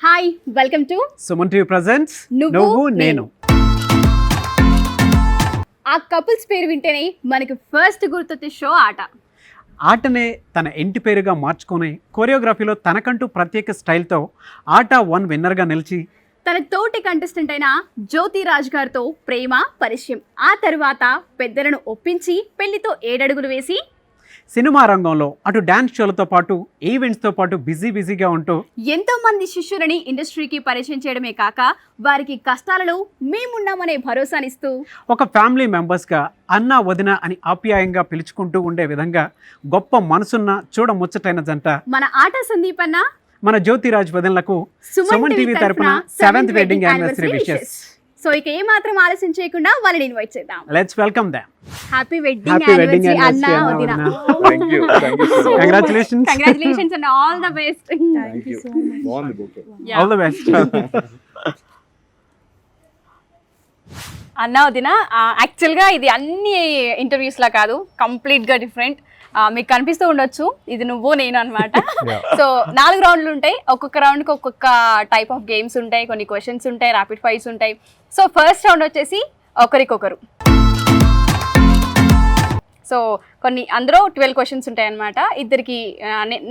Hi welcome to Suman TV presents నువ్వు నేను. ఆ కపుల్స్ పేరు వింటేనే మనకి ఫస్ట్ గుర్తొచ్చే షో ఆట. ఆటనే తన ఇంటి పేరుగా మార్చుకొని కొరియోగ్రఫీలో తనకంటూ ప్రత్యేక స్టైల్తో ఆట 1 విన్నర్గా నిలిచి తన తోటి కంటెస్టెంట్ అయిన జ్యోతి రాజ్ గారితో ప్రేమ పరిచయం. ఆ తర్వాత పెద్దలను ఒప్పించి పెళ్లితో 7 అడుగులు వేసి సినిమా రంగంలో అటు డ్యాన్స్ షోలతో పాటు ఈవెంట్స్తో పాటు బిజీగా ఉంటూ ఎంతో మంది శిష్యులని ఇండస్ట్రీకి పరిచయం చేయడమే కాక వారికి కష్టాలలో మేమున్నామనే భరోసానిస్తూ ఒక ఫ్యామిలీ మెంబర్స్గా అన్న వదిన అని ఆప్యాయంగా పిలుచుకుంటూ ఉండే విధంగా గొప్ప మనసున్న చూడముచ్చటైన జంట మన ఆట సందీప్ అన్న మన జ్యోతిరాజ్ వదినలకు సుమన్ టీవీ తరపున 7th wedding anniversary wishes. So ఇక ఏ మాత్రం ఆలస్యం చేయకుండా వాళ్ళని ఇన్వైట్ చేద్దాం. Let's welcome them. Happy wedding anniversary అన్న వదిన. Thank you so much. Congratulations and all the best. Thank you. బాగుంది bouquet. All the best. అన్న వదిన యాక్చువల్గా ఇది అన్ని ఇంటర్వ్యూస్లా కాదు, కంప్లీట్గా డిఫరెంట్. మీకు కనిపిస్తూ ఉండొచ్చు, ఇది నువ్వు నేను అనమాట. సో 4 రౌండ్లు ఉంటాయి, ఒక్కొక్క రౌండ్కి ఒక్కొక్క టైప్ ఆఫ్ గేమ్స్ ఉంటాయి, కొన్ని క్వశ్చన్స్ ఉంటాయి, ర్యాపిడ్ ఫైర్స్ ఉంటాయి. సో ఫస్ట్ రౌండ్ వచ్చేసి ఒకరికొకరు. సో కొన్ని అందులో 12 క్వశ్చన్స్ ఉంటాయి అనమాట. ఇద్దరికి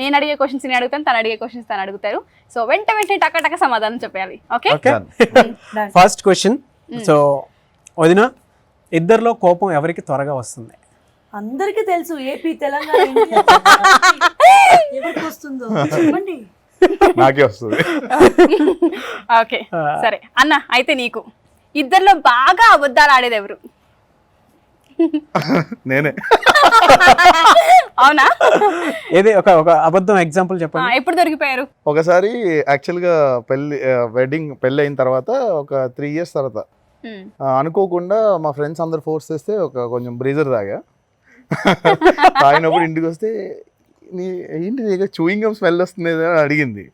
నేను అడిగే క్వశ్చన్స్ నేను అడుగుతాను, తను అడిగే క్వశ్చన్స్ తను అడుగుతారు. సో వెంటనే టక సమాధానం చెప్పాలి. Okay, first question. సో వదిన, ఇద్దరిలో కోపం ఎవరికి త్వరగా వస్తుంది? అందరికీ తెలుసు, ఏపీ తెలంగాణ ఎవరికి వస్తుందో చెప్పండి. నాకే వస్తుంది. ఓకే సరే అన్న, అయితే నీకు ఇద్దరిలో బాగా అబద్ధాలు ఆడేది ఎవరు? నేనే. అవునా? ఏది ఒక అబద్ధం ఎగ్జాంపుల్ చెప్పండి. ఎప్పుడు దొరికిపోయారు? ఒకసారి యాక్చువల్గా వెడ్డింగ్ పెళ్ళి అయిన తర్వాత ఒక 3 years తర్వాత అనుకోకుండా మా ఫ్రెండ్స్ అందరు ఫోర్స్ చేస్తే కొంచెం బ్రీజర్ తాగినప్పుడు ఇంటికి వస్తే ఏంటి నీకు చూయింగ్ గమ్ స్మెల్ వస్తుంది అని అడిగింది.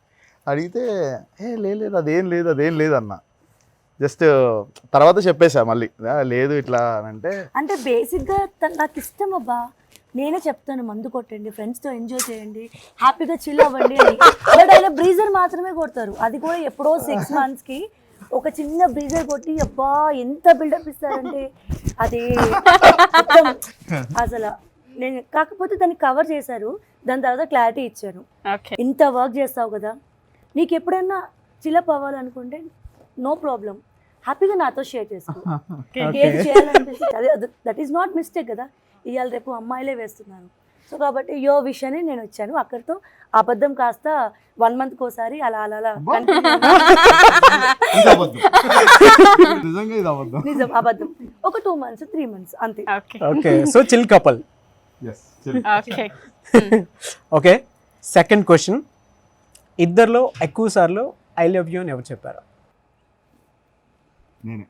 అడిగితే లేదు అదేం లేదు అన్న. జస్ట్ తర్వాత చెప్పేసా మళ్ళీ లేదు ఇట్లా అంటే బేసిక్గా నాకు ఇష్టం అబ్బా, నేనే చెప్తాను మందు కొట్టండి, ఫ్రెండ్స్తో ఎంజాయ్ చేయండి, హ్యాపీగా చిల్ అవ్వండి అని. బట్ ఆయన బ్రీజర్ మాత్రమే కొడతారు, అది కూడా ఎప్పుడో 6 monthsకి ఒక చిన్న బ్రీజర్ కొట్టి అబ్బా ఎంత బిల్డప్ ఇస్తారంటే అది అసలు. నేను కాకపోతే దాన్ని కవర్ చేశారు, దాని తర్వాత క్లారిటీ ఇచ్చారు. ఇంత వర్క్ చేస్తావు కదా, నీకు ఎప్పుడైనా చిలప్ అవ్వాలనుకుంటే నో ప్రాబ్లం, హ్యాపీగా నాతో షేర్ చేసుకో, ఏది చేయాలనిపిస్తుంది అదే. దట్ ఈస్ నాట్ మిస్టేక్ కదా, ఇవాళ రేపు అమ్మాయిలే వేస్తున్నారు. సో కాబట్టి యో విషయాన్ని నేను వచ్చాను. అక్కడితో అబద్ధం కాస్త 1 monthకి ఒకసారి అలా నిజం అబద్ధం ఒక 2 months 3 months అంతే. Okay, so chill couple. Okay, second question. ఇద్దరిలో ఎక్కువ సార్లు ఐ లవ్ యూ అని ఎవరు చెప్పారు? నేనే.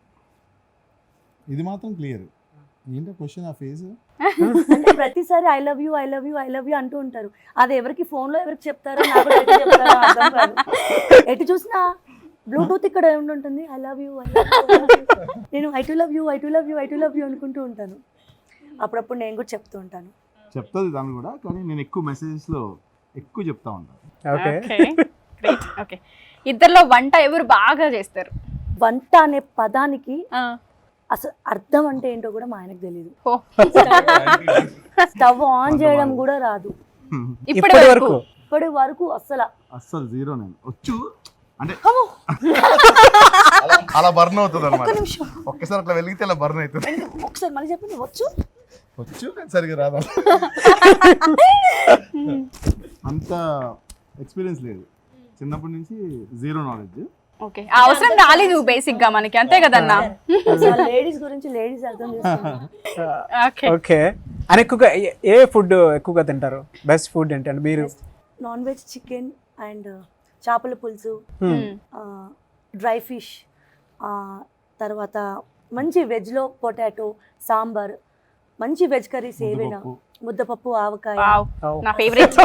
ఇది మాత్రం క్లియర్. ఏంటో క్వశ్చన్ ఆ ఫేజ్ అంటే ప్రతిసారి ఐ లవ్ యూ అంటూ ఉంటారు. అది ఎవరికి ఫోన్లో ఎవరికి చెప్తారో నాకు ఎటు చెప్తారో అర్థం కాదు. ఎటు చూసినా బ్లూటూత్ ఇక్కడ ఉంటుంది, ఐ లవ్ యూ. నేను ఐ టు లవ్ యూ అనుకుంటూ ఉంటాను. అప్పుడప్పుడు నేను కూడా చెప్తూ ఉంటాను. చెప్తుంది దాన్ని కూడా, కానీ నేను ఎక్కువ మెసేజెస్లో ఎక్కువ చెప్తా ఉంటాను. ఓకే, ఇద్దరిలో వంట ఎవరు బాగా చేస్తారు? వంట అనే పదానికి అసలు అర్థం అంటే ఏంటో కూడా మా ఆయనకు తెలియదు. స్టవ్ ఆన్ చేయడం కూడా రాదు ఇప్పటి వరకు అస్సలు జీరో. నేను వచ్చు అంటే అలా బర్న్ అవుతుంది అనమాట. ఒక్కసారి అట్లా వెలిగితే అలా బర్న్ అవుతుంది. ఒకసారి మళ్ళీ చెప్పండి. వచ్చు కానీ సరిగ్గా రాదు, అంత ఎక్స్పీరియన్స్ లేదు. చిన్నప్పటి నుంచి జీరో నాలెడ్జ్. ఓకే, అవసరం రాలేదు బేసిక్ గా మనకి, అంతే కదన్నా. లేడీస్ గురించి లేడీస్ అర్థం చేసుకోండి. ఓకే, అని ఎక్కువగా ఏ ఫుడ్ ఎక్కువగా తింటారు? బెస్ట్ ఫుడ్ ఏంటంటే మీరు? నాన్ వెజ్ చికెన్ అండ్ చేపల పులుసు, డ్రై ఫిష్, తర్వాత మంచి వెజ్లో పొటాటో సాంబార్, మంచి వెజ్ కర్రీస్ ఏవైనా, ముద్దపప్పు, ఆవకాయ నా ఫేవరెట్.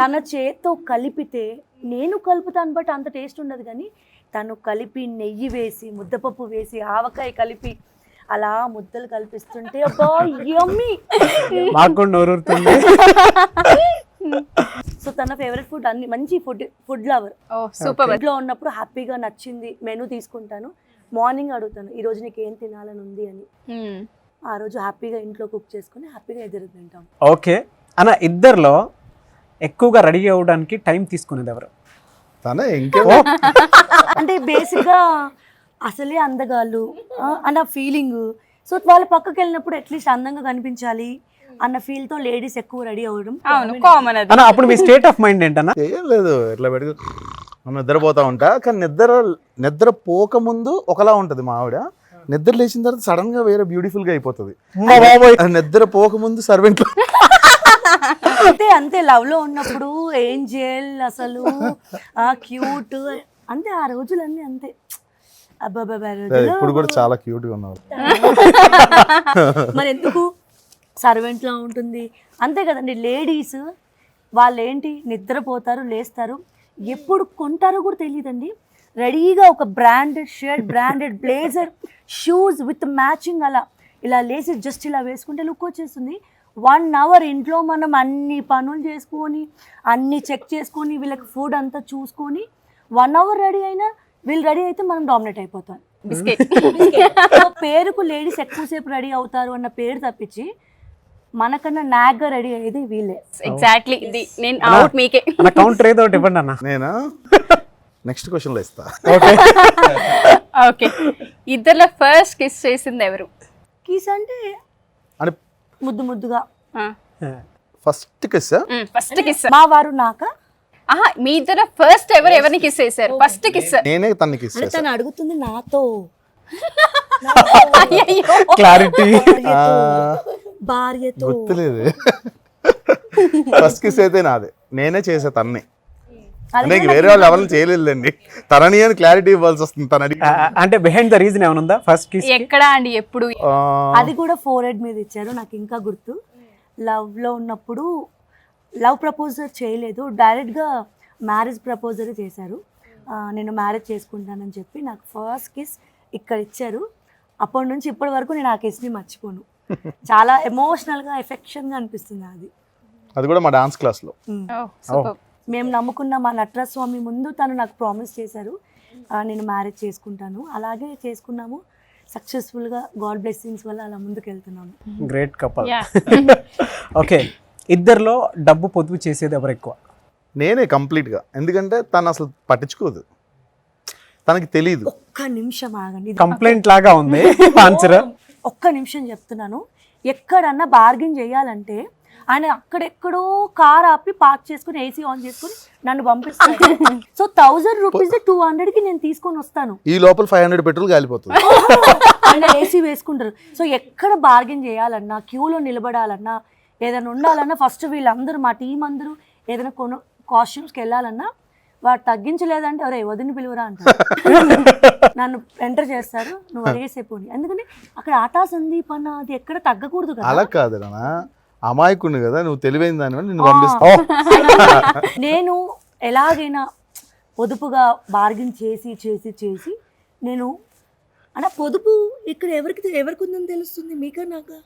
తన చేత్తో కలిపితే, నేను కలుపుతాను బట్ అంత టేస్ట్ ఉండదు, కానీ తను కలిపి నెయ్యి వేసి ముద్దపప్పు వేసి ఆవకాయ కలిపి అలా ముద్దలు కల్పిస్తుంటే అబ్బా యమ్మీ. మాకు నోరుతుంది. సో తన ఫేవరెట్ ఫుడ్ అన్ని మంచి ఫుడ్ లవర్. ఓ సూపర్. ఇంట్లో ఉన్నప్పుడు హ్యాపీగా నచ్చింది మెనూ తీసుకుంటాను. మార్నింగ్ అడుగుతాను ఈ రోజు నీకు ఏం తినాలని ఉంది అని. ఆ రోజు హ్యాపీగా ఇంట్లో కుక్ చేసుకుని హ్యాపీగా ఎదురు తింటాం. ఓకే అన్న, ఇద్దరిలో ఎక్కువగా రెడీ అవ్వడానికి టైం తీసుకునేది ఎవరు? తనే ఇంకేమో అంటే బేసిక్గా అసలే అందగాళ్ళు అన్న ఫీలింగ్. సో వాళ్ళ పక్కకి వెళ్ళినప్పుడు అట్లీస్ట్ అందంగా కనిపించాలి అన్న ఫీల్ తో లేడీస్ ఎక్కువ రెడీ అవ్వడం. అవును, కామన్ అది. అన్న అప్పుడు మీ స్టేట్ ఆఫ్ మైండ్ ఏంటన్నా? ఏం లేదు, ఇట్లా పెట్టుకు నిద్రపోతా ఉంటా. కానీ నిద్ర పోకముందు ఒకలా ఉంటది మా ఆవిడ, నిద్ర లేచిన తర్వాత సడన్ గా వేరే బ్యూటిఫుల్ గా అయిపోతుంది. నిద్ర పోకముందు సర్వెంట్ అంతే అంతే, లవ్ లో ఉన్నప్పుడు ఏంజెల్ అసలు క్యూట్ అంతే. ఆ రోజులన్నీ అంతే. అబ్బాబా ఇప్పుడు కూడా చాలా క్యూట్ గా ఉన్నారు. మరి ఎందుకు సర్వెంట్ లా ఉంటుంది అంతే కదండి. లేడీస్ వాళ్ళు ఏంటి నిద్రపోతారు, లేస్తారు, ఎప్పుడు కొంటారో కూడా తెలియదండి. రెడీగా ఒక branded shirt, branded blazer, shoes with matching అలా ఇలా లేసి జస్ట్ ఇలా వేసుకుంటే లుక్ వచ్చేస్తుంది. 1 hour ఇంట్లో మనం అన్ని పనులు చేసుకొని అన్ని చెక్ చేసుకొని వీళ్ళకి ఫుడ్ అంతా చూసుకొని 1 hour రెడీ అయినా వీళ్ళు రెడీ అయితే మనం డామినేట్ అయిపోతాం. బిస్కెట్. పేరుకు లేడీస్ ఎక్కువసేపు రెడీ అవుతారు అన్న పేరు తప్పించి మనకన్నా నాగ్గా రెడీ అయ్యేది వీళ్ళే. ఎగ్జాక్ట్లీ, ఇది నేను అవుట్ మీకే. అన్న కౌంటర్ ఏదో ఒకటి ఇవ్వండి అన్న. నేనా నెక్స్ట్ క్వశ్చన్ లో ఇస్తా. ఓకే, ఇద్దరిలో ఫస్ట్ కిస్ చేసింది ఎవరు? కిస్ అంటే అంటే ముద్దు ముద్దుగా ఫస్ట్ కిస్ ఫస్ట్ కిస్. మా వారు నాక మీ ఇద్దరు ఫస్ట్ ఎవరిని కిస్ చేశారు? ఫస్ట్ కిస్ నేనే తన్ని కిస్ అంటే చేశాను. తను అడుగుతుంది నాతో. క్లారిటీ. భార్యతో గుర్తులేదు. ఫస్ట్ కిస్ అయితే నాదే, నేనే చేసా తన్ని. అంటే వేరే వాళ్ళు ఎవరిని చేయలేదండి, తనని అని క్లారిటీ ఇవ్వాల్సి వస్తుంది. తనని అంటే బిహైండ్ ద రీజన్ ఏమైనా ఉందా ఫస్ట్ కిస్? ఎక్కడ అండి, ఎప్పుడు? అది కూడా ఫోర్హెడ్ మీద ఇచ్చారు, నాకు ఇంకా గుర్తు. లవ్ లో ఉన్నప్పుడు లవ్ ప్రపోజల్ చేయలేదు, డైరెక్ట్గా మ్యారేజ్ ప్రపోజల్ చేశారు. నేను మ్యారేజ్ చేసుకుంటానని చెప్పి నాకు ఫస్ట్ కిస్ ఇక్కడ ఇచ్చారు. అప్పటి నుంచి ఇప్పటి వరకు నేను ఆ కిస్ని మర్చిపోను. చాలా ఎమోషనల్గా ఎఫెక్షన్గా అనిపిస్తుంది అది. అది కూడా మా డాన్స్ క్లాస్లో. మేము నమ్ముకున్న మా నటరాజస్వామి ముందు తను నాకు ప్రామిస్ చేశారు నేను మ్యారేజ్ చేసుకుంటాను. అలాగే చేసుకున్నాము సక్సెస్ఫుల్గా, గాడ్ బ్లెస్సింగ్స్ వల్ల అలా ముందుకు వెళ్తున్నాము. Great couple. ఓకే, ఇద్దరిలో డబ్బు పొదుపు చేసేది ఎవరు ఎక్కువ? నేనే కంప్లీట్గా. ఎందుకంటే తను అసలు పట్టించుకోదు, తనకి తెలీదు. ఒక్క నిమిషం ఆగండి, కంప్లైంట్ లాగా ఉంది ఆన్సర్. ఒక్క నిమిషం చెప్తున్నాను. ఎక్కడన్నా బార్గెన్ చేయాలంటే ఆయన అక్కడెక్కడో కార్ ఆపి పార్క్ చేసుకుని ఏసీ ఆన్ చేసుకుని నన్ను పంపిస్తాను. సో 1000 రూపీస్ 200కి నేను తీసుకొని వస్తాను. ఈ లోపల 500 పెట్రోల్ కాలిపోతుంది. ఆయన ఏసీ వేసుకుంటారు. సో ఎక్కడ బార్గెన్ చేయాలన్నా, క్యూలో నిలబడాలన్నా, ఏదైనా ఉండాలన్నా ఫస్ట్ వీళ్ళందరూ మా టీం అందరూ ఏదైనా కాస్ట్యూమ్స్కి వెళ్ళాలన్నా వాడు తగ్గించలేదంటే ఎవరే వదిన పిలువరా అంటారు. నన్ను ఎంటర్ చేస్తారు, నువ్వు అడిగేసేపోని. ఎందుకంటే అక్కడ ఆటా సందీప్ అన్న అది ఎక్కడ తగ్గకూడదు కదా. అలా కాదు నాన్న, అమాయకుని కదా నువ్వు, తెలివైన దాని వల్ల నిన్ను పంపిస్తావు. నేను ఎలాగైనా పొదుపుగా బార్గెన్ చేసి చేసి చేసి నేను అన్న పొదుపు ఇక్కడ ఎవరికి ఉందని తెలుస్తుంది మీకా నాకా?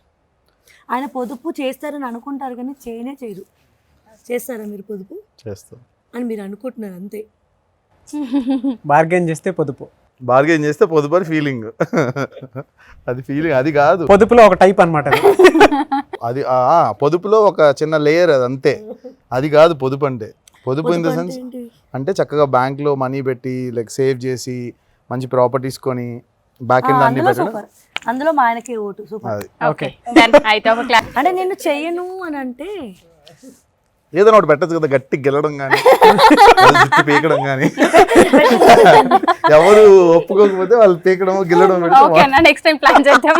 ఆయన పొదుపు చేస్తారని అనుకుంటారు కానీ చేయరు. చేస్తారా మీరు పొదుపు? చేస్తాం అని మీరు అనుకుంటున్నారు అంతే. బార్గెన్ చేస్తే పొదుపు, బార్గెన్ చేస్తే పొదుపు అని ఫీలింగ్. అది ఫీలింగ్, అది కాదు. పొదుపులో ఒక టైప్ అనమాట అది పొదుపులో ఒక చిన్న లేయర్, అది అంతే. అది కాదు పొదుపు అంటే. పొదుపు ఇన్ ద సెన్స్ అంటే చక్కగా బ్యాంక్లో మనీ పెట్టి లైక్ సేవ్ చేసి మంచి ప్రాపర్టీస్ కొని బ్యాక్ ఎండ్ అన్ని పెట్టడం. అందులో మా ఆయనకి ఓటు సూపర్. ఓకే, అంటే నేను చెయ్యను అని అంటే ఏదైనా ఒకటి పెట్టచ్చు కదా, గట్టి గెలడం కానీ జుట్టు పీకడం కానీ. ఎవరు ఒప్పుకోకపోతే వాళ్ళు పీకడం గెలడం. నెక్స్ట్ టైం ప్లాన్ చేద్దాం.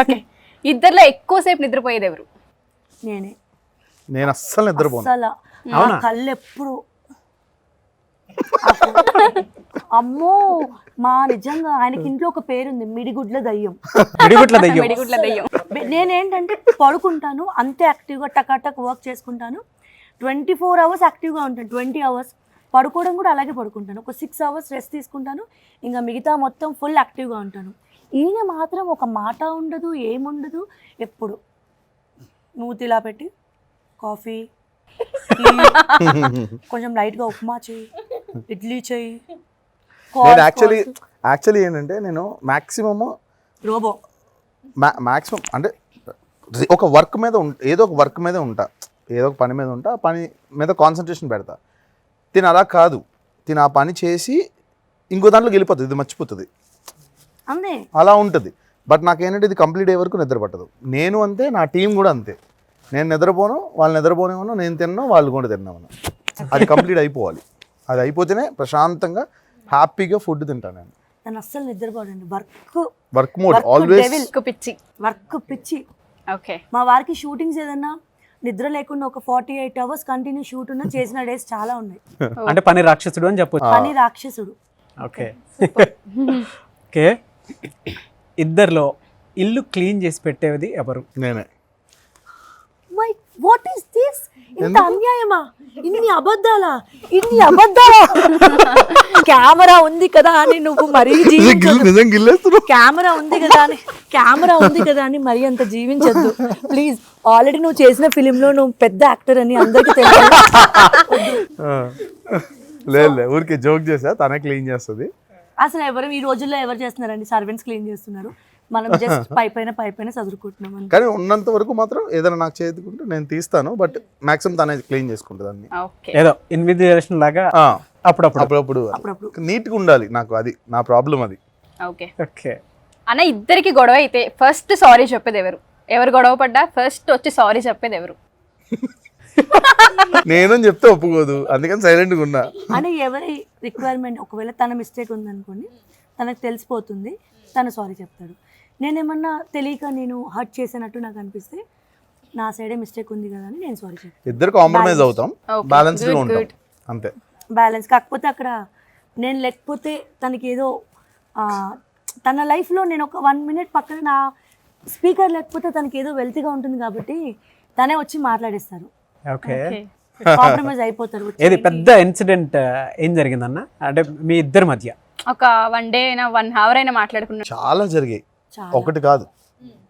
ఓకే, ఇద్దరిలో ఎక్కువసేపు నిద్రపోయేది ఎవరు? నేనే. నేను అస్సలు నిద్రపోను. అసలు కళ్ళు ఎప్పుడు అమ్మో మా నిజంగా ఆయనకి ఇంట్లో ఒక పేరుంది, మిడిగుడ్ల దయ్యం. మిడిగుడ్ల దయ్యం. నేనేంటంటే పడుకుంటాను అంతే యాక్టివ్గా, టకాటక్ వర్క్ చేసుకుంటాను. 24 hours యాక్టివ్గా ఉంటాను. 20 hours పడుకోవడం కూడా అలాగే పడుకుంటాను. ఒక 6 hours రెస్ట్ తీసుకుంటాను, ఇంకా మిగతా మొత్తం ఫుల్ యాక్టివ్గా ఉంటాను. ఈయన మాత్రం ఒక మాట ఉండదు, ఏముండదు. ఎప్పుడు మూతిలా పెట్టి కాఫీ, కొంచెం లైట్గా ఉప్మా చేయి, ఇడ్లీ చేయి. నేను యాక్చువల్లీ ఏంటంటే నేను మ్యాక్సిమము రోబో మ్యాక్సిమం అంటే ఒక వర్క్ మీద ఏదో ఒక వర్క్ మీద ఉంటా, ఏదో ఒక పని మీద ఉంటా, ఆ పని మీద కాన్సన్ట్రేషన్ పెడతా. తిని అలా కాదు, తిని ఆ పని చేసి ఇంకో దాంట్లోకి వెళ్ళిపోతుంది, ఇది మర్చిపోతుంది, అంతే అలా ఉంటుంది. బట్ నాకేంటంటే ఇది కంప్లీట్ అయ్యే వరకు నిద్ర పట్టదు. నేను అంతే, నా టీం కూడా అంతే. నేను నిద్రపోను, వాళ్ళు నిద్రపోనేమను, నేను తిన్నాను, వాళ్ళు కూడా తిన్నామను. అది కంప్లీట్ అయిపోవాలి. అది అయిపోతేనే ప్రశాంతంగా హ్యాపీగా ఫుడ్ తింటాను నేను. తను అస్సలు నిద్రపోడండి. Work mode always. పిచ్చి వర్క్ పిచ్చి. ఓకే. మా వారికి షూటింగ్స్ ఏదన్నా నిద్ర లేకుండా ఒక 48 hours కంటిన్యూ షూట్ ఉన్న చేసిన డేస్ చాలా ఉన్నాయి. అంటే పని రాక్షసుడు అని చెప్పొచ్చు. పని రాక్షసుడు. ఓకే. ఓకే, ఇద్దరిలో ఇల్లు క్లీన్ చేసి పెట్టేది ఎవరు? నేనే. My what is this? ఇంత అన్యాయమా? ఇన్ని అబద్ధాలా? కెమెరా ఉంది కదా అని నువ్వు మరీ నిజం గిల్లేస్తున్నావు. కెమెరా ఉంది కదా అని మరీ అంత జీవించద్దు ప్లీజ్. ఆల్రెడీ నువ్వు చేసిన ఫిలింలో నువ్వు పెద్ద యాక్టర్ అని అందరికీ తెలుసు. లేదు ఊరికే జోక్ చేసా, తనే క్లీన్ చేస్తుంది. అసలు ఈ రోజుల్లో ఎవరు చేస్తున్నారండి? సర్వెంట్స్ క్లీన్ చేస్తున్నారు, మనం జస్ట్ పై పైన చదువుకుంటున్నాం. కానీ ఉన్నంత వరకు మాత్రం ఏదైనా నాకు చేతుకుంటే నేను తీస్తాను, బట్ మాక్సిమం తనే క్లీన్ చేసుకుంటుంది అన్ని. ఏదో ఇన్విజిలేషన్ లాగా అప్పుడప్పుడు నీట్గా ఉండాలి. నాకు అది నా ప్రాబ్లం అది. ఓకే. ఓకే అన్న, ఇద్దరికి గొడవ అయితే ఫస్ట్ సారీ చెప్పేది ఎవరు? ఎవరు గొడవ పడ్డా ఫస్ట్ వచ్చి సారీ చెప్పేది ఎవరు? నేను చెప్తే ఒప్పుకోదు, అందుకని సైలెంట్గా ఉన్నా. అని ఎవరి రిక్వైర్మెంట్, ఒకవేళ తన మిస్టేక్ ఉందనుకోండి, తనకు తెలిసిపోతుంది, తను సారీ చెప్తాడు. నేనేమన్నా తెలియక నేను హర్ట్ చేసినట్టు నాకు అనిపిస్తే నా సైడే మిస్టేక్ ఉంది కదా అని నేను సారీ చెప్తాను. ఇద్దరు కాంప్రమైజ్ అవుతాం, బ్యాలెన్స్డ్గా ఉంటాం అంతే. బ్యాలెన్స్ కాకపోతే అక్కడ నేను లేకపోతే తనకి ఏదో తన లైఫ్లో నేను ఒక 1 minute పక్కన నా స్పీకర్ లేకపోతే తనకి ఏదో వెల్తీగా ఉంటుంది కాబట్టి తనే వచ్చి మాట్లాడేస్తారు. ఓకే, కాంప్రమైజ్ అయిపోతారు. ఏది పెద్ద ఇన్సిడెంట్ ఏం జరిగిందన్న అంటే మీ ఇద్దరి మధ్య? ఒక 1 day అయినా 1 hour అయినా మాట్లాడుకున్నారు? చాలా జరిగాయి, ఒకటి కాదు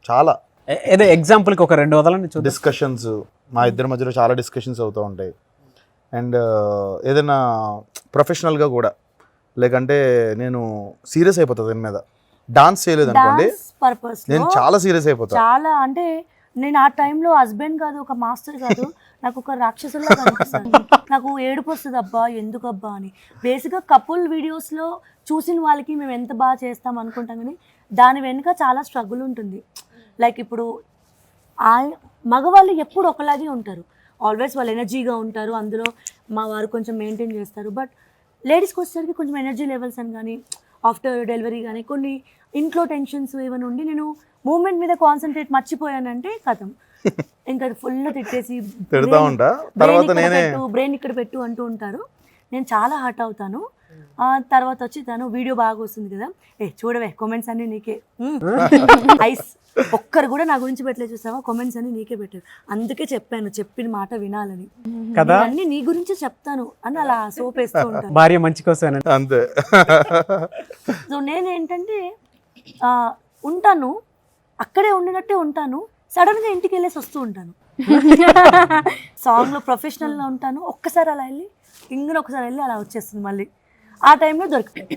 చాలా. ఏదో ఎగ్జాంపుల్కి ఒక 2 వదలని చూద్దాం. డిస్కషన్స్, మా ఇద్దరి మధ్యలో చాలా డిస్కషన్స్ అవుతూ ఉంటాయి. అండ్ ఏదైనా ప్రొఫెషనల్గా కూడా, లేకంటే నేను సీరియస్ అయిపోతుంది దాని మీద. డాన్స్ చేయలేదు అనుకోండి, నేను చాలా సీరియస్ అయిపోతాను. చాలా అంటే నేను ఆ టైంలో హస్బెండ్ కాదు, ఒక మాస్టర్ కాదు, నాకు ఒక రాక్షసులా కనిపిస్తాను. నాకు ఏడుపు వస్తుంది, అబ్బా ఎందుకబ్బా అని. బేసిక్గా కపుల్ వీడియోస్లో చూసిన వాళ్ళకి మేము ఎంత బాగా చేస్తాం అనుకుంటాం, కానీ దాని వెనుక చాలా స్ట్రగుల్ ఉంటుంది. లైక్ ఇప్పుడు మగవాళ్ళు ఎప్పుడు ఒకలాగే ఉంటారు, ఆల్వేస్ వాళ్ళు ఎనర్జీగా ఉంటారు, అందులో మా వారు కొంచెం మెయింటైన్ చేస్తారు. బట్ లేడీస్కి వచ్చేసరికి కొంచెం ఎనర్జీ లెవెల్స్ అని కానీ ఆఫ్టర్ డెలివరీ కానీ కొన్ని ఇంట్లో టెన్షన్స్ ఏమైనా ఉండి నేను మూమెంట్ మీద కాన్సన్ట్రేట్ మర్చిపోయానంటే కథం, ఇంకా ఫుల్ తిట్టేసి తిడతా ఉంటా. తర్వాత నేనే బ్రెయిన్ ఇక్కడ పెట్టు అంటూ ఉంటారు. నేను చాలా హర్ట్ అవుతాను. తర్వాత వచ్చి తను వీడియో బాగా వస్తుంది కదా, చూడవే కామెంట్స్ అన్ని నీకే, ఐస్ ఒక్కరు కూడా నా గురించి పెట్టలేదు చూసావా, కామెంట్స్ అన్ని నీకే పెట్టారు, అందుకే చెప్పాను చెప్పిన మాట వినాలని, అన్ని నీ గురించి చెప్తాను అని అలా సోపేస్తూ ఉంటాను. భార్య మంచి కోసం అంతే. సో నేనేంటంటే ఉంటాను, అక్కడే ఉండినట్టే ఉంటాను, సడన్గా ఇంటికి వెళ్ళేసి వస్తూ ఉంటాను. సాంగ్లో ప్రొఫెషనల్గా ఉంటాను, ఒక్కసారి అలా వెళ్ళి ఇందులో ఒకసారి వెళ్ళి అలా వచ్చేస్తుంది మళ్ళీ. ఆ టైంలో దొరికిపోయింది.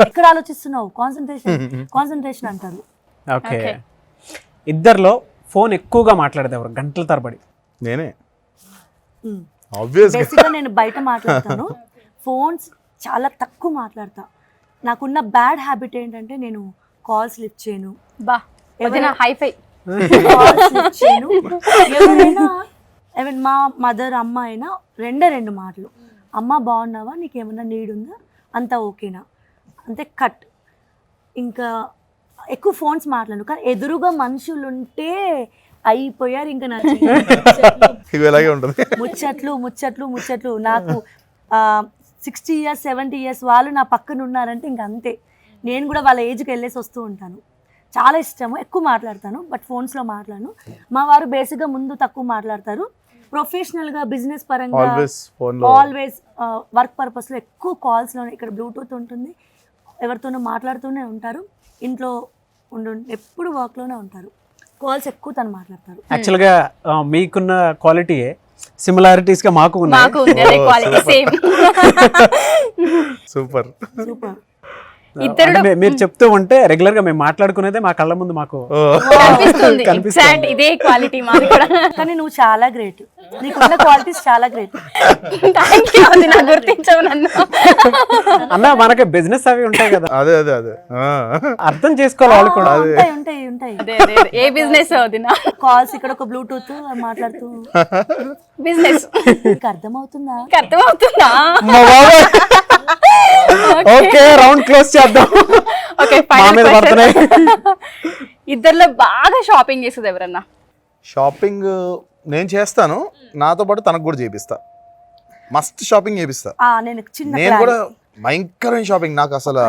ఎక్కడ ఆలోచిస్తున్నావు, కాన్సన్ట్రేషన్ అంటారు. ఓకే, ఇద్దరిలో ఫోన్ ఎక్కువగా మాట్లాడేది ఎవరు గంటల తరబడి? నేనే. బేసిక్గా నేను బయట మాట్లాడతాను, ఫోన్స్ చాలా తక్కువ మాట్లాడతా. నాకున్న బ్యాడ్ హ్యాబిట్ ఏంటంటే నేను కాల్స్ లిఫ్ట్ చేయను. ఎవరైనా ఈవెన్ మా మదర్ అమ్మ అయినా 2 మాటలు, అమ్మ బాగున్నావా, నీకేమన్నా నీడ్ ఉందా, అంతా ఓకేనా, అంతే కట్. ఇంకా ఎక్కువ ఫోన్స్ మాట్లాడు, కానీ ఎదురుగా మనుషులు ఉంటే అయిపోయారు ఇంకా. నా ముచ్చట్లు నాకు 60 years 70 years వాళ్ళు నా పక్కన ఉన్నారంటే ఇంక అంతే. నేను కూడా వాళ్ళ ఏజ్కి వెళ్ళేసి వస్తూ ఉంటాను. చాలా ఇష్టము, ఎక్కువ మాట్లాడతాను, బట్ ఫోన్స్లో మాట్లాడను. మా వారు బేసిక్గా ముందు తక్కువ మాట్లాడతారు, ప్రొఫెషనల్గా బిజినెస్ పరంగా ఆల్వేస్ వర్క్ పర్పస్లో ఎక్కువ కాల్స్లో. ఇక్కడ బ్లూటూత్ ఉంటుంది, ఎవరితోనో మాట్లాడుతూనే ఉంటారు, ఇంట్లో ఎప్పుడు వర్క్లోనే ఉంటారు, కాల్స్ ఎక్కువ తను మాట్లాడతారు. యాక్చువల్గా మీకున్న క్వాలిటీయే సిమిలారిటీస్ గా మాకు ఉన్నాయి. మాకు ఉంది అదే క్వాలిటీ సేమ్. సూపర్. సూపర్. ఇద్దరు అంటే మీరు చెప్తూ ఉంటే రెగ్యులర్ గా మేము మాట్లాడుకునేదే మా కళ్ళ ముందు మాకు కనిపిస్తుంది. ఎగ్జాక్ట్ ఇదే క్వాలిటీ మాది కూడా. కానీ నువ్వు చాలా గ్రేట్, నీకున్న క్వాలిటీస్ చాలా గ్రేట్. థ్యాంక్ యూ, అది నాకు గుర్తించవు నన్ను. అన్న మనకి బిజినెస్ అవి ఉంటాయి కదా, అదే అదే అదే అర్థం చేసుకోవాలి వాళ్ళు కూడా. ఉంటాయి ఉంటాయి ఉంటాయి. అదే అదే అదే. ఏ బిజినెస్ అవుతున్నా కాల్స్ ఇక్కడ ఒక బ్లూటూత్ మాట్లాడుతూ బిజినెస్ నీకు అర్థమవుతుందా? అర్థమవుతుందా? ఓకే, రౌండ్ క్లోజ్ చేద్దాం. ఓకే, మా మీద పడుతున్నాయి. ఇద్దరిలో బాగా షాపింగ్ చేసేది ఎవరన్నా? షాపింగ్ నేను చేస్తాను, నాతో పాటు తనకు కూడా చేపిస్తా. మస్త్ షాపింగ్ చేపిస్తా. నేను చిన్న నేను కూడా భయంకరమైన షాపింగ్. నాకు అసలు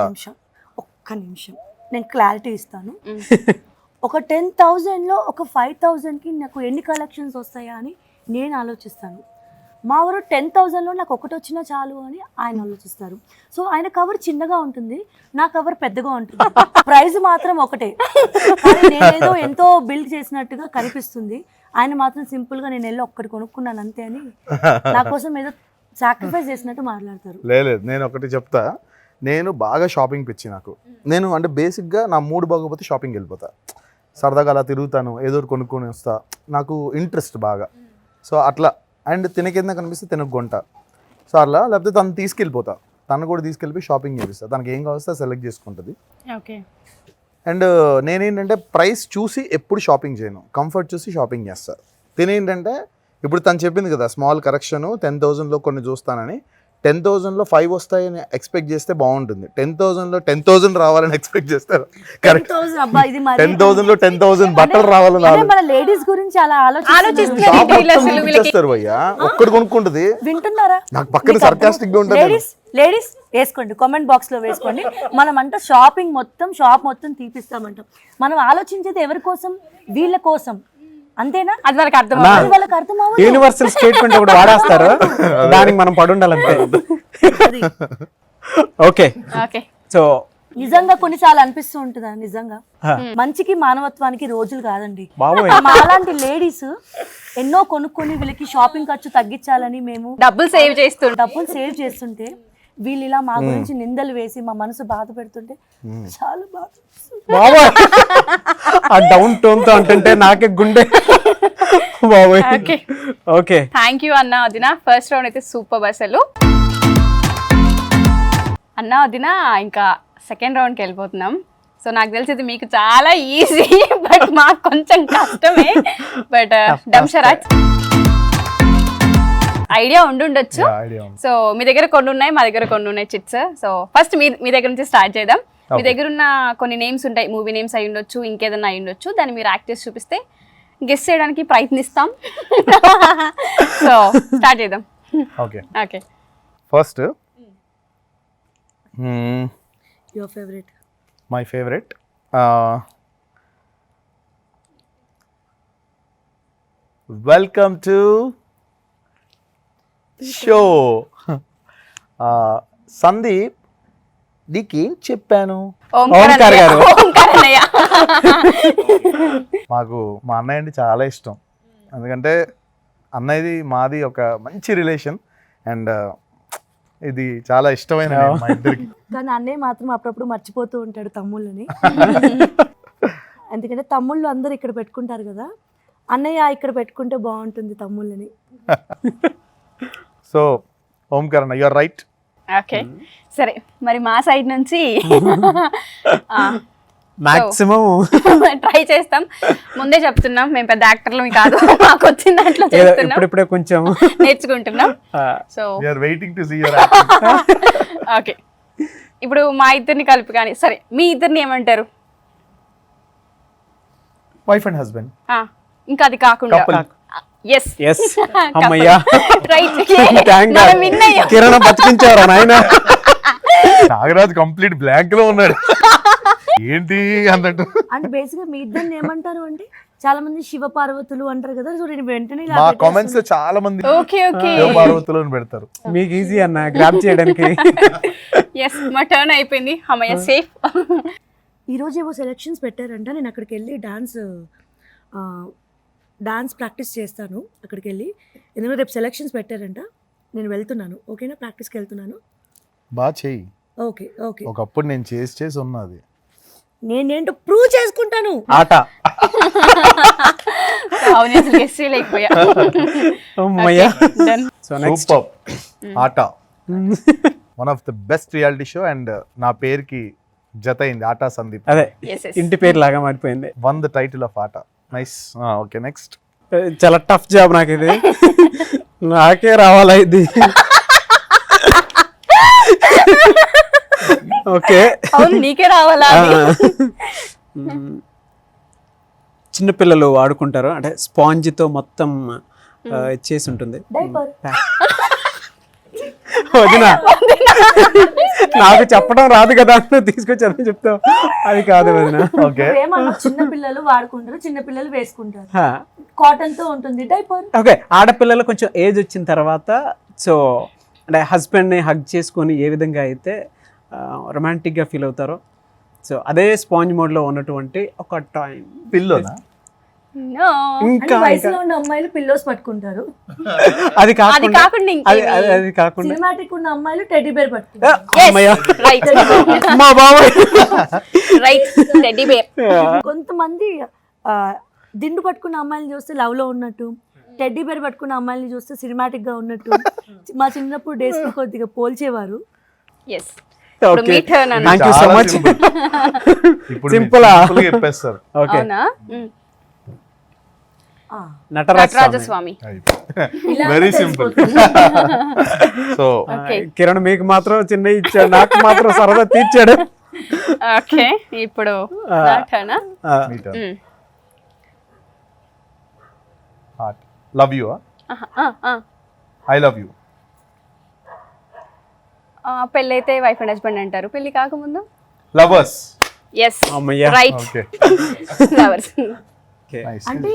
ఒక్క నిమిషం నేను క్లారిటీ ఇస్తాను. ఒక 10,000లో ఒక 5,000కి నాకు ఎన్ని కలెక్షన్స్ వస్తాయా అని నేను ఆలోచిస్తాను. మా ఊరు 10,000లో నాకు ఒకటి వచ్చినా చాలు అని ఆయన ఆలోచిస్తారు. సో ఆయన కవర్ చిన్నగా ఉంటుంది, నా కవర్ పెద్దగా ఉంటుంది, ప్రైస్ మాత్రం ఒకటే. కానీ నేనేదో ఎంతో బిల్డ్ చేసినట్టుగా కనిపిస్తుంది. ఆయన మాత్రం సింపుల్గా నేను వెళ్ళి ఒక్కటి కొనుక్కున్నాను అంతే అని నా కోసం ఏదో సాక్రిఫైస్ చేసినట్టు మాట్లాడతారు. లేదు, నేను ఒకటి చెప్తా. నేను బాగా షాపింగ్ పిచ్చి నాకు. నేను అంటే బేసిక్గా నా మూడ్ బాగోపోతే షాపింగ్ వెళ్ళిపోతా. సరదాగా అలా తిరుగుతాను, ఏదో ఒకటి కొనుక్కొని వస్తా. నాకు ఇంట్రెస్ట్ బాగా. సో అట్లా. అండ్ తినకింద కనిపిస్తే తినకు కొంట. సో అలా, లేకపోతే తను తీసుకెళ్ళిపోతా, తను కూడా తీసుకెళ్ళిపోయి షాపింగ్ చేపిస్తా. తనకి ఏం కావస్తే సెలెక్ట్ చేసుకుంటుంది. ఓకే. అండ్ నేనేంటంటే ప్రైస్ చూసి ఎప్పుడు షాపింగ్ చేయను, కంఫర్ట్ చూసి షాపింగ్ చేస్తా. తినేంటంటే ఇప్పుడు తను చెప్పింది కదా స్మాల్ కరెక్షన్ 10,000లో కొన్ని చూస్తానని. 10,000లో 5 వస్తాయని ఎక్స్పెక్ట్ చేస్తే బాగుంటుంది. 10,000లో 10,000 రావాలని ఎక్స్పెక్ట్ చేస్తారు. కరెక్ట్. 10,000లో 10,000 బట్టలు రావాలని మన లేడీస్ గురించి అలా ఆలోచిస్తారు. భయ్యా ఒక్కడు కొనుక్కుంటుంది. వింటున్నారా? నాకు పక్కన సర్కాస్టిక్ గా ఉంటుంది. లేడీస్ వేసుకోండి, కామెంట్ బాక్స్ లో వేసుకోండి. మనం అంట షాప్ మొత్తం తీపిస్తామంటాం. మనం ఆలోచించేది ఎవరి కోసం? వీళ్ళ కోసం, అంతేనా? అది వాళ్ళకి అర్థం వాళ్ళకి అర్థం అవ్వదు. యూనివర్సల్ స్టేట్మెంట్ ఒకటి వాడేస్తారు, దానికి మనం పడుండాలంతే. Okay okay. సో నిజంగా కొన్నిసార్లు అనిపిస్తూ ఉంటుందా, నిజంగా మంచికి మానవత్వానికి రోజులు కాదండి. బాబోయ్, మాలాంటి లేడీస్ ఎన్నో కొనుక్కొని వీళ్ళకి షాపింగ్ ఖర్చు తగ్గించాలని మేము డబ్బులు సేవ్ చేస్తుంటే వీళ్ళు ఇలా మా గురించి నిందలు వేసి మా మనసు బాధ పెడుతుంటే చాలా బాధ. బాబోయ్, ఆ డౌన్ టోన్ తో అంటుంటే నాకే గుండె. బాబోయ్. ఓకే, థ్యాంక్ యూ అన్న వదిన. ఫస్ట్ రౌండ్ అయితే సూపర్ అసలు. అన్న వదిన ఇంకా సెకండ్ రౌండ్కి వెళ్ళిపోతున్నాం. సో నాకు తెలిసింది మీకు చాలా ఈజీ, బట్ మాకు కొంచెం కష్టమే. బట్ డంషరాజ్ ఐడియా ఉండుండొచ్చు. సో మీ దగ్గర కొన్ని ఉన్నాయి, మా దగ్గర కొన్ని ఉన్నాయి చిట్స్. సో ఫస్ట్ మీ దగ్గర నుంచి స్టార్ట్ చేద్దాం. మీ దగ్గర ఉన్న కొన్ని నేమ్స్ ఉంటాయి, మూవీ నేమ్స్ అయి ఉండొచ్చు, ఇంకేదన్నా అయి ఉండొచ్చు. దాన్ని మీరు యాక్ట్ చేసి చూపిస్తే గెస్ చేయడానికి ప్రయత్నిస్తాం. సో స్టార్ట్ చేద్దాం. Okay okay. First your favourite. My favourite welcome to show. Sandeep, నీకేం చెప్పాను? ఓంకార్ గారు. మాకు మా అన్నయ్య అంటే చాలా ఇష్టం. ఎందుకంటే అన్నయ్యది మాది ఒక మంచి రిలేషన్. అండ్ ఇది చాలా ఇష్టమైన మా ఇద్దరికి. కానీ అన్నయ్య మాత్రం అప్పుడప్పుడు మర్చిపోతూ ఉంటాడు తమ్ముళ్ళని. ఎందుకంటే తమ్ముళ్ళు అందరు ఇక్కడ పెట్టుకుంటారు కదా, అన్నయ్య ఇక్కడ పెట్టుకుంటే బాగుంటుంది తమ్ముళ్ళని. సో ఓంకార్ అన్న, యూఆర్ రైట్. ఓకే, సరే. మరి మా సైడ్ నుంచి మాక్సిమం ట్రై చేస్తాం. ముందే చెప్తున్నాం, మేము పెద్ద యాక్టర్లు కాదు, మాకు వచ్చిన దాంట్లో ఇప్పుడిప్పుడే కొంచెం నేర్చుకుంటున్నాం. So you are waiting to see your okay. ఇప్పుడు మా ఇద్దరిని కలిపి కానీ సరే, మీ ఇద్దరిని ఏమంటారు? Wife and husband. ఇంకా అది కాకుండా ఎస్. అమ్మయ్యా, విన్ అయ్యాం. కిరణ్ బతికించారు నాయన. నాగరాజ్ కంప్లీట్ బ్లాంక్ లో ఉన్నాడు. ఏంటి అన్నట్టు. అంటే బేసిక్ గా మీ ఇద్దరిని ఏమంటారు అంటే, చాలా మంది శివ పార్వతులు అంటారు కదా. సో నేను వెంటనే మా కామెంట్స్ లో చాలా మంది శివ పార్వతులు అని పెడతారు. మీకు ఈజీ అన్న గ్రాబ్ చేయడానికి. ఎస్, మా టర్న్ అయిపోయింది. అమ్మయ్య, సేఫ్. ఈరోజు ఏవో సెలెక్షన్స్ పెట్టారంట. నేను అక్కడికి వెళ్ళి డాన్స్ ప్రాక్టీస్ చేస్తాను. అక్కడికి వెళ్ళి ఎందుకంటే రేపు సెలక్షన్స్ పెట్టారంట, నేను వెళ్తున్నాను. ఓకేనా? ప్రాక్టీస్కి వెళ్తున్నాను. బాగా చెయ్యి. Okay okay. ఒకప్పుడు నేను చేసి ఉన్నది. నేనేంటో ప్రూవ్ చేసుకుంటాను. ఆట. అవును, అసలు గెస్ లేకపోయా. అమ్మయ్యా. So next super. ఆట one of the best reality show and నా పేరుకి జత అయింది ఆటా సందీప్. అదే Yes, yes. ఇంటి పేరు లాగా మారిపోయింది. వన్ ద టైటిల్ ఆఫ్ ఆట. నైస్. Okay next. చాలా టఫ్ జాబ్ నాకు ఇది. నాకే రావాలా ఇది? ఓకే. అవును, నీకే రావాలా అది? చిన్నపిల్లలు ఆడుకుంటారు అంటే స్పాంజ్తో మొత్తం చేసి ఉంటుంది. డైపర్. వదినా, నాకు చెప్పడం రాదు కదా, నువ్వు తీసుకొచ్చి అదే చెప్తావు. అది కాదు వదినా. ఓకే ఏమన్నా చిన్న పిల్లలు వాడుకుంటారు, చిన్న పిల్లలు వేసుకుంటారు. కాటన్ తో ఉంటుంది డైపర్. ఓకే, ఆడపిల్లలు కొంచెం ఏజ్ వచ్చిన తర్వాత సో అంటే హస్బెండ్ని హగ్ చేసుకొని ఏ విధంగా అయితే రొమాంటిక్గా ఫీల్ అవుతారో సో అదే స్పాంజ్ మోడ్లో ఉన్నటువంటి ఒక టైం. పిల్లోనా? No. అంటే ఇంకా వయసులో ఉన్న అమ్మాయిలు పిల్లోస్ పట్టుకుంటారు, అది అది కాకుండా కాకుండా అది ఇంకేమి? అది కాకుండా సినిమాటిక్ ఉన్న అమ్మాయిలు టెడ్డీ బేర్ పట్టుకుంటారు. అమ్మయ్య. Right. మా బాబాయ్. Right. Teddy bear. కొంతమంది దిండు పట్టుకున్న అమ్మాయిని చూస్తే లవ్ లో ఉన్నట్టు, టెడ్డీ బేర్ పట్టుకున్న అమ్మాయిని చూస్తే సినిమాటిక్ గా ఉన్నట్టు మా చిన్నప్పుడు డేస్ లో కొద్దిగా పోల్చేవారు. Yes. ఇప్పుడు ఓకే, మీ turn అన్న. థ్యాంక్ యూ సో చాలా మచ్. ఇప్పుడు Simple ఆ? సింపుల్ చెప్పేస్తారు. ఓకే, అవునా? Natarajaswamy. Natarajaswamy. Very simple. So Okay. Kiran మీకు మాత్రం చిన్న ఇచ్చాడు, నాకు మాత్రం సరదా తీర్చాడు. ఓకే, ఇప్పుడు నా turn ఆ? Mm. Heart. Love you. I love you. పెళ్ళైతే వైఫ్ అండ్ హస్బెండ్ అంటారు, పెళ్లి కాకముందు లవర్స్. ఎస్ అమ్మయ్య. Right. Okay lovers. Okay. Nice. అంటే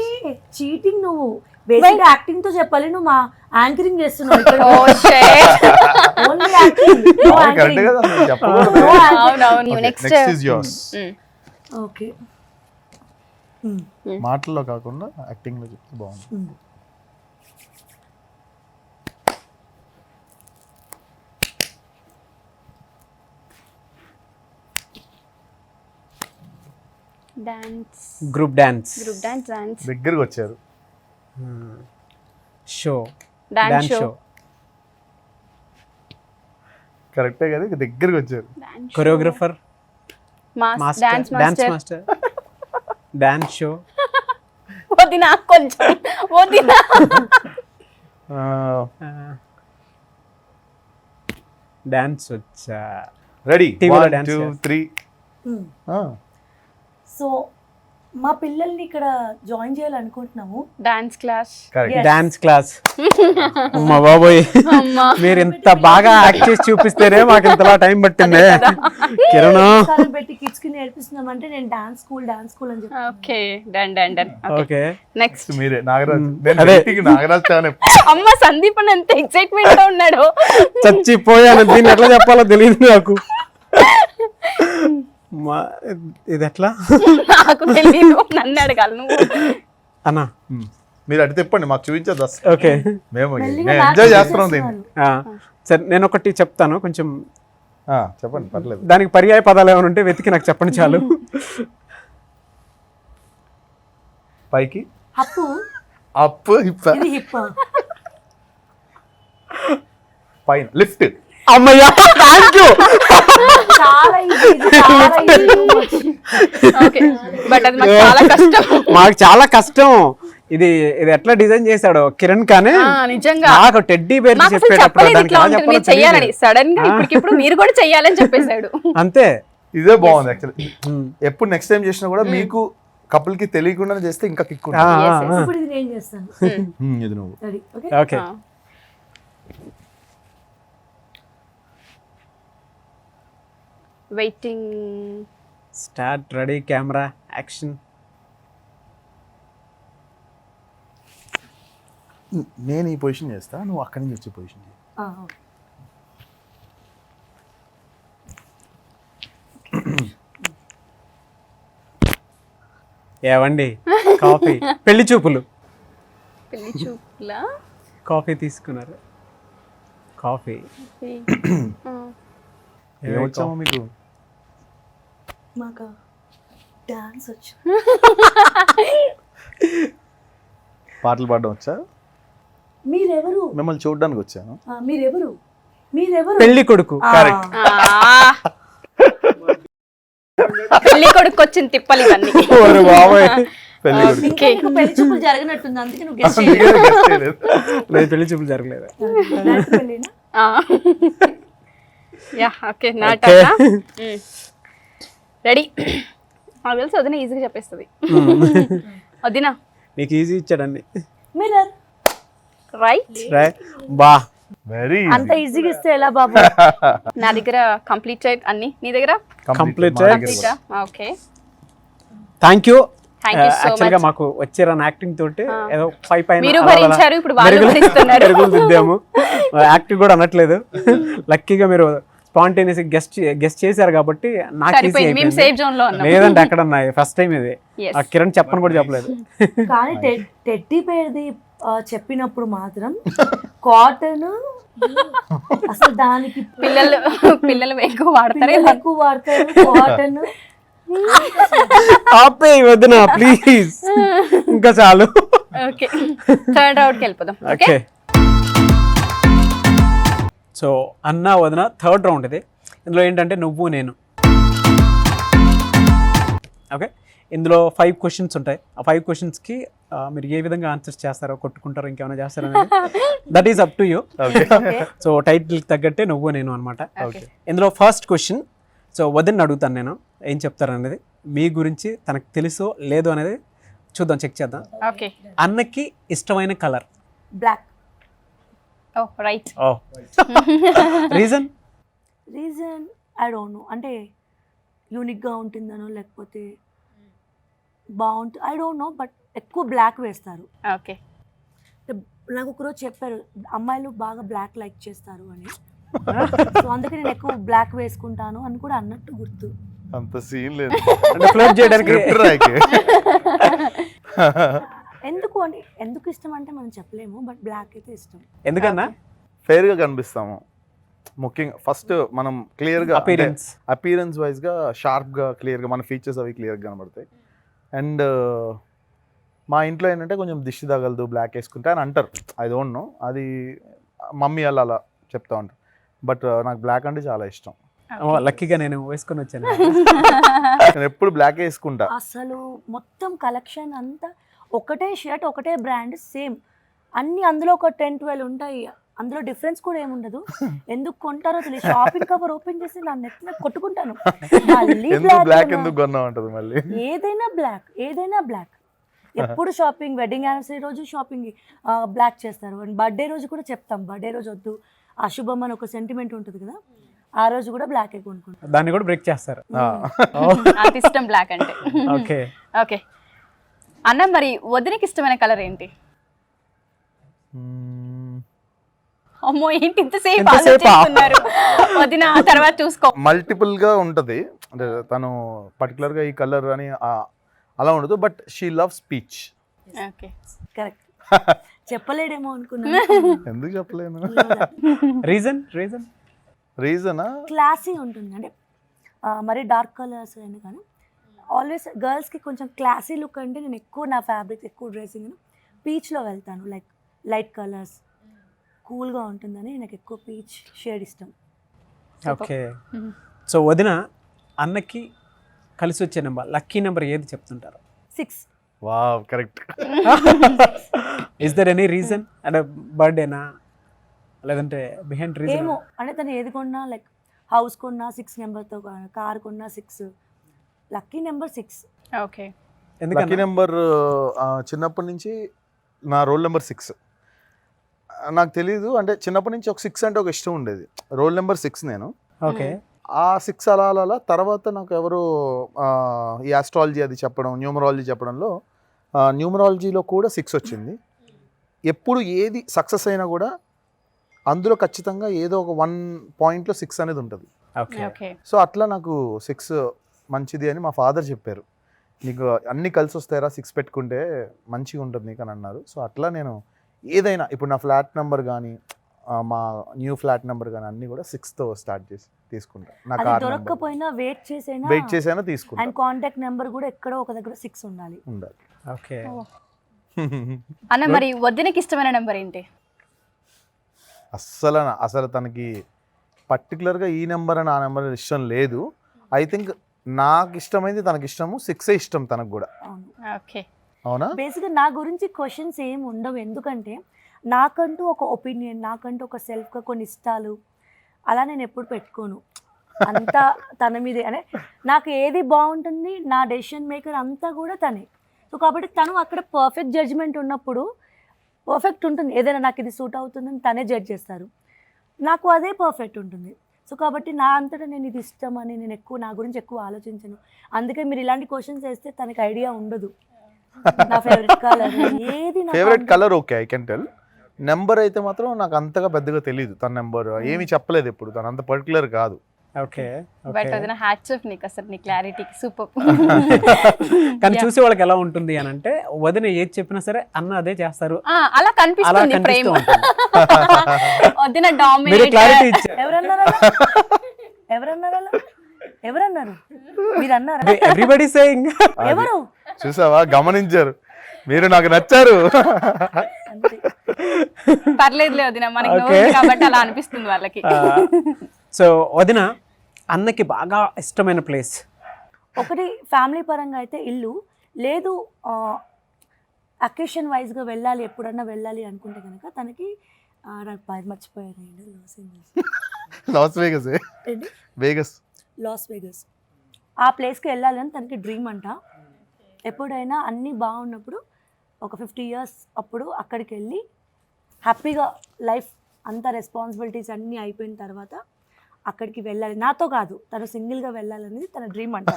చీటింగ్ నువ్వు బేసిక్ యాక్టింగ్ తో చెప్పాలి, నువ్వు మా యాంకరింగ్ చేస్తున్నావు ఇక్కడ. Oh shit. Only acting, no correct anchoring. కదా నేను చెప్పకూడదు. అవునవును. Next next is yours. Okay. మాటల్లో కాకుండా యాక్టింగ్ లో చెప్తే బాగుంది. Dance. Group dance. Group dance. Dance. దగ్గరకు వచ్చారు. షో. Dance show. కరెక్టే కదా, దగ్గరకు వచ్చారు. Choreographer. Dance dance master. Master. Dance show. వదినా కొంచెం వదినా. డాన్స్ వచ్చా. రెడీ. టీవీలో 1 dance 2 చేస్తారు. 3. సో మా పిల్లల్ని ఇక్కడ జాయిన్ చేయాలనుకుంటున్నాము. Dance class. Correct. Yes. Dance class. అమ్మా బాబోయ్, అమ్మా. మీరు ఇంత బాగా యాక్ట్ చేసి చూపిస్తేనే మాకు ఇంతలా టైం పట్టింది. కిరణ్. సార్లు పెట్టి కిడ్స్ కి నేర్పిస్తున్నామంటే నేను డాన్స్ స్కూల్ అని చెప్పి. Okay, done done done. Okay, next. మీరే నాగరాజ్. అదే. అమ్మ సందీప్ అని ఎంత ఎక్సైట్మెంట్ తో ఉన్నాడు. చచ్చిపోయాను, దీన్ని ఎట్లా చెప్పాలో తెలియదు నాకు. ఇది ఎట్లా నాకు తెలియదు, నన్ను అడగాలి నువ్వు. అన్నా. మీరు అడిగి తెప్పండి, మాకు చూపించదు. ఓకే, మేము మెల్లిగా ఎంజాయ్ నాకు చేస్తున్నాం దీన్ని. సరే నేను ఒకటి చెప్తాను, కొంచెం చెప్పండి పర్లేదు. దానికి పర్యాయ పదాలు ఏమైనా ఉంటే వెతికి నాకు చెప్పండి చాలు. పైకి. అప్పు. అప్. హిప్. ఇది హిప్. పైన. లిఫ్ట్. అమ్మయ్యా, థ్యాంక్ యూ. చాలా easy, ఇది చాలా easy. ఓకే, బట్ అది మాకు చాలా కష్టం. మాకు చాలా కష్టం. ఇది ఇది ఎట్లా డిజైన్ చేశాడు కిరణ్ కానీ నిజంగా నాకు టెడ్డీ బేర్ నాకు అసలు చెప్పేటప్పుడు చెప్పలేదు దానికి ఇట్లా ఎలా ఉంటుంది, చెప్పాలో మీరు చెయ్యాలని. తెలియదు. సడన్ గా ఇప్పటికిప్పుడు మీరు కూడా చెయ్యాలని చెప్పేశాడు. అంతే. ఇదే బాగుంది యాక్చువల్లీ. ఎప్పుడు నెక్స్ట్ టైం చేసినా కూడా మీకు కపుల్ కి తెలియకుండా చేస్తే ఇంకా కిక్ ఆ, ఉంటుంది. Yes, yes. ఇప్పుడు ఇది నేను చేస్తాను. ఇది నువ్వు. Ready? Okay. Okay. Waiting. Start. Ready, camera, action. నేను ఈ పొజిషన్ చేస్తా, నువ్వు అక్కడి నుంచి వచ్చే పొజిషన్ చేయి. ఓకే. ఏవండి కాఫీ. పెళ్లి చూపులు. పెళ్లి చూపులా. కాఫీ తీసుకున్నారు. కాఫీ ఏమొచ్చామో మీకు? మాకు డాన్స్ వచ్చు. పాటలు పాడడం వచ్చా? మీరెవరు? మిమ్మల్ని చూడడానికి వచ్చాను. మీరెవరు? మీరెవరు? పెళ్లి కొడుకు. కరెక్ట్. పెళ్లి కొడుకు వచ్చిన తిప్పలు ఇవన్నీ. ఓరే బాబాయ్. పెళ్లి కొడుకు. ఇంకా నీకు పెళ్లి చూపులు జరగనట్టుంది, అందుకే నువ్వు గెస్ట్ అందుకే guess చేయలేదు. లేదు, పెళ్లి చూపులు జరగలేదు. పెళ్ళినా. యా ఓకే నా Okay. రెడీ. నాకు తెలుసు వదిన ఈజీగా చెప్పేస్తుంది. వదినా నీకు ఈజీ ఇచ్చాడండి. మిర్రర్. రైట్. రైట్. బా వెరీ అంత ఈజీగా ఇస్తే ఎలా బాబు? నా దగ్గర కంప్లీట్ అన్ని, నీ దగ్గర Complete. Complete. Okay thank you. Thank you so actual గా much. మాకు వచ్చారు యాక్టింగ్ తోటి ఏదో 5 పైన మీరు అలా అలా భరించారు, ఇప్పుడు వాళ్ళు మెరుగులు- భరిస్తున్నారు. మెరుగులు దిద్దాము. యాక్టింగ్ కూడా అనట్లేదు. లక్కీగా మీరు స్పాంటేనియస్ గెస్ట్ చేశారు కాబట్టి నాకు ఈజీ సరిపోయింది, మేము సేఫ్ జోన్ లో ఉన్నాం. లేదంటే ఎక్కడ ఫస్ట్ టైం ఇది. Yes. ఆ కిరణ్ చెప్పని కూడా చెప్పలేదు. కానీ టెడ్డీ పేరుది చెప్పినప్పుడు మాత్రం కాటన్ అసలు దానికి పిల్లలు ఎక్కువ వాడతారు. పిల్లలు ఎక్కువ వాడతారు కాటన్. ఆపే వద్దునా ప్లీజ్, ఇంకా చాలు. ఓకే థర్డ్ రౌండ్ కి వెళ్ళిపోదాం. ఓకే ఓకే, సో అన్న వదిన థర్డ్ రౌండ్ ఇది. ఇందులో ఏంటంటే నువ్వు నేను. ఓకే, ఇందులో 5 క్వశ్చన్స్ ఉంటాయి. ఆ 5 క్వశ్చన్స్కి మీరు ఏ విధంగా ఆన్సర్స్ చేస్తారో, కొట్టుకుంటారో, ఇంకేమైనా చేస్తారో that is up to you. So టైటిల్కి తగ్గట్టే నువ్వు నేను అనమాట. ఇందులో ఫస్ట్ క్వశ్చన్, సో వదిన అడుగుతాను నేను ఏం చెప్తారనేది. మీ గురించి తనకు తెలుసో లేదో అనేది చూద్దాం, చెక్ చేద్దాం. ఓకే అన్నకి ఇష్టమైన colour? Black. Oh right. Oh reason? Reason I don't know, అంటే యూనిక్గా ఉంటుందనో లేకపోతే బాగుంటుంది, ఐ డోంట్ నో, బట్ ఎక్కువ బ్లాక్ వేస్తారు. ఓకే నాకు ఒకరోజు చెప్పారు అమ్మాయిలు బాగా బ్లాక్ లైక్ చేస్తారు అని. సో అందుకే నేను ఎక్కువ బ్లాక్ వేసుకుంటాను అని కూడా అన్నట్టు గుర్తు. అంత సీన్ లేదు. అంటే ఫ్లోట్ చేయడానికి. Script రాయకే. ఎందుకు అంటే ఎందుకు ఇష్టం అంటే మనం చెప్పలేము, బట్ బ్లాక్ అయితే ఇష్టం. ఎందుకన్నా? ఫెయిర్ గా కనిపిస్తాము ముఖ్యంగా. ఫస్ట్ మనం క్లియర్ గా అపీరెన్స్. అపీరెన్స్ వైజ్ గా షార్ప్ గా క్లియర్ గా మన ఫీచర్స్ అవి క్లియర్ గా కనబడతాయి. అండ్ మా ఇంట్లో ఏంటంటే కొంచెం దిష్టి తగలదు బ్లాక్ వేసుకుంటే అని అంటారు. ఐ డోంట్ నో, అది మమ్మీ వాళ్ళు అలా చెప్తా ఉంటారు. బట్ నాకు బ్లాక్ అంటే చాలా ఇష్టం. లక్కీగా నేను వేసుకొని వచ్చాను. నేను ఎప్పుడు బ్లాక్ వేసుకుంటా. అసలు మొత్తం కలెక్షన్ అంతా ఒకటే షర్ట్, ఒకటే బ్రాండ్, సేమ్ అన్ని. అందులో ఒక 10-12 ఉంటాయి, అందులో డిఫరెన్స్ కూడా ఏముండదు. ఎందుకు కొంటారో తెలియదు. షాపింగ్ కవర్ ఓపెన్ చేసి నా నెత్తిన కొట్టుకుంటాను. మళ్ళీ ఎందుకు బ్లాక్ బ్లాక్ ఎందుకు కొన్నా ఉంటుంది మళ్ళీ. ఏదైనా బ్లాక్, ఏదైనా బ్లాక్. ఎప్పుడు షాపింగ్, వెడ్డింగ్ యానివర్సరీ రోజు షాపింగ్ బ్లాక్ చేస్తారు. అండ్ బర్త్డే రోజు కూడా చెప్తాం, బర్త్డే రోజు వద్దు, అశుభం అని ఒక సెంటిమెంట్ ఉంటుంది కదా, ఆ రోజు కూడా బ్లాక్ కొనుక్కుంటాం. దాన్ని కూడా బ్రేక్ చేస్తారు. అంత ఇష్టం బ్లాక్ అంటే. ఓకే ఓకే అన్న, మరి వదినకి ఇష్టమైన కలర్ ఏంటి? అమ్మో ఏంటి ఇంతసేపు ఎంతసేపా? ఆలోచిస్తున్నారు? వదిన తర్వాత చూసుకో. మల్టిపుల్ గా ఉంటది, అంటే తను పర్టికులర్ గా ఈ కలర్ అని అలా ఉండదు. But she loves peach. Okay correct. చెప్పలేడేమో అనుకున్నాను. ఎందుకు చెప్పలేను. రీజన్? రీజన్ రీజనా క్లాసీ ఉంటుంది, అంటే మరి డార్క్ కలర్స్ అయినా కానీ ఆల్వేస్ గర్ల్స్కి కొంచెం క్లాసీ లుక్ అంటే నేను ఎక్కువ నా ఫ్యాబ్రిక్స్ ఎక్కువ డ్రెస్సింగ్ పీచ్లో వెళ్తాను. లైక్ లైట్ కలర్స్ కూల్గా ఉంటుందని నాకు ఎక్కువ పీచ్ షేడ్ ఇష్టం. ఓకే, సో వదిన అన్నకి కలిసి వచ్చే నెంబర్, లక్కీ నెంబర్ ఏది చెప్తుంటారు? 6. Wow, correct. Is there any reason? అంటే బర్త్డేనా, లేదంటే బిహైండ్ రీజన్? ఏమో, అంటే తను ఏది కొన్నా, లైక్ హౌస్ కొన్నా 6 నెంబర్తో, కార్ కొన్నా 6, లక్కీ నెంబర్ 6. ఓకే లక్కీ ఎందుకన్నా? నెంబర్ చిన్నప్పటి నుంచి నా రోల్ నెంబర్ 6. నాకు తెలీదు, అంటే చిన్నప్పటి నుంచి ఒక 6 అంటే ఒక ఇష్టం ఉండేది. రోల్ నెంబర్ 6 నేను. ఓకే, ఆ 6 అలా అలా అలా తర్వాత నాకు ఎవరు ఈ ఆస్ట్రాలజీ అది చెప్పడం, న్యూమరాలజీ చెప్పడంలో న్యూమరాలజీలో కూడా 6 వచ్చింది. ఎప్పుడు ఏది సక్సెస్ అయినా కూడా అందులో ఖచ్చితంగా ఏదో ఒక 1 పాయింట్లో 6 అనేది ఉంటుంది. ఓకే, ఓకే సో అట్లా నాకు 6 మంచిది అని మా ఫాదర్ చెప్పారు. నీకు అన్నీ కలిసి వస్తాయరా 6 పెట్టుకుంటే మంచిగా ఉంటుంది నీకు అని అన్నారు. సో అట్లా నేను ఏదైనా ఇప్పుడు నా ఫ్లాట్ నెంబర్ కానీ మా న్యూ ఫ్లాట్ నెంబర్ కానీ అన్నీ కూడా 6తో స్టార్ట్ చేసి తీసుకుంటా. నా అది కార్ దొరక్కపోయినా వెయిట్ చేసైనా వెయిట్ చేసైనా తీసుకుంటా. అండ్ కాంటాక్ట్ నెంబర్ కూడా ఎక్కడో ఒక దగ్గర 6 ఉండాలి. ఓకే. అన్న మరి వదినకి ఇష్టమైన నెంబర్ ఏంటి? అసలు తనకి పర్టికులర్గా ఈ నెంబర్ అని ఆ నెంబర్ ఇష్టం లేదు. ఐ థింక్ నాకు ఇష్టమైంది తనకి ఇష్టము, 6 ఇష్టం తనకు కూడా. అవును. ఓకే. అవునా? బేసిక్గా నా గురించి క్వశ్చన్స్ ఏం ఉండవు, ఎందుకంటే నాకంటూ ఒక ఒపీనియన్, నాకంటూ ఒక సెల్ఫ్గా కొన్ని ఇష్టాలు అలా నేను ఎప్పుడు పెట్టుకోను. అంతా తన మీదే, అంటే నాకు ఏది బాగుంటుంది నా డెసిషన్ మేకర్ అంతా కూడా తనే. సో కాబట్టి తను అక్కడ పర్ఫెక్ట్ జడ్జ్మెంట్ ఉన్నప్పుడు పర్ఫెక్ట్ ఉంటుంది. ఏదైనా నాకు ఇది సూట్ అవుతుందని తనే జడ్జ్ చేస్తారు, నాకు అదే పర్ఫెక్ట్ ఉంటుంది. సో కాబట్టి నా అంతటా నేను ఇది ఇష్టం అని నేను నా గురించి ఎక్కువ ఆలోచించను. అందుకే మీరు ఇలాంటి క్వశ్చన్స్ వేస్తే తనకి ఐడియా ఉండదు. నా ఫేవరెట్ కలర్ ఏది, favourite colour okay I can tell. Number అయితే మాత్రం నాకు అంతగా పెద్దగా తెలియదు. తన నెంబర్ ఏమీ చెప్పలేదు ఎప్పుడు, తను అంత పర్టికులర్ కాదు. ఓకే. బట్ వదిన హ్యాట్స్ ఆఫ్ నీకు, అసలు నీ క్లారిటీకి సూపర్. కానీ చూసే వాళ్ళకి ఎలా ఉంటుంది అని అంటే వదిన ఏది చెప్పినా సరే అన్న అదే చేస్తారు అలా కనిపిస్తుంది ప్రేమ. వదిన మీరు డామినేట్. క్లారిటీ ఇచ్చారు. ఎవరన్నారు మీరు అన్నారా? Everybody saying. ఎవరు చూసావా, గమనించారు మీరు, నాకు నచ్చారు. అంతే. పర్లేదులే వదిన, మనకి Okay. నోరు కాబట్టి అలా అనిపిస్తుంది వాళ్ళకి. సో వదిన అన్నకి బాగా ఇష్టమైన ప్లేస్ ఒకటి ఫ్యామిలీ పరంగా అయితే ఇల్లు, లేదు అకేషన్ వైజ్గా వెళ్ళాలి, ఎప్పుడన్నా వెళ్ళాలి అనుకుంటే కనుక తనకి నాకు పేరు మర్చిపోయాను, loss Vegas. Vegas, loss Vegas. ఆ ప్లేస్కి వెళ్ళాలి అని తనకి డ్రీమ్ అంట. ఎప్పుడైనా అన్నీ బాగున్నప్పుడు ఒక 50 years అప్పుడు అక్కడికి వెళ్ళి హ్యాపీగా లైఫ్ అంతా రెస్పాన్సిబిలిటీస్ అన్నీ అయిపోయిన తర్వాత అక్కడికి వెళ్ళాలి. నాతో కాదు, తను సింగిల్గా వెళ్ళాలనేది తన డ్రీమ్ అంట.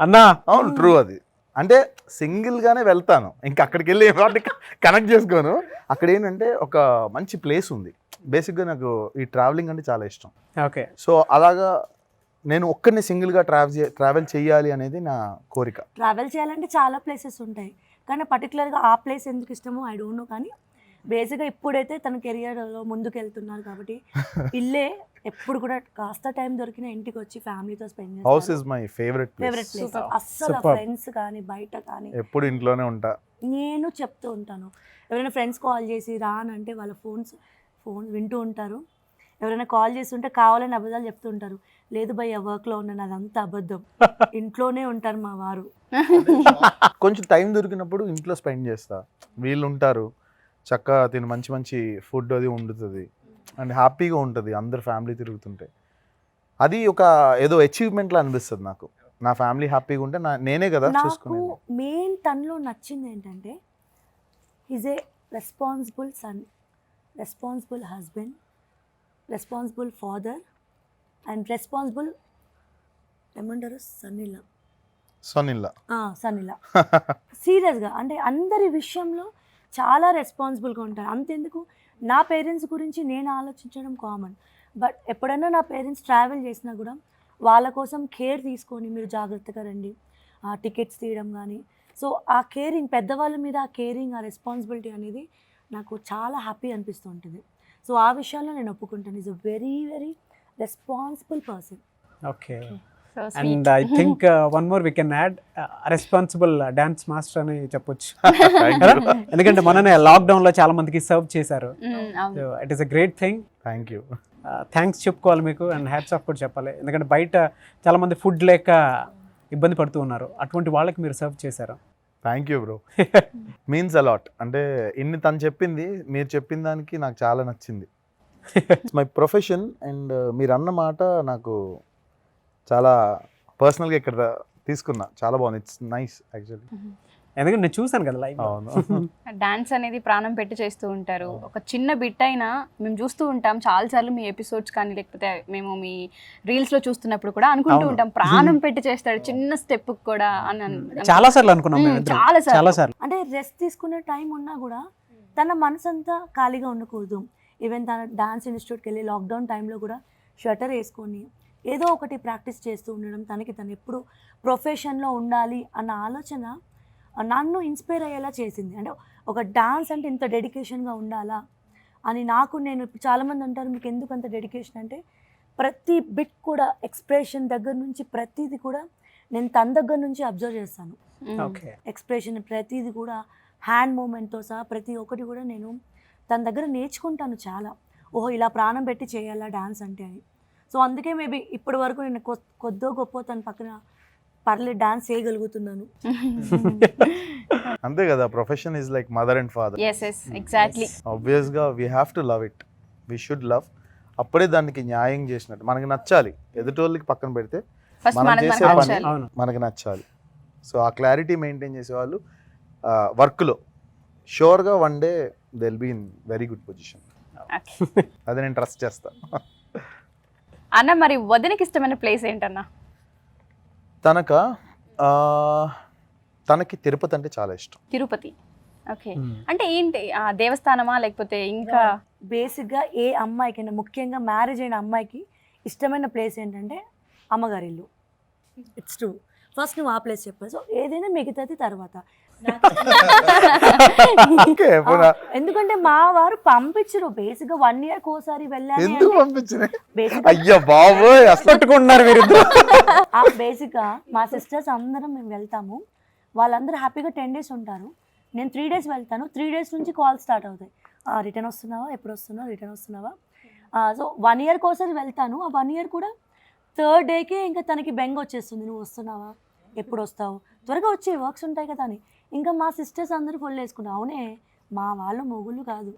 అన్నా. అవును, ట్రూ అది. అంటే సింగిల్గానే వెళ్తాను, ఇంకా అక్కడికి వెళ్ళి కనెక్ట్ చేసుకోను. అక్కడ ఏంటంటే ఒక మంచి ప్లేస్ ఉంది. బేసిక్గా నాకు ఈ ట్రావెలింగ్ అంటే చాలా ఇష్టం. ఓకే. సో అలాగా నేను ఒక్కరిని సింగిల్గా ట్రావెల్ చేయాలి అనేది నా కోరిక. ట్రావెల్ చేయాలంటే చాలా ప్లేసెస్ ఉంటాయి, కానీ పర్టికులర్గా ఆ ప్లేస్ ఎందుకు ఇష్టమో ఐ డోంట్ నో. కానీ బేసిక్గా ఇప్పుడైతే తన కెరియర్లో ముందుకు వెళ్తున్నారు కాబట్టి ఇల్లే ఎప్పుడు కూడా కాస్త టైం దొరికిన ఇంటికి వచ్చి ఫ్యామిలీతో spend house is my favourite favourite place. Place. అస్సలు Superb. ఫ్రెండ్స్ కానీ బయట కానీ ఎప్పుడు ఇంట్లోనే ఉంటా. నేను చెప్తూ ఉంటాను, ఎవరైనా ఫ్రెండ్స్ కాల్ చేసి రానంటే వాళ్ళ ఫోన్ వింటూ ఉంటారు. ఎవరైనా కాల్ చేస్తుంటే కావాలని అబద్ధాలు చెప్తూ ఉంటారు. లేదు భయ్య వర్క్లో ఉన్నాను, అదంతా అబద్ధం, ఇంట్లోనే ఉంటారు మా వారు. కొంచెం టైం దొరికినప్పుడు ఇంట్లో స్పెండ్ చేస్తా. వీళ్ళు ఉంటారు, చక్కగా తిని మంచి మంచి ఫుడ్ అది వండుతుంది అండ్ హ్యాపీగా ఉంటుంది అందరు ఫ్యామిలీ తిరుగుతుంటే. అది ఒక ఏదో అచీవ్మెంట్లా అనిపిస్తుంది నాకు. నా ఫ్యామిలీ హ్యాపీగా ఉంటే నేనే కదా నాకు చూసుకునేది. మెయిన్ తనలో నచ్చింది ఏంటంటే is a responsible son, responsible husband, responsible father and responsible ఏమంటారు సన్నిలా సీరియస్గా. అంటే అందరి విషయంలో చాలా రెస్పాన్సిబుల్గా ఉంటారు. అంతెందుకు, నా పేరెంట్స్ గురించి నేను ఆలోచించడం కామన్, బట్ ఎప్పుడైనా నా పేరెంట్స్ ట్రావెల్ చేసినా కూడా వాళ్ళ కోసం కేర్ తీసుకొని మీరు జాగ్రత్తగా రండి, టికెట్స్ తీయడం కానీ. సో ఆ కేరింగ్, పెద్దవాళ్ళ మీద ఆ కేరింగ్, ఆ రెస్పాన్సిబిలిటీ అనేది నాకు చాలా హ్యాపీ అనిపిస్తూ ఉంటుంది. సో ఆ విషయాల్లో నేను ఒప్పుకుంటాను, is a very very responsible person. Okay. And I think one more we can add, responsible dance master అని చెప్పొచ్చు. ఎందుకంటే మొన్ననే లాక్డౌన్లో చాలా మందికి సర్వ్ చేశారు. It is a great thing. Thank you. Thanks చెప్పుకోవాలి మీకు అండ్ హ్యాట్స్ ఆఫ్ కూడా చెప్పాలి. ఎందుకంటే బయట చాలా మంది ఫుడ్ లేక ఇబ్బంది పడుతూ ఉన్నారు, అటువంటి వాళ్ళకి మీరు సర్వ్ చేశారు. Thank you bro, means a lot. అంటే ఇన్ని తను చెప్పింది, మీరు చెప్పిన దానికి నాకు చాలా నచ్చింది. ఇట్స్ మై ప్రొఫెషన్ అండ్ మీరు అన్న మాట నాకు చాలా పర్సనల్గా ఇక్కడ తీసుకున్నా. చాలా బాగుంది, ఇట్స్ నైస్ యాక్చువల్లీ. ఎందుకంటే నేను చూసాను కదా లైవ్. అవును. డాన్స్ అనేది ప్రాణం పెట్టి చేస్తూ ఉంటారు. ఒక చిన్న బిట్ అయినా మేము చూస్తూ ఉంటాం చాలాసార్లు, మీ ఎపిసోడ్స్ కానీ లేకపోతే మేము మీ రీల్స్లో చూస్తున్నప్పుడు కూడా అనుకుంటూ ఉంటాం, ప్రాణం పెట్టి చేస్తాడు చిన్న స్టెప్ కూడా అని. చాలా సార్లు అనుకున్నాం మేము ఇద్దరం. చాలా సార్లు. అంటే రెస్ట్ తీసుకునే టైం ఉన్నా కూడా తన మనసు అంతా ఖాళీగా ఉండకూడదు. ఈవెన్ తన డాన్స్ ఇన్స్టిట్యూట్కి వెళ్ళి లాక్డౌన్ టైంలో కూడా షటర్ వేసుకొని ఏదో ఒకటి ప్రాక్టీస్ చేస్తూ ఉండడం, తను ఎప్పుడు ప్రొఫెషన్లో ఉండాలి అన్న ఆలోచన నన్ను ఇన్స్పైర్ అయ్యేలా చేసింది. అంటే ఒక డాన్స్ అంటే ఇంత డెడికేషన్గా ఉండాలా అని నేను ఇప్పుడు చాలామంది అంటారు మీకు ఎందుకు అంత డెడికేషన్ అంటే ప్రతి బిట్ కూడా ఎక్స్ప్రెషన్ దగ్గర నుంచి ప్రతిదీ కూడా నేను తన దగ్గర నుంచి అబ్జర్వ్ చేస్తాను. ఓకే. ఎక్స్ప్రెషన్ ప్రతిదీ కూడా హ్యాండ్ మూమెంట్తో సహా ప్రతి ఒక్కటి కూడా నేను తన దగ్గర నేర్చుకుంటాను చాలా. ఓహో ఇలా ప్రాణం పెట్టి చేయాలా డాన్స్ అంటే అని. సో అందుకే మేబీ ఇప్పటి వరకు నేను కొద్దో గొప్ప తన పక్కన పర్లేదు డాన్స్ చేయగలుగుతున్నాను. అంతే కదా, profession is like mother and father. yes exactly. ఆబ్వియస్గా we have to love it, we should love. అప్పుడే దానికి న్యాయం చేసినట్టు. మనకి నచ్చాలి, ఎదుటోళ్ళకి పక్కన పెడితే ఫస్ట్ మనం మనది చేసే మనకు పని నచ్చాలి. అవును. మనకి నచ్చాలి. సో ఆ క్లారిటీ మెయింటైన్ చేసేవాళ్ళు వర్క్లో షూర్గా one day they will be in very good position. Okay. అది నేను ట్రస్ట్ చేస్తాను. అన్న మరి వదినకి ఇష్టమైన ప్లేస్ ఏంటన్నా? తనకి తిరుపతి అంటే చాలా ఇష్టం. తిరుపతి. ఓకే. అంటే ఏంటి ఆ దేవస్థానమా లేకపోతే ఇంకా? బేసిక్గా ఏ అమ్మాయికైనా ముఖ్యంగా మ్యారేజ్ అయిన అమ్మాయికి ఇష్టమైన ప్లేస్ ఏంటంటే అమ్మగారి ఇల్లు. It's true. ఫస్ట్ నువ్వు ఆ ప్లేస్ చెప్పావు. సో ఏదైనా మిగతాది తర్వాత. ఎందుకంటే మా వారు పంపించరు. బేసిక్గా 1 year ఒకసారి వెళ్ళాలి. ఎందుకు పంపించిన? అయ్యా బాబోయ్, అసలు పట్టుకున్నారు మీరు. బేసిక్గా మా సిస్టర్స్ అందరం మేము వెళ్తాము. వాళ్ళందరూ హ్యాపీగా 10 days ఉంటారు. నేను 3 days వెళ్తాను. 3 days నుంచి కాల్ స్టార్ట్ అవుతాయి. రిటర్న్ వస్తున్నావా, ఎప్పుడు వస్తున్నావు, రిటర్న్ వస్తున్నావా. సో 1 year ఒకసారి వెళ్తాను. ఆ 1 year కూడా 3rd dayకే ఇంకా తనకి బెంగ వచ్చేస్తుంది. నువ్వు వస్తున్నావా, ఎప్పుడు వస్తావు, త్వరగా వచ్చే వర్క్స్ ఉంటాయి కదా అని. ఇంకా మా సిస్టర్స్ అందరూ ఫుల్ వేసుకున్నాం. అవునే, మా వాళ్ళు మొగుళ్ళు కాదు,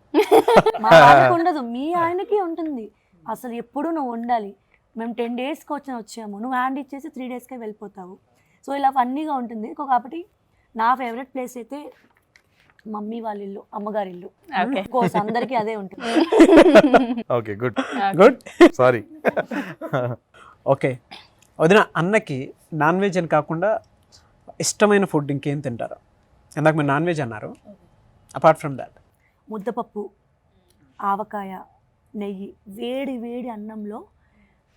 మా వాళ్ళకి ఉండదు, మీ ఆయనకి ఉంటుంది. అసలు ఎప్పుడు నువ్వు ఉండాలి. మేము 10 daysకి వచ్చాము, నువ్వు హ్యాండ్ ఇచ్చేసి 3 daysకే వెళ్ళిపోతావు. సో ఇలా ఫన్నీగా ఉంటుంది. కాబట్టి నా ఫేవరెట్ ప్లేస్ అయితే మమ్మీ వాళ్ళ ఇల్లు, అమ్మగారి ఇల్లు. కోర్స్ అందరికీ అదే ఉంటుంది. Okay, good good. Sorry. Okay వదిన, అన్నకి నాన్ వెజ్ అని కాకుండా ఇష్టమైన ఫుడ్ ఇంకేం తింటారు? ఇందాక మీరు నాన్ వెజ్ అన్నారు. అపార్ట్ ఫ్రమ్ దాట్ ముద్దపప్పు, ఆవకాయ, నెయ్యి, వేడి వేడి అన్నంలో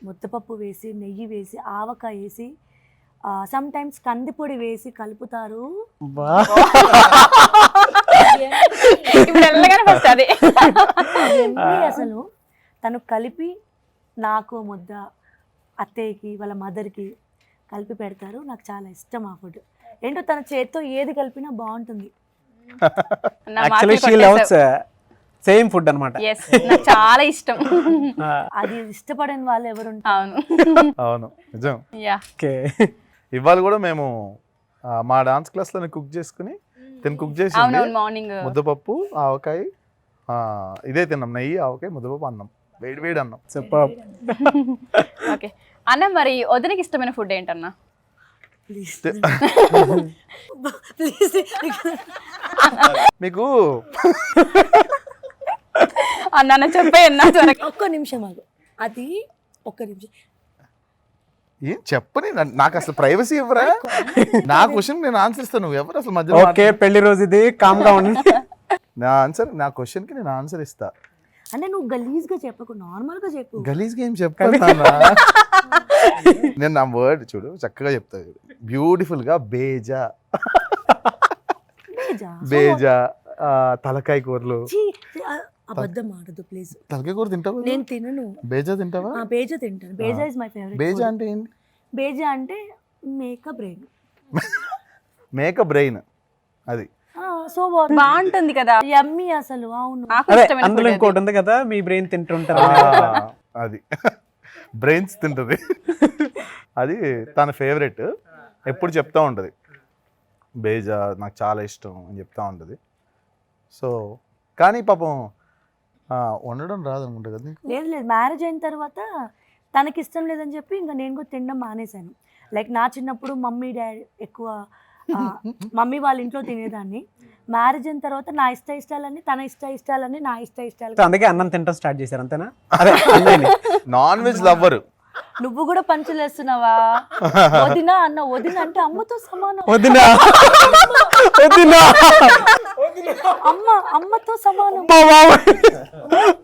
ముద్దపప్పు వేసి, నెయ్యి వేసి, ఆవకాయ వేసి, సమ్ టైమ్స్ కందిపొడి వేసి కలుపుతారు. అసలు తను కలిపి నాకు ముద్ద, అత్తయ్యకి వాళ్ళ మదర్కి కలిపి పెడతారు. నాకు చాలా ఇష్టం ఆ ఫుడ్. ఏంటో తన చేత్తో ఏది కలిపినా బాగుంటుంది. Actually she loves same food అన్నమాట. yes నాకు చాలా ఇష్టం. అది ఇష్టపడని వాళ్ళు ఎవరు ఉంటారు? అవును అవును, నిజం. యా. ఓకే. ఇవాళ కూడా మేము మా డాన్స్ క్లాస్లో కుక్ చేసుకుని కుక్ చేసి అవునవును మార్నింగ్ ముద్దపప్పు, ఆవకాయ, ఇదే తిన్నాం. నెయ్యి, ఆవకాయ, ముద్దపప్పు, అన్నం, వేడి వేడి అన్నం. సూపర్. ఓకే అన్న, మరి వదినకి ఇష్టమైన ఫుడ్ ఏంటన్నా? మీకు అన్న చెప్పే అన్న త్వరగా. ఒక్క నిమిషం ఆగు. అది ఒక్క నిమిషం ఏం చెప్పని, నాకు అసలు ప్రైవసీ ఇవ్వరా? నా క్వశ్చన్ నేను ఆన్సర్ ఇస్తాను, నువ్వు ఎవరు అసలు మధ్యలో? ఓకే, పెళ్లి రోజు ఇది, కామ్ గా ఉండండి. నా క్వశ్చన్కి నేను ఆన్సర్ ఇస్తా. అంటే నువ్వు గలీజ్గా చెప్పకు, నార్మల్గా చెప్పు. గలీజ్గా ఏం చెప్తాను. నేను నా వర్డ్ చూడు చక్కగా చెప్తా. బ్యూటిఫుల్గా బేజా, బేజా, తలకాయ కూరలు. అబద్ధం ఆడదు ప్లీజ్. తలకాయ కూర తింటావా? నేను తినను. బేజా తింటావా? బేజా తింటాను. Bheja is my favourite. Bheja అంటే ఏంటి? బేజా అంటే మేక బ్రెయిన్. మేక బ్రెయిన్ అది. సో బాగుంటుంది కదా, యమ్మీ అసలు. అవును, అదే అందులో ఇంకోటి ఉంది కదా, మీ బ్రెయిన్ తింటుంటారు. అది బ్రెయిన్స్ తింటుంది. అది తన ఫేవరెట్. ఎప్పుడు చెప్తా ఉంటుంది బేజా నాకు చాలా ఇష్టం అని చెప్తా ఉంటుంది. సో కానీ పాపం వండడం రాదనుకుంటా కదా నీకు? లేదు లేదు, మ్యారేజ్ అయిన తర్వాత తనకి ఇష్టం లేదని చెప్పి ఇంకా నేను కూడా తినడం మానేశాను. లైక్ నా చిన్నప్పుడు మమ్మీ డాడీ ఎక్కువ మమ్మీ వాళ్ళ ఇంట్లో తినేదాన్ని. మ్యారేజ్ అయిన తర్వాత నా ఇష్టాలని, తన ఇష్టాలని, నా ఇష్టాలు. అందుకే అన్నం తింటాం స్టార్ట్ చేశారు అంతేనా? అదే నాన్ వెజ్ లవ్వరు. నువ్వు కూడా పంచులేస్తున్నావా? వదినా అన్న, వదిన అంటే అమ్మతో సమానం. వదినా వదినా అమ్మతో సమానం.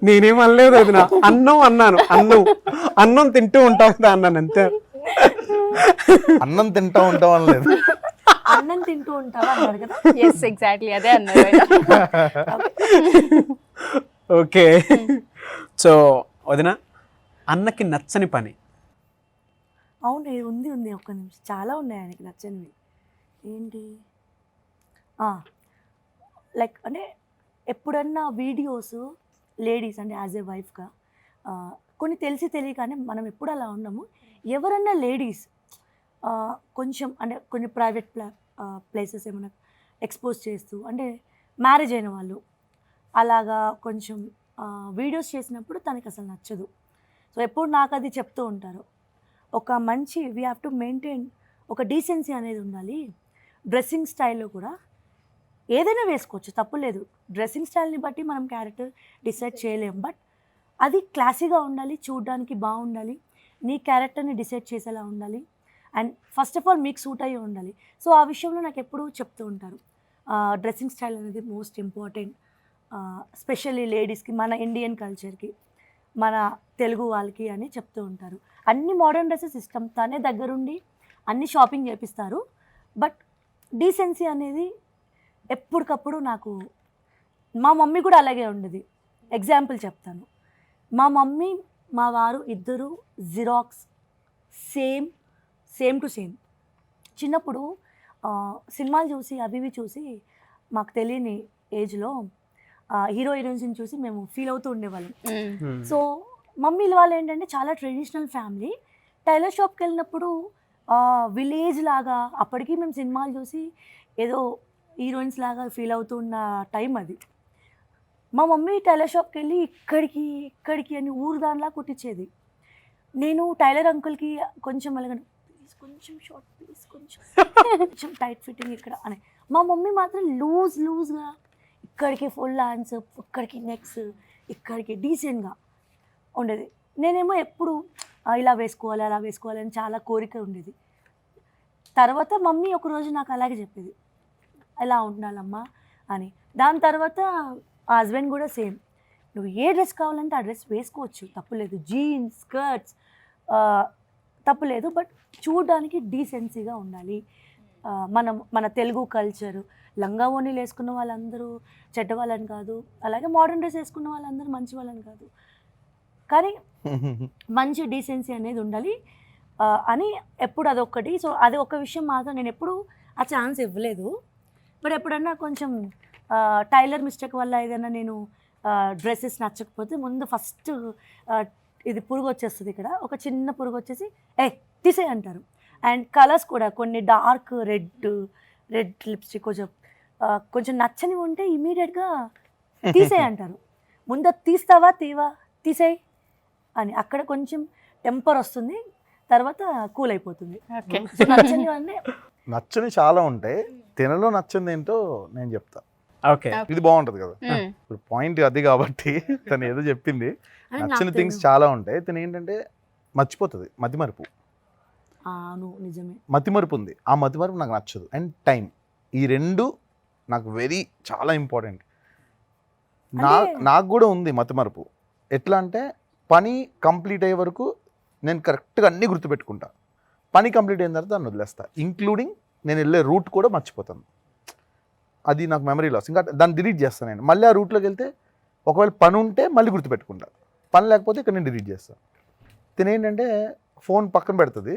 నేనేం అనలేదు వదినా, అన్నం అన్నాను. అన్నం తింటూ ఉంటాం అన్నాను అంతే. అన్నం తింటా ఉంటాం అనలేదు. అన్నం తింటూ ఉంటావా అన్నాడు కదా. ఎస్ ఎగ్జాక్ట్లీ అదే అన్నారు ఆయన. ఓకే. సో వదిన, అన్నకి నచ్చని పని. అవును ఉంది ఒక్క నిమిషం, చాలా ఉన్నాయి ఆయనకి నచ్చనివి. ఏంటి లైక్ అంటే ఎప్పుడన్నా వీడియోస్ లేడీస్ అంటే యాజ్ ఏ వైఫ్గా కొన్ని తెలిసి తెలియకనే మనం ఎప్పుడు అలా ఉన్నాము. ఎవరన్నా లేడీస్ కొంచెం అంటే కొన్ని ప్రైవేట్ ప్లేసెస్ ఏమైనా ఎక్స్పోజ్ చేస్తూ అంటే మ్యారేజ్ అయిన వాళ్ళు అలాగా కొంచెం వీడియోస్ చేసినప్పుడు తనకి అసలు నచ్చదు. సో ఎప్పుడు నాకు అది చెప్తూ ఉంటారు, ఒక మంచి వీ హ్యావ్ టు మెయింటైన్ ఒక డీసెన్సీ అనేది ఉండాలి. డ్రెస్సింగ్ స్టైల్లో కూడా ఏదైనా వేసుకోవచ్చు, తప్పు లేదు. డ్రెస్సింగ్ స్టైల్ని బట్టి మనం క్యారెక్టర్ డిసైడ్ చేయలేం, బట్ అది క్లాసీగా ఉండాలి, చూడడానికి బాగుండాలి, నీ క్యారెక్టర్ని డిసైడ్ చేసేలా ఉండాలి, అండ్ ఫస్ట్ ఆఫ్ ఆల్ మీకు సూట్ అయ్యి ఉండాలి. సో ఆ విషయంలో నాకు ఎప్పుడూ చెప్తూ ఉంటారు, డ్రెస్సింగ్ స్టైల్ అనేది మోస్ట్ ఇంపార్టెంట్, స్పెషల్లీ లేడీస్కి, మన ఇండియన్ కల్చర్కి, మన తెలుగు వాళ్ళకి అని చెప్తూ ఉంటారు. అన్ని మోడర్న్ డ్రెస్సెస్ ఇష్టం, తనే దగ్గరుండి అన్ని షాపింగ్ చేపిస్తారు, బట్ డీసెన్సీ అనేది ఎప్పటికప్పుడు నాకు, మా మమ్మీ కూడా అలాగే ఉండేది. ఎగ్జాంపుల్ చెప్తాను, మా మమ్మీ మా వారు ఇద్దరు జిరాక్స్ సేమ్ టు సేమ్. చిన్నప్పుడు సినిమాలు చూసి అవి ఇవి చూసి మాకు తెలియని ఏజ్లో హీరో హీరోయిన్స్ని చూసి మేము ఫీల్ అవుతూ ఉండేవాళ్ళం. సో మమ్మీ వాళ్ళు ఏంటంటే చాలా ట్రెడిషనల్ ఫ్యామిలీ. టైలర్ షాప్కి వెళ్ళినప్పుడు విలేజ్ లాగా, అప్పటికి మేము సినిమాలు చూసి ఏదో హీరోయిన్స్ లాగా ఫీల్ అవుతున్న టైం అది. మా మమ్మీ టైలర్ షాప్కి వెళ్ళి ఇక్కడికి అని ఊరు దానిలా కుట్టించేది. నేను టైలర్ అంకుల్కి కొంచెం అలాగ ప్లీజ్ కొంచెం షార్ట్, ప్లీజ్ కొంచెం టైట్ ఫిట్టింగ్ ఇక్కడ అని. మా మమ్మీ మాత్రం లూజ్గా ఇక్కడికి ఫుల్ హ్యాండ్స్, ఇక్కడికి నెక్స్, ఇక్కడికి డీసెంట్గా ఉండేది. నేనేమో ఎప్పుడు ఇలా వేసుకోవాలి అలా వేసుకోవాలి అని చాలా కోరిక ఉండేది. తర్వాత మమ్మీ ఒకరోజు నాకు అలాగే చెప్పేది, ఎలా ఉండాలమ్మా అని. దాని తర్వాత ఆ హస్బెండ్ కూడా సేమ్, నువ్వు ఏ డ్రెస్ కావాలంటే ఆ డ్రెస్ వేసుకోవచ్చు, తప్పులేదు, జీన్స్ స్కర్ట్స్ తప్పులేదు, బట్ చూడడానికి డీసెన్సీగా ఉండాలి. మన తెలుగు కల్చరు, లంగా ఓణీలు వేసుకున్న వాళ్ళందరూ చెడ్డవాళ్ళని కాదు, అలాగే మోడర్న్ డ్రెస్ వేసుకున్న వాళ్ళందరూ మంచి వాళ్ళని కాదు, కానీ మంచి డీసెన్సీ అనేది ఉండాలి అని ఎప్పుడు అదొక్కటి. సో అది ఒక విషయం మాత్రం నేను ఎప్పుడు ఆ ఛాన్స్ ఇవ్వలేదు. బట్ ఎప్పుడన్నా కొంచెం టైలర్ మిస్టేక్ వల్ల ఏదైనా నేను డ్రెస్సెస్ నచ్చకపోతే ముందు ఫస్ట్ ఇది పురుగు వచ్చేస్తుంది, ఇక్కడ ఒక చిన్న పురుగు వచ్చేసి తీసేయి అంటారు. అండ్ కలర్స్ కూడా కొన్ని డార్క్ రెడ్ లిప్స్టిక్ కొంచెం నచ్చనివి ఉంటే ఇమీడియట్గా తీసేయి అంటారు. ముందు తీస్తావా తీసేయి అని, అక్కడ కొంచెం టెంపర్ వస్తుంది, తర్వాత కూల్ అయిపోతుంది. నచ్చనివన్నీ నచ్చని చాలా ఉంటాయి, తినలో నచ్చింది ఏంటో నేను చెప్తా. ఓకే, ఇది బాగుంటది కదా. ఇప్పుడు పాయింట్ అది కాబట్టి తను ఏదో చెప్పింది. నచ్చిన థింగ్స్ చాలా ఉంటాయి, తను ఏంటంటే మర్చిపోతుంది, మతిమరుపు. నిజమే, మతిమరుపు ఉంది, ఆ మతిమరుపు నాకు నచ్చదు. అండ్ టైం, ఈ రెండు నాకు చాలా ఇంపార్టెంట్. నాకు కూడా ఉంది మతిమరుపు. ఎట్లా అంటే పని కంప్లీట్ అయ్యే వరకు నేను కరెక్ట్గా అన్నీ గుర్తుపెట్టుకుంటా, పని కంప్లీట్ అయిన తర్వాత దాన్ని వదిలేస్తా, ఇంక్లూడింగ్ నేను వెళ్ళే రూట్ కూడా మర్చిపోతాను. అది నాకు మెమరీ లాస్, ఇంకా దాన్ని డిలీట్ చేస్తాను నేను. మళ్ళీ ఆ రూట్లోకి వెళ్తే ఒకవేళ పని ఉంటే మళ్ళీ గుర్తుపెట్టుకుంటా, పని లేకపోతే ఇక్కడ నేను డిలీట్ చేస్తాను. తినేంటంటే ఫోన్ పక్కన పెడుతుంది,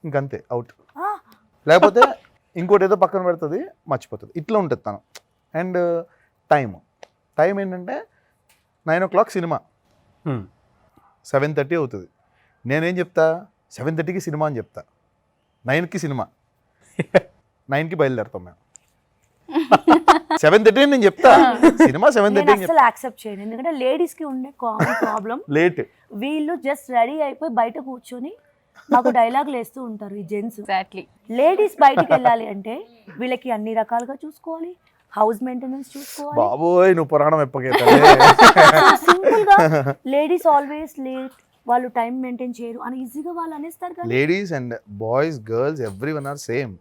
ఇంకంతే అవుట్. లేకపోతే ఇంకోటి ఏదో పక్కన పెడుతుంది, మర్చిపోతుంది. ఇట్లా ఉంటుంది తను. అండ్ టైం ఏంటంటే 9 o'clock సినిమా, 7:30 అవుతుంది. నేనేం చెప్తా, 7:30కి సినిమా అని చెప్తా, 9కి సినిమా, 9కి బయలుదేరుతాం మేము. 7:30 నేను చెప్తా సినిమా 7:30 అసలు యాక్సెప్ట్ చేయను, ఎందుకంటే లేడీస్ కి ఉండే కామన్ ప్రాబ్లం లేట్. వీళ్ళు జస్ట్ రెడీ అయిపోయి బయట కూర్చొని మాకు డైలాగులు వేస్తూ ఉంటారు ఈ జెంట్స్. ఎగ్జాక్ట్లీ, లేడీస్ బయటికి వెళ్ళాలి అంటే వీళ్ళకి అన్ని రకాలుగా చూసుకోవాలి, హౌస్ మెయింటెనెన్స్ చూసుకోవాలి. బాబోయ్ నువ్వు పురాణం సింపుల్ గా లేడీస్ ఆల్వేస్ లేట్, వాళ్ళు టైం మెయింటైన్ చేయరు అని ఈజీగా వాళ్ళు అనేస్తారు కదా. Ladies and boys girls everyone are same,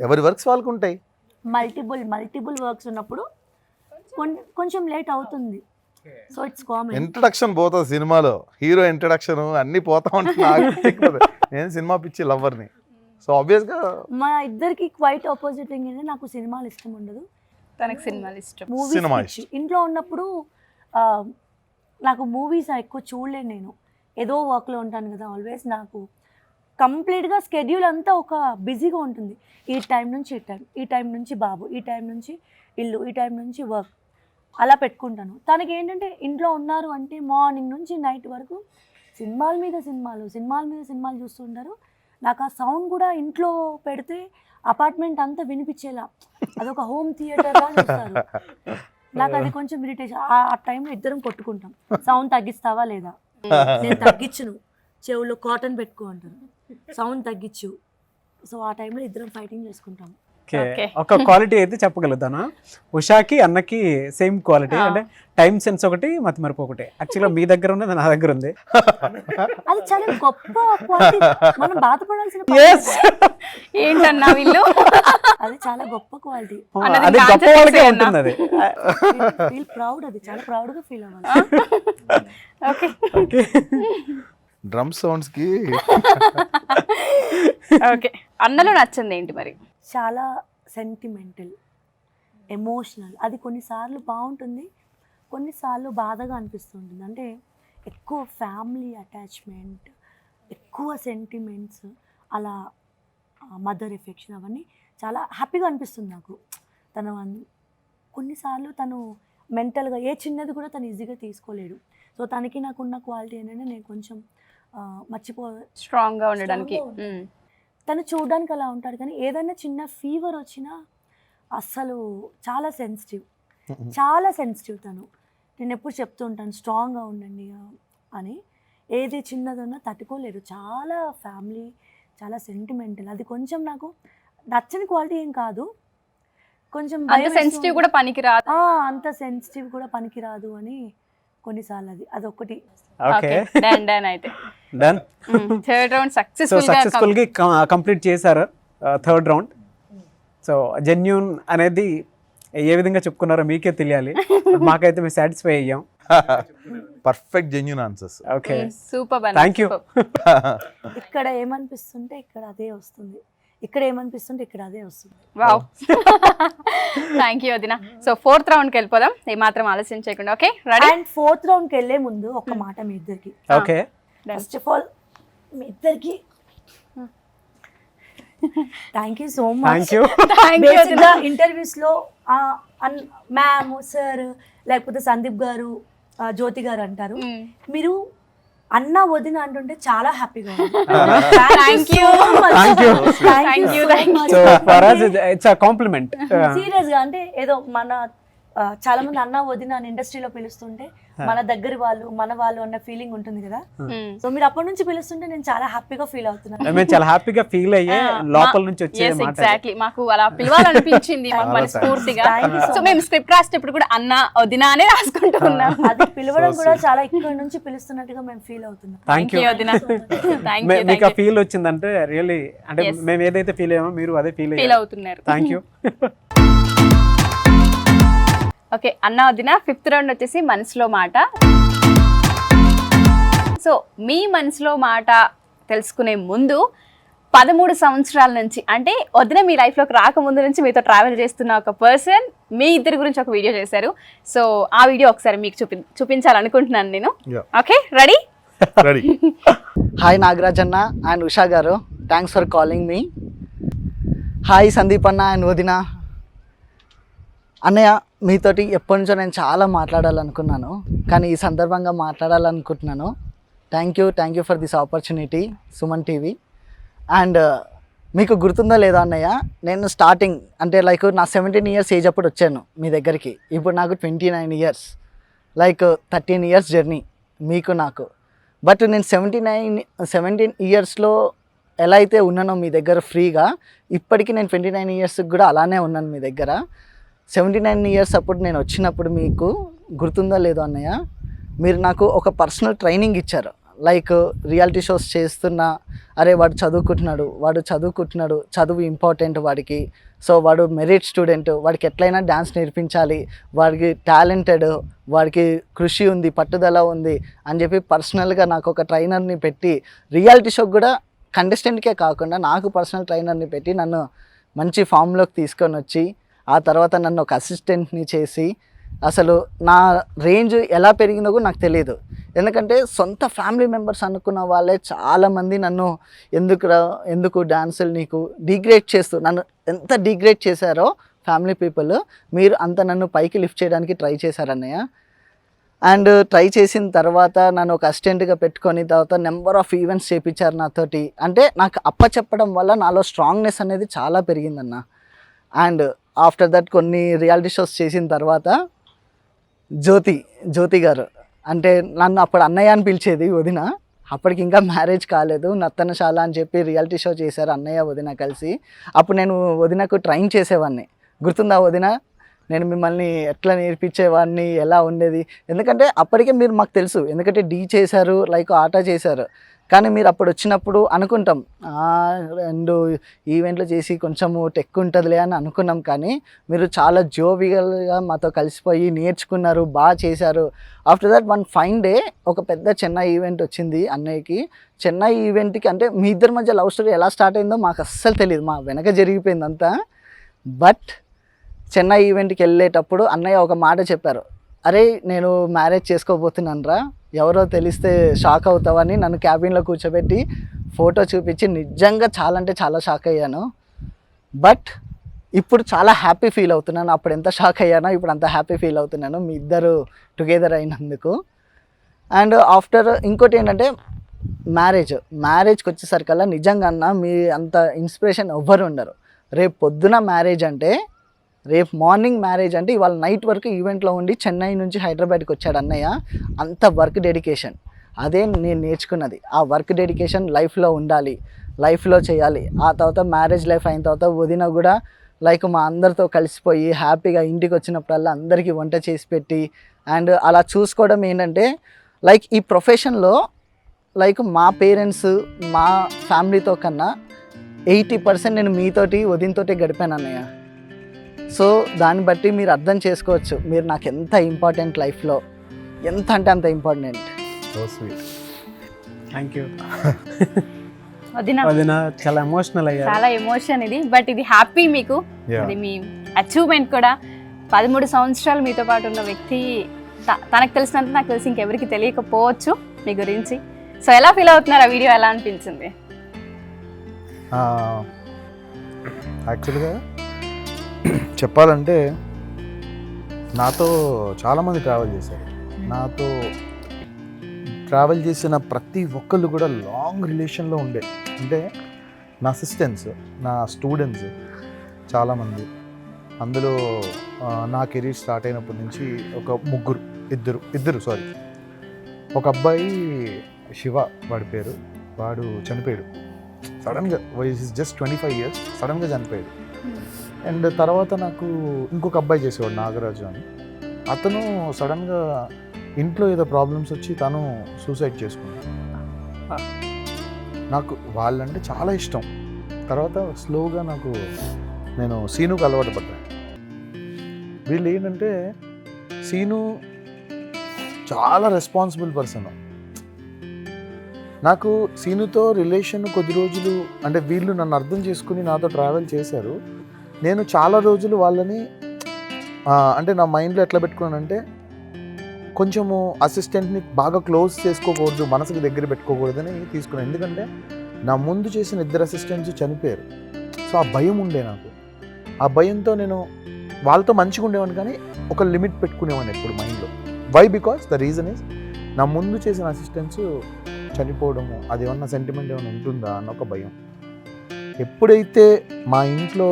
ఎవరి వర్క్స్ వాళ్ళకు ఉంటాయి. మల్టిపుల్ వర్క్స్ ఉన్నప్పుడు కొంచెం లేట్ అవుతుంది. So it's common. ఇంట్రడక్షన్ పోతుంది సినిమాలో, హీరో ఇంట్రడక్షన్ అన్ని పోతా ఉంటుంది. నేను సినిమా పిచ్చి లవ్వర్ని, సో ఆబ్వియస్గా మా ఇద్దరికి క్వైట్ ఆపోజిట్ ఏంటంటే నాకు సినిమాలు ఇష్టం ఉండదు, తనకి సినిమాలు ఇష్టం. సినిమా మూవీస్ ఇంట్లో ఉన్నప్పుడు నాకు మూవీస్ ఎక్కువ చూడలేను. నేను ఏదో వర్క్లో ఉంటాను కదా ఆల్వేస్. నాకు కంప్లీట్గా స్కెడ్యూల్ అంతా ఒక బిజీగా ఉంటుంది. ఈ టైం నుంచి ఈ టైం, ఈ టైం నుంచి బాబు, ఈ టైం నుంచి ఇల్లు, ఈ టైం నుంచి వర్క్, అలా పెట్టుకుంటాను. తనకి ఏంటంటే ఇంట్లో ఉన్నారు అంటే మార్నింగ్ నుంచి నైట్ వరకు సినిమాల మీద సినిమాలు చూస్తుంటారు. నాకు ఆ సౌండ్ కూడా ఇంట్లో పెడితే అపార్ట్మెంట్ అంతా వినిపించేలా అదొక హోమ్ థియేటర్గా చూస్తారు. నాకు అది కొంచెం ఇరిటేషన్. ఆ టైంలో ఇద్దరం కొట్టుకుంటాం, సౌండ్ తగ్గిస్తావా లేదా. నేను తగ్గించును, చెవులో కాటన్ పెట్టుకో అంటారు, సౌండ్ తగ్గించు. సో ఆ టైంలో ఇద్దరం ఫైటింగ్ చేసుకుంటాం. Okay. ఒక క్వాలిటీ అయితే చెప్పగలుగుతాను, ఉషాకి అన్నకి సేమ్ క్వాలిటీ. అంటే టైం సెన్స్ ఒకటి, మతి మరపు ఒకటి. యాక్చువల్గా మీ దగ్గర ఉన్నది నా దగ్గర ఉంది. అది చాలా గొప్ప క్వాలిటీ, మనం బాధపడాల్సిన ఏంటన్నా వీళ్ళు? అది చాలా గొప్ప క్వాలిటీ. అన్నది అది ఇంకా గొప్ప answer వాళ్ళకే చేసేయన్నా. ఉంటుంది అది. ఫీల్ ప్రౌడ్, అది చాలా ప్రౌడ్గా ఫీల్ అవ్వాలి. ఓకే డ్రమ్ సౌండ్స్కి ఓకే. అన్నలో నచ్చింది ఏంటి మరి? చాలా సెంటిమెంటల్, ఎమోషనల్. అది కొన్నిసార్లు బాగుంటుంది, కొన్నిసార్లు బాధగా అనిపిస్తుంటుంది. అంటే ఎక్కువ ఫ్యామిలీ అటాచ్మెంట్, ఎక్కువ సెంటిమెంట్స్, అలా మదర్ ఎఫెక్షన్, అవన్నీ చాలా హ్యాపీగా అనిపిస్తుంది నాకు. కొన్నిసార్లు తను మెంటల్గా ఏ చిన్నది కూడా తను ఈజీగా తీసుకోలేడు. సో తనకి నాకున్న క్వాలిటీ ఏంటంటే నేను కొంచెం స్ట్రాంగ్ గా ఉండడానికి. తను చూడడానికి అలా ఉంటాడు, కానీ ఏదైనా చిన్న ఫీవర్ వచ్చినా అస్సలు చాలా సెన్సిటివ్ తను. నేను ఎప్పుడు చెప్తూ ఉంటాను స్ట్రాంగ్గా ఉండండి అని. ఏది చిన్నదన్నా తట్టుకోలేరు. చాలా ఫ్యామిలీ, చాలా సెంటిమెంటల్. అది కొంచెం నాకు నచ్చని క్వాలిటీ ఏం కాదు, కొంచెం అంత సెన్సిటివ్ కూడా పనికిరాదు. అంత సెన్సిటివ్ కూడా పనికిరాదు అని కొన్నిసార్లు అదొకటి. ఓకే, డన్ అయితే done. Third round so successful సక్సెస్ఫుల్గా కంప్లీట్ చేశారు థర్డ్ రౌండ్. సో జెన్యూన్ అనేది ఏ విధంగా చెప్పుకున్నారో మీకే తెలియాలి. మాకైతే మేము సాటిస్ఫై అయ్యాం. Perfect genuine answers. Okay, super. Thank you. ఇక్కడ ఏమనిపిస్తుంటే ఇక్కడ అదే వస్తుంది, ఇక్కడ ఏమనిపిస్తుంటే ఇక్కడ అదే వస్తుంది. వావ్, థ్యాంక్ యూ వదిన. సో ఫోర్త్ రౌండ్కి వెళ్ళిపోదాం, ఏమాత్రం ఆలస్యం చేయకుండా. Okay ready? అండ్ ఫోర్త్ రౌండ్కి వెళ్ళే ముందు ఒక మాట మీ ఇద్దరికి. ఓకే, ఫస్ట్ ఆఫ్ ఆల్ మీ ఇద్దరికి thank you so much. Thank you. బేసిక్గా ఇంటర్వ్యూస్లో మ్యామ్, సార్, లేకపోతే సందీప్ గారు, జ్యోతి గారు అంటారు. మీరు అన్న వదిన అంటుంటే చాలా హ్యాపీగా ఉంది. Thank you. So for us it's a compliment. Serious గా, అంటే ఏదో మన చాలా మంది అన్న వదిన అని ఇండస్ట్రీలో పిలుస్తుంటే మన దగ్గర వాళ్ళు, మన వాళ్ళు అన్న ఫీలింగ్ ఉంటుంది కదా. సో మీరు అప్పటి నుంచి పిలుస్తుంటే నేను చాలా హ్యాపీగా ఫీల్ అవుతున్నాను. మేము చాలా హ్యాపీగా ఫీల్ అయ్యే లోపల నుంచి వచ్చే Yes, మాట. exactly. మాకు అలా పిలవాలనిపించింది మాకు మనస్ఫూర్తిగా. Thank you so సో మేము స్క్రిప్ట్ రాసేటప్పుడు కూడా అన్న వదిన అనే రాసుకుంటూ ఉన్నాం. అది పిలవడం కూడా చాలా ఇక్కడ నుంచి పిలుస్తున్నట్టుగా మేము ఫీల్ అవుతున్నాం. Thank you. వదిన. Thank you, మీకు ఆ thank you. ఫీల్ వచ్చిందంటే రియల్లీ, అంటే Yes. మేము ఏదైతే ఫీల్ అయ్యామో మీరు అదే ఫీల్ ఫీల్ అయ్యారు. అవుతున్నారు. Thank you. ఓకే అన్న వదిన, ఫిఫ్త్ రౌండ్ వచ్చేసి మనసులో మాట. సో మీ మనసులో మాట తెలుసుకునే ముందు 13 సంవత్సరాల నుంచి, అంటే వదిన మీ లైఫ్లోకి రాకముందు నుంచి మీతో ట్రావెల్ చేస్తున్న ఒక పర్సన్ మీ ఇద్దరి గురించి ఒక వీడియో చేశారు. సో ఆ వీడియో ఒకసారి మీకు చూపించాలనుకుంటున్నాను నేను. Yeah. Okay ready? Ready. Hi Nagaraj అన్న అండ్ ఉషా గారు, thanks for calling me. Hi Sandeep అన్న అండ్ వదిన. అన్నయ్య, మీతోటి ఎప్పటి నుంచో నేను చాలా మాట్లాడాలనుకున్నాను, కానీ ఈ సందర్భంగా మాట్లాడాలనుకుంటున్నాను. Thank you for this opportunity Suman TV. And మీకు గుర్తుందో లేదో అన్నయ్య, నేను స్టార్టింగ్ అంటే లైక్ నా 17 ఇయర్స్ ఏజ్ అప్పుడు వచ్చాను మీ దగ్గరికి. ఇప్పుడు నాకు 29 ఇయర్స్, లైక్ 13 ఇయర్స్ జర్నీ మీకు నాకు. బట్ నేను 17 ఇయర్స్లో ఎలా అయితే ఉన్నానో మీ దగ్గర ఫ్రీగా, ఇప్పటికీ నేను 29 ఇయర్స్కి కూడా అలానే ఉన్నాను మీ దగ్గర. 79 ఇయర్స్ అప్పుడు నేను వచ్చినప్పుడు మీకు గుర్తుందో లేదో అన్నయ్య, మీరు నాకు ఒక పర్సనల్ ట్రైనింగ్ ఇచ్చారు. లైక్ రియాలిటీ షోస్ చేస్తున్నా, అరే వాడు చదువుకుంటున్నాడు, చదువు ఇంపార్టెంట్ వాడికి, సో వాడు మెరిట్ స్టూడెంట్, వాడికి ఎట్లయినా డ్యాన్స్ నేర్పించాలి, వాడికి టాలెంటెడ్, వాడికి కృషి ఉంది, పట్టుదల ఉంది అని చెప్పి పర్సనల్గా నాకు ఒక ట్రైనర్ని పెట్టి రియాలిటీ షోకి కూడా కంటెస్టెంట్కే కాకుండా నాకు పర్సనల్ ట్రైనర్ని పెట్టి నన్ను మంచి ఫామ్లోకి తీసుకొని వచ్చి ఆ తర్వాత నన్ను ఒక అసిస్టెంట్ని చేసి అసలు నా రేంజ్ ఎలా పెరిగిందో కూడా నాకు తెలియదు. ఎందుకంటే సొంత ఫ్యామిలీ మెంబర్స్ అనుకున్న వాళ్ళే చాలామంది నన్ను ఎందుకు డాన్సులు నీకు డిగ్రేడ్ చేస్తూ నన్ను ఎంత డిగ్రేడ్ చేశారో ఫ్యామిలీ పీపుల్, మీరు అంత నన్ను పైకి లిఫ్ట్ చేయడానికి ట్రై చేశారన్నయ్య. అండ్ ట్రై చేసిన తర్వాత నన్ను ఒక అసిస్టెంట్గా పెట్టుకొని తర్వాత నెంబర్ ఆఫ్ ఈవెంట్స్ చేయించారు నాతోటి. అంటే నాకు చెప్పడం వల్ల నాలో స్ట్రాంగ్నెస్ అనేది చాలా పెరిగిందన్న. అండ్ ఆఫ్టర్ దట్ కొన్ని రియాలిటీ షోస్ చేసిన తర్వాత జ్యోతి గారు అంటే నన్ను అప్పుడు అన్నయ్య అని పిలిచేది వదిన. అప్పటికి ఇంకా మ్యారేజ్ కాలేదు. నర్తనశాల అని చెప్పి రియాలిటీ షో చేశారు అన్నయ్య వదిన కలిసి. అప్పుడు నేను వదినకు ట్రైన్ చేసేవాడిని. గుర్తుందా వదిన? నేను మిమ్మల్ని ఎట్లా నేర్పించేవాడిని, ఎలా ఉండేది. ఎందుకంటే అప్పటికే మీరు మాకు తెలుసు, ఎందుకంటే డీ చేశారు, లైక్ ఆట చేశారు. కానీ మీరు అప్పుడు వచ్చినప్పుడు అనుకుంటాం 2 ఈవెంట్లు చేసి కొంచెము టెక్ ఉంటుందిలే అని అనుకున్నాం. కానీ మీరు చాలా జోవియల్గా మాతో కలిసిపోయి నేర్చుకున్నారు, బాగా చేశారు. After that one fine day ఒక పెద్ద చెన్నై ఈవెంట్ వచ్చింది అన్నయ్యకి. చెన్నై ఈవెంట్కి అంటే మీ ఇద్దరి మధ్య లవ్ స్టోరీ ఎలా స్టార్ట్ అయిందో మాకు అస్సలు తెలియదు, మా వెనక జరిగిపోయిందంతా. బట్ చెన్నై ఈవెంట్కి వెళ్ళేటప్పుడు అన్నయ్య ఒక మాట చెప్పారు, అరే నేను మ్యారేజ్ చేసుకోబోతున్నాను రా, ఎవరో తెలిస్తే షాక్ అవుతావని నన్ను క్యాబిన్లో కూర్చోబెట్టి ఫోటో చూపించి నిజంగా చాలా అంటే చాలా షాక్ అయ్యాను. బట్ ఇప్పుడు చాలా హ్యాపీ ఫీల్ అవుతున్నాను. అప్పుడు ఎంత షాక్ అయ్యానో ఇప్పుడు అంత హ్యాపీ ఫీల్ అవుతున్నాను మీ ఇద్దరు టుగెదర్ అయినందుకు. అండ్ ఆఫ్టర్ ఇంకోటి ఏంటంటే మ్యారేజ్కి వచ్చేసరికల్లా నిజంగా అన్న మీ అంత ఇన్స్పిరేషన్ ఎవ్వరు ఉండరు. రేపు పొద్దున మ్యారేజ్ అంటే, రేపు మార్నింగ్ మ్యారేజ్ అంటే ఇవాళ నైట్ వరకు ఈవెంట్లో ఉండి చెన్నై నుంచి హైదరాబాద్కి వచ్చాడు అన్నయ్య. అంత వర్క్ డెడికేషన్, అదే నేను నేర్చుకున్నది. ఆ వర్క్ డెడికేషన్ లైఫ్లో ఉండాలి, లైఫ్లో చేయాలి. ఆ తర్వాత మ్యారేజ్ లైఫ్ అయిన తర్వాత వదిన కూడా లైక్ మా అందరితో కలిసిపోయి హ్యాపీగా ఇంటికి వచ్చినప్పుడల్లా అందరికీ వంట చేసి పెట్టి అండ్ అలా చూసుకోవడం ఏంటంటే లైక్ ఈ ప్రొఫెషన్లో లైక్ మా పేరెంట్స్ మా ఫ్యామిలీతో కన్నా 80% నేను మీతోటి వదినతోటి గడిపాను అన్నయ్య. సో దాన్ని బట్టి మీరు అర్థం చేసుకోవచ్చు మీరు నాకు ఎంత ఇంపార్టెంట్ లైఫ్లో, ఎంత అంటే అంత important. So sweet. Thank you వదినా వదిన, చాలా ఎమోషనల్ అయ్యారు. చాలా ఎమోషన్ ఇది. బట్ ఇది హ్యాపీ మీకు, Yeah. అది మీ అచీవ్మెంట్ కూడా. 13 సంవత్సరాలు మీతో పాటు ఉన్న వ్యక్తి తనకు తెలిసినంత నాకు తెలిసి ఇంకెవరికి తెలియకపోవచ్చు మీ గురించి. సో ఎలా ఫీల్ అవుతున్నారు? ఆ వీడియో ఎలా అనిపించింది? యాక్చువల్గా చెప్పాలంటే నాతో చాలామంది ట్రావెల్ చేశారు. నాతో ట్రావెల్ చేసిన ప్రతి ఒక్కళ్ళు కూడా లాంగ్ రిలేషన్లో ఉండే, అంటే నా అసిస్టెంట్స్, నా స్టూడెంట్స్ చాలామంది. అందులో నా కెరీర్ స్టార్ట్ అయినప్పటి నుంచి ఒక ఇద్దరు ఒక అబ్బాయి శివ, వాడి పేరు, వాడు చనిపోయాడు సడన్గా. ఈజ్ జస్ట్ 25 years, సడన్గా చనిపోయాడు. అండ్ తర్వాత నాకు ఇంకొక అబ్బాయి చేసేవాడు నాగరాజు అని. అతను సడన్గా ఇంట్లో ఏదో ప్రాబ్లమ్స్ వచ్చి తను సూసైడ్ చేసుకున్నాడు. నాకు వాళ్ళంటే చాలా ఇష్టం. తర్వాత స్లోగా నేను సీనుకు అలవాటు పడ్డాను. వీళ్ళు ఏంటంటే సీను చాలా రెస్పాన్సిబుల్ పర్సన్. నాకు సీనుతో రిలేషన్ కొద్ది రోజులు, అంటే వీళ్ళు నన్ను అర్థం చేసుకుని నాతో ట్రావెల్ చేశారు. నేను చాలా రోజులు వాళ్ళని అంటే నా మైండ్లో ఎట్లా పెట్టుకున్నానంటే కొంచెము అసిస్టెంట్ని బాగా క్లోజ్ చేసుకోకూడదు, మనసుకి దగ్గర పెట్టుకోకూడదని తీసుకున్నాను. ఎందుకంటే నా ముందు చేసిన 2 అసిస్టెంట్స్ చనిపోయారు. సో ఆ భయం ఉండే నాకు. ఆ భయంతో నేను వాళ్ళతో మంచిగా ఉండేవాడిని, కానీ ఒక లిమిట్ పెట్టుకునేవాడిని ఎప్పుడు మైండ్లో. Why? Because the reason is నా ముందు చేసిన అసిస్టెంట్స్ చనిపోవడము, అది ఏమన్నా సెంటిమెంట్ ఏమైనా ఉంటుందా అన్న ఒక భయం. ఎప్పుడైతే మా ఇంట్లో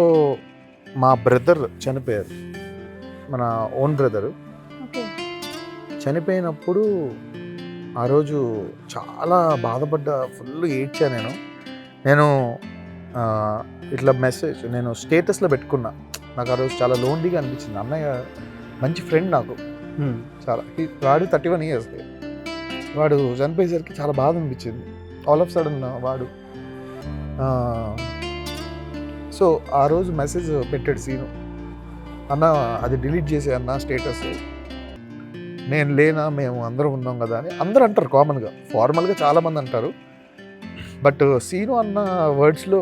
మా బ్రదర్ చనిపోయారు, మన ఓన్ బ్రదరు చనిపోయినప్పుడు ఆ రోజు చాలా బాధపడ్డా, ఫుల్ ఏడ్చా. నేను ఇట్లా మెసేజ్ నేను స్టేటస్లో పెట్టుకున్నా. నాకు ఆ రోజు చాలా లోన్లీగా అనిపించింది. అన్నయ్య మంచి ఫ్రెండ్ నాకు చాలా. వాడు 31 years, వాడు చనిపోయేసరికి చాలా బాధ అనిపించింది. ఆల్ ఆఫ్ సడన్ వాడు సో ఆ రోజు మెసేజ్ పెట్టాడు సీను, అన్న అది డిలీట్ చేసే అన్న స్టేటస్, నేను లేనా, మేము అందరం ఉన్నాం కదా అని అందరూ అంటారు. కామన్గా ఫార్మల్గా చాలామంది అంటారు. బట్ సీను అన్న వర్డ్స్లో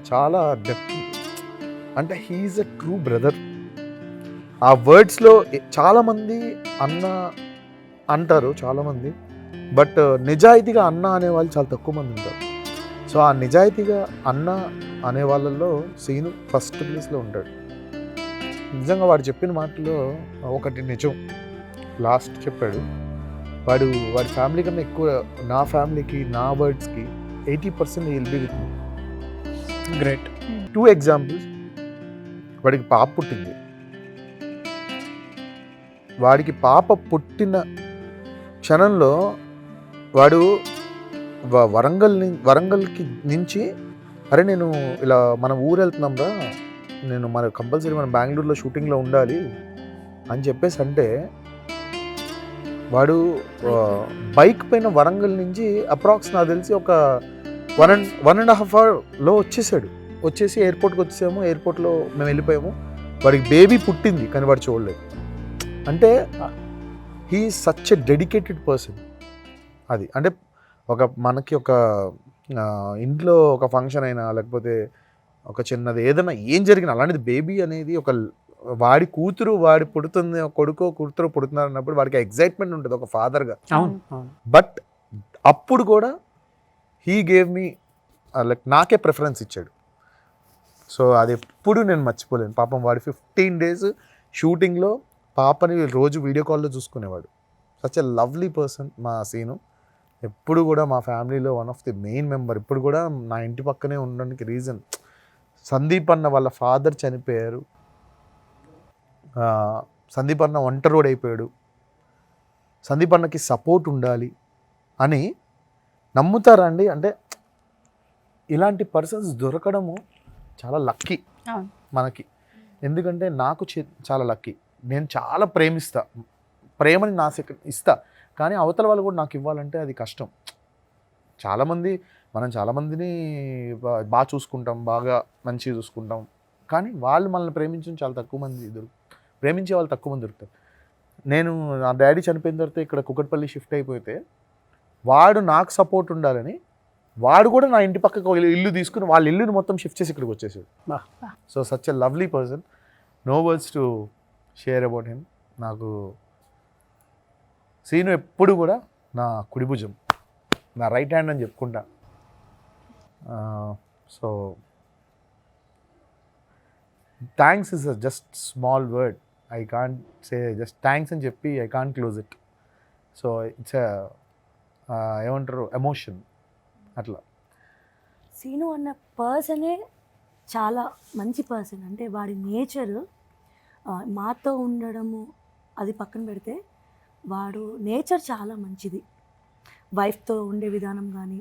చాలా డెప్త్, అంటే హీఈస్ ఎ ట్రూ బ్రదర్. ఆ వర్డ్స్లో చాలామంది అన్న అంటారు చాలామంది, బట్ నిజాయితీగా అన్న అనేవాళ్ళు చాలా తక్కువ మంది ఉంటారు. సో ఆ నిజాయితీగా అన్న అనే వాళ్ళల్లో సీను ఫస్ట్ ప్లేస్లో ఉంటాడు. నిజంగా వాడు చెప్పిన మాటలో ఒకటి నిజం, లాస్ట్ చెప్పాడు, వాడి ఫ్యామిలీ కన్నా ఎక్కువ నా ఫ్యామిలీకి, నా వర్డ్స్కి 80% will be with me. Great. 2 examples. వాడికి పాప పుట్టింది. వాడికి పాప పుట్టిన క్షణంలో వాడు వరంగల్కి నుంచి, అరే నేను ఇలా మన ఊరు వెళ్తున్నాం రా, నేను మన కంపల్సరీ మనం బెంగళూరులో షూటింగ్లో ఉండాలి అని చెప్పేసి అంటే, వాడు బైక్ పైన వరంగల్ నుంచి అప్రాక్స్ నాకు తెలిసి ఒక 1.5 అవర్లో వచ్చేసి ఎయిర్పోర్ట్కి వచ్చేసాము. ఎయిర్పోర్ట్లో మేము వెళ్ళిపోయాము. వాడికి బేబీ పుట్టింది కానీ వాడు చూడలేదు. అంటే he is such a dedicated person. అది అంటే మనకి ఒక ఇంట్లో ఒక ఫంక్షన్ అయినా, లేకపోతే ఒక చిన్నది ఏదైనా ఏం జరిగినా, అలాంటిది బేబీ అనేది ఒక వాడి కూతురు వాడి పుడుతుంది, కొడుకో కూతురు పుడుతున్నారు అన్నప్పుడు వాడికి ఎగ్జైట్మెంట్ ఉంటుంది ఒక ఫాదర్గా. బట్ అప్పుడు కూడా హీ గేవ్ మీ లైక్ నాకే ప్రిఫరెన్స్ ఇచ్చాడు. సో అది ఎప్పుడు నేను మర్చిపోలేను. పాపం వాడి 15 days షూటింగ్లో పాపని రోజు వీడియో కాల్లో చూసుకునేవాడు. సచ్ ఎ లవ్లీ పర్సన్ మా సీను. ఎప్పుడు కూడా మా ఫ్యామిలీలో one of the main member. ఇప్పుడు కూడా నా ఇంటి పక్కనే ఉండడానికి రీజన్, సందీప్ అన్న వాళ్ళ ఫాదర్ చనిపోయారు, సందీప్ అన్న ఒంటరోడ్ అయిపోయాడు, సందీప్ అన్నకి సపోర్ట్ ఉండాలి అని నమ్ముతారా అండి? అంటే ఇలాంటి పర్సన్స్ దొరకడము చాలా లక్కీ మనకి. ఎందుకంటే నాకు చాలా లక్కీ. నేను చాలా ప్రేమని నా ఇస్తా, కానీ అవతల వాళ్ళు కూడా నాకు ఇవ్వాలంటే అది కష్టం. మనం చాలామందిని బాగా చూసుకుంటాం, బాగా మంచిగా చూసుకుంటాం, కానీ వాళ్ళు మనల్ని ప్రేమించడం చాలా తక్కువ మంది ప్రేమించే వాళ్ళు తక్కువ మంది దొరుకుతారు. నేను నా డాడీ చనిపోయిన తర్వాత ఇక్కడ కుకట్పల్లి షిఫ్ట్ అయిపోతే వాడు నాకు సపోర్ట్ ఉండాలని వాడు కూడా నా ఇంటి పక్కకు ఇల్లు తీసుకుని వాళ్ళ ఇల్లుని మొత్తం షిఫ్ట్ చేసి ఇక్కడికి వచ్చేసాడు. So such a lovely person. No words to share about him. నాకు సీను ఎప్పుడు కూడా నా కుడి భుజం, నా రైట్ హ్యాండ్ అని చెప్పుకుంటా. So thanks is a just small word. I can't say just thanks అని చెప్పి I can't close it. So it's ఏమంటారు ఎమోషన్ అట్లా. సీను అన్న పర్సనే చాలా మంచి పర్సన్. అంటే వాడి నేచర్ మాతో ఉండడము అది పక్కన పెడితే వాడు నేచర్ చాలా మంచిది. వైఫ్తో ఉండే విధానం కానీ,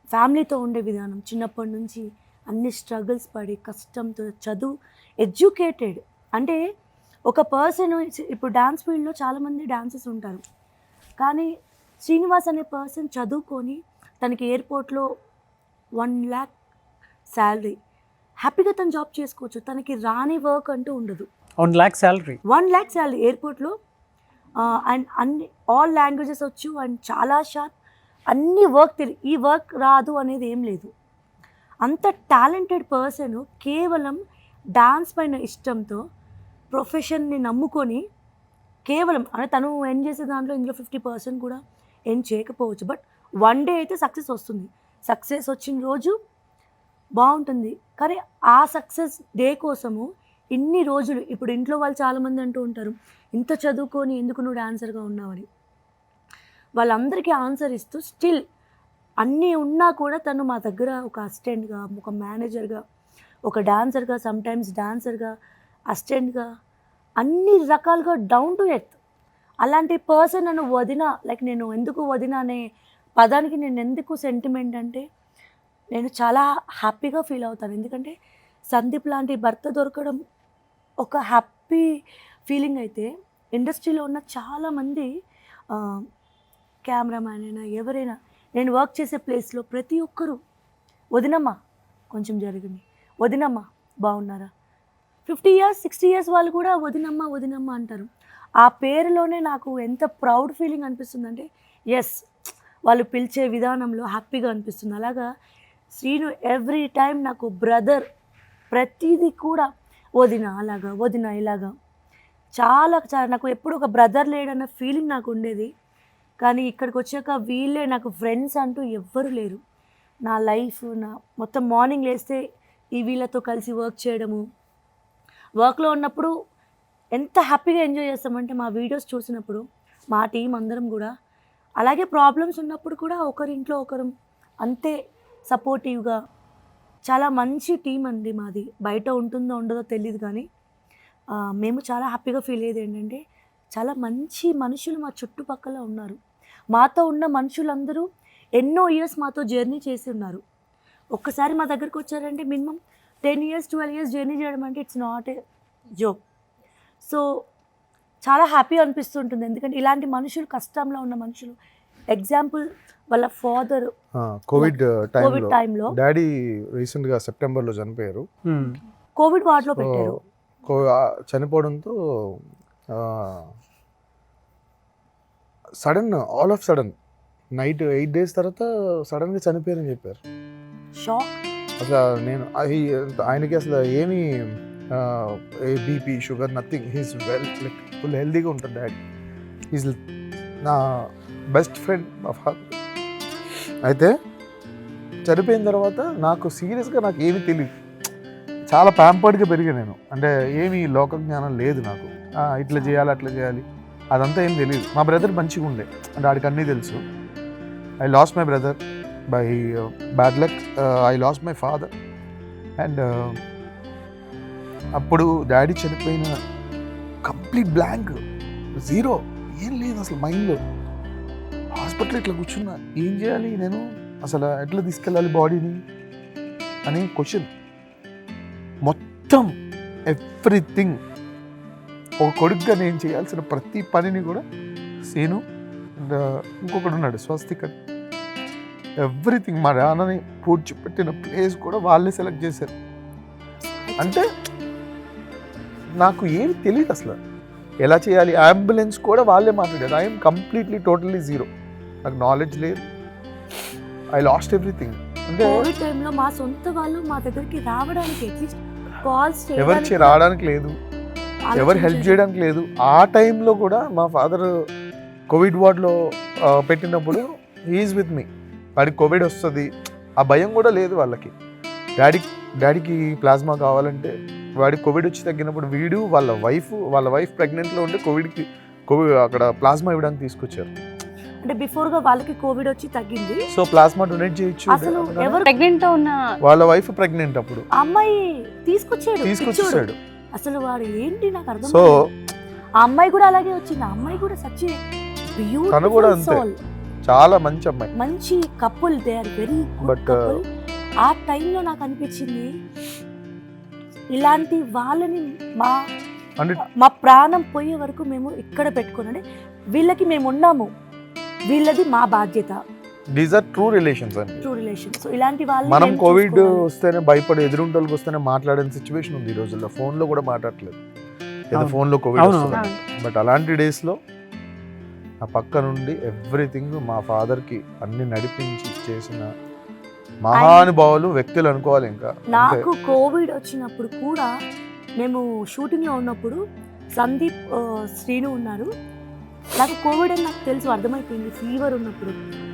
ఫ్యామిలీతో ఉండే విధానం, చిన్నప్పటి నుంచి అన్ని స్ట్రగుల్స్ పడి కష్టంతో చదువు, ఎడ్యుకేటెడ్. అంటే ఒక పర్సన్ ఇప్పుడు డ్యాన్స్ ఫీల్డ్లో చాలామంది డాన్సర్స్ ఉంటారు, కానీ శ్రీనివాస్ అనే పర్సన్ చదువుకొని తనకి ఎయిర్పోర్ట్లో 1 lakh శాలరీ, హ్యాపీగా తను జాబ్ చేసుకోవచ్చు. తనకి రాని వర్క్ అంటూ ఉండదు. 1 lakh శాలరీ, 1 lakh శాలరీ ఎయిర్పోర్ట్లో. అండ్ అన్ని ఆల్ లాంగ్వేజెస్ వచ్చు, అండ్ చాలా షార్ప్, అన్ని వర్క్ ఈ వర్క్ రాదు అనేది ఏం లేదు. అంత టాలెంటెడ్ పర్సన్ కేవలం డాన్స్ పైన ఇష్టంతో ప్రొఫెషన్ని నమ్ముకొని కేవలం అంటే తను ఎన్ చేసే దాంట్లో ఇందులో 50% కూడా ఏం చేయకపోవచ్చు, బట్ వన్ డే అయితే సక్సెస్ వస్తుంది. సక్సెస్ వచ్చిన రోజు బాగుంటుంది, కానీ ఆ సక్సెస్ డే కోసము ఇన్ని రోజులు ఇప్పుడు ఇంట్లో వాళ్ళు చాలామంది అంటూ ఉంటారు, ఇంత చదువుకొని ఎందుకు నువ్వు డాన్సర్గా ఉన్నావని. వాళ్ళందరికీ ఆన్సర్ ఇస్తూ స్టిల్ అన్నీ ఉన్నా కూడా తను మా దగ్గర ఒక అసిస్టెంట్గా, ఒక మేనేజర్గా, ఒక డాన్సర్గా, సమ్టైమ్స్ డాన్సర్గా, అసిస్టెంట్గా, అన్ని రకాలుగా డౌన్ టు ఎర్త్. అలాంటి పర్సన్ నన్ను వదిన, లైక్ నేను ఎందుకు వదిన అనే పదానికి నేను ఎందుకు సెంటిమెంట్ అంటే నేను చాలా హ్యాపీగా ఫీల్ అవుతాను. ఎందుకంటే సందీప్ లాంటి భర్త దొరకడం ఒక హ్యాపీ ఫీలింగ్ అయితే, ఇండస్ట్రీలో ఉన్న చాలామంది కెమెరామ్యాన్ అయినా ఎవరైనా నేను వర్క్ చేసే ప్లేస్లో ప్రతి ఒక్కరూ వదినమ్మ కొంచెం జరిగింది, వదినమ్మ బాగున్నారా, 50 years 60 years వాళ్ళు కూడా వదినమ్మ వదినమ్మ అంటారు. ఆ పేరులోనే నాకు ఎంత ప్రౌడ్ ఫీలింగ్ అనిపిస్తుందంటే, ఎస్ వాళ్ళు పిలిచే విధానంలో హ్యాపీగా అనిపిస్తుంది. అలాగా శ్రీను ఎవ్రీ టైం నాకు బ్రదర్, ప్రతిదీ కూడా వదిన అలాగా, వదిన ఇలాగా, చాలా చాలా నాకు ఎప్పుడు ఒక బ్రదర్ లేడన్న ఫీలింగ్ నాకు ఉండేది. కానీ ఇక్కడికి వచ్చాక వీళ్ళే నాకు ఫ్రెండ్స్ అంటూ ఎవ్వరు లేరు. నా లైఫ్, నా మొత్తం మార్నింగ్ లేస్తే ఈ వీళ్ళతో కలిసి వర్క్ చేయడము, వర్క్లో ఉన్నప్పుడు ఎంత హ్యాపీగా ఎంజాయ్ చేస్తామంటే మా వీడియోస్ చూసినప్పుడు మా టీం అందరం కూడా, అలాగే ప్రాబ్లమ్స్ ఉన్నప్పుడు కూడా ఒకరింట్లో ఒకరు అంతే సపోర్టివ్గా, చాలా మంచి టీం అండి మాది. బయట ఉంటుందో ఉండదో తెలియదు కానీ మేము చాలా హ్యాపీగా ఫీల్ అయ్యేది ఏంటంటే చాలా మంచి మనుషులు మా చుట్టుపక్కల ఉన్నారు. మాతో ఉన్న మనుషులందరూ ఎన్నో ఇయర్స్ మాతో జర్నీ చేసి ఉన్నారు. ఒక్కసారి మా దగ్గరికి వచ్చారంటే మినిమం 10 years 12 years జర్నీ చేయడం అంటే it's not a joke. So చాలా హ్యాపీ అనిపిస్తుంటుంది, ఎందుకంటే ఇలాంటి మనుషులు, కష్టంలో ఉన్న మనుషులు. ఎగ్జాంపుల్ వాళ్ళ ఫాదర్ కోవిడ్ టైంలో డాడీ రీసెంట్గా సెప్టెంబర్లో చనిపోయారు. కోవిడ్ వార్డులో పెట్టారు. చనిపోవడంతో sudden, all of sudden night 8 days తర్వాత సడన్గా చనిపోయారని చెప్పారు. షాక్. అసలు నేను ఆయనకి అసలు ఏమీ BP, sugar, nothing. He's well, like full హెల్తీగా ఉంటారు డాడీ. హీస్ నా బెస్ట్ ఫ్రెండ్ ఆఫ్ హర్. అయితే చనిపోయిన తర్వాత నాకు సీరియస్గా నాకు ఏమీ తెలియదు. చాలా ప్యాంపర్డ్గా పెరిగా నేను. అంటే ఏమీ లోక జ్ఞానం లేదు నాకు. ఇట్లా చేయాలి, అట్లా చేయాలి, అదంతా ఏం తెలియదు. మా బ్రదర్ మంచిగా ఉండే, అంటే ఆడికి అన్నీ తెలుసు. I lost my brother by bad luck. I lost my father. And అప్పుడు డాడీ చనిపోయిన కంప్లీట్ బ్లాంక్, జీరో, ఏం లేదు అసలు మైండ్లో. హాస్పిటల్ ఇట్లా కూర్చున్నా, ఏం చేయాలి నేను, అసలు ఎట్లా తీసుకెళ్ళాలి బాడీని అని క్వశ్చన్. మొత్తం ఎవ్రీథింగ్, ఒక కొడుకుగా నేను చేయాల్సిన ప్రతి పనిని కూడా సేను అండ్ ఇంకొకడు ఉన్నాడు స్వస్తిక్, ఎవ్రీథింగ్ మా నాన్నని పూడ్చిపెట్టిన ప్లేస్ కూడా వాళ్ళే సెలెక్ట్ చేశారు. అంటే నాకు ఏమి తెలియదు అసలు ఎలా చేయాలి. అంబులెన్స్ కూడా వాళ్ళే మాట్లాడారు. ఐఎమ్ కంప్లీట్లీ టోటల్లీ జీరో, నాకు నాలెడ్జ్ లేదు. I lost everything. అంటే కోవిడ్ టైంలో మా సొంత వాళ్ళు మా దగ్గరికి రావడానికి, అట్లీస్ట్ కాల్స్ ఎవరు రావడానికి లేదు, ఎవరు హెల్ప్ చేయడానికి లేదు. ఆ టైంలో కూడా మా ఫాదర్ కోవిడ్ వార్డ్లో పెట్టినప్పుడు హీఈస్ విత్ మీ. వాడికి కోవిడ్ వస్తుంది ఆ భయం కూడా లేదు వాళ్ళకి. డాడీకి ప్లాస్మా కావాలంటే వాడికి కోవిడ్ వచ్చి తగ్గినప్పుడు వీడు వాళ్ళ వైఫ్ ప్రెగ్నెంట్లో ఉంటే కోవిడ్ అక్కడ ప్లాస్మా ఇవ్వడానికి తీసుకొచ్చారు. అంటే బిఫోర్ గా వాళ్ళకి కోవిడ్ వచ్చి తగ్గింది, సో ప్లాస్మా డొనేట్ చేయొచ్చు. అసలు ఎవరు ప్రెగ్నెంట్ తో ఉన్న వాళ్ళ వైఫ్ ప్రెగ్నెంట్ అప్పుడు అమ్మాయి తీసుకొచ్చాడు. అసలు వాడు ఏంటి నాకు అర్థం. సో ఆ అమ్మాయి కూడా అలాగే వచ్చింది. ఆ అమ్మాయి కూడా సచ్ తను కూడా అంతే, చాలా మంచి అమ్మాయి, మంచి couple. They are very good couple. ఆ టైంలో నాకు అనిపించింది ఇలాంటి వాళ్ళని మా ప్రాణం పోయే వరకు మేము ఇక్కడ పెట్టుకుని, వీళ్ళకి మేము ఉన్నాము, వీళ్ళది మా బాధ్యత. దీస్ ఆర్ ట్రూ రిలేషన్స్ అండి. True relations. సో ఇలాంటి వాళ్ళు మనం కోవిడ్ వస్తేనే భయపడి ఎదురుంటోళ్ళకి వస్తేనే మాట్లాడే సిచ్యువేషన్ ఉంది ఈ రోజుల్లో. ఫోన్లో కూడా మాట్లాడట్లేదు, ఏదో ఫోన్లో కోవిడ్ వస్తుంది. బట్ అలాంటి డేస్లో నా పక్క నుండి ఎవ్రీథింగ్ మా ఫాదర్కి అన్ని నడిపించి చేసిన మహానుభావులు, వ్యక్తులు అనుకోవాలి. ఇంకా నాకు కోవిడ్ వచ్చినప్పుడు కూడా, మేము షూటింగ్లో ఉన్నప్పుడు సందీప్, శ్రీను ఉన్నారు. నాకు కోవిడ్ అని నాకు తెలుసు, అర్థమైపోయింది. ఫీవర్ ఉన్నప్పుడు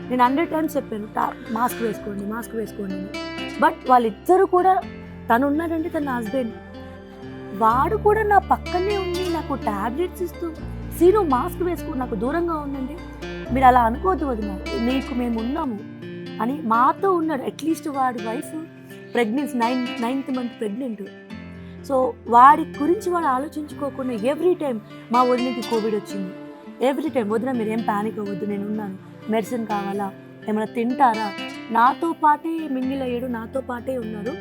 నేను 100 times చెప్పాను మాస్క్ వేసుకోండి. బట్ వాళ్ళిద్దరూ కూడా, తను ఉన్నాడంటే తన హస్బెండ్, వాడు కూడా నా పక్కనే ఉండి నాకు టాబ్లెట్స్ ఇస్తూ, సీను మాస్క్ వేసుకో, నాకు దూరంగా ఉండండి, మీరు అలా అనుకోవద్దు వదిన, నీకు మేము ఉన్నాము అని మాతో ఉన్నాడు. అట్లీస్ట్ వాడి wife pregnancy 9th month pregnant. So వాడి గురించి వాడు ఆలోచించుకోకుండా ఎవ్రీ టైం మా వదినకి కోవిడ్ వచ్చింది, ఎవ్రీ టైం వదిన మీరు ఏం ప్యానిక్ అవ్వద్దు, నేను ఉన్నాను, మెడిసిన్ కావాలా, ఏమైనా తింటారా, నాతో పాటే మింగిల్ అయ్యాడు, నాతో పాటే ఉన్నారు.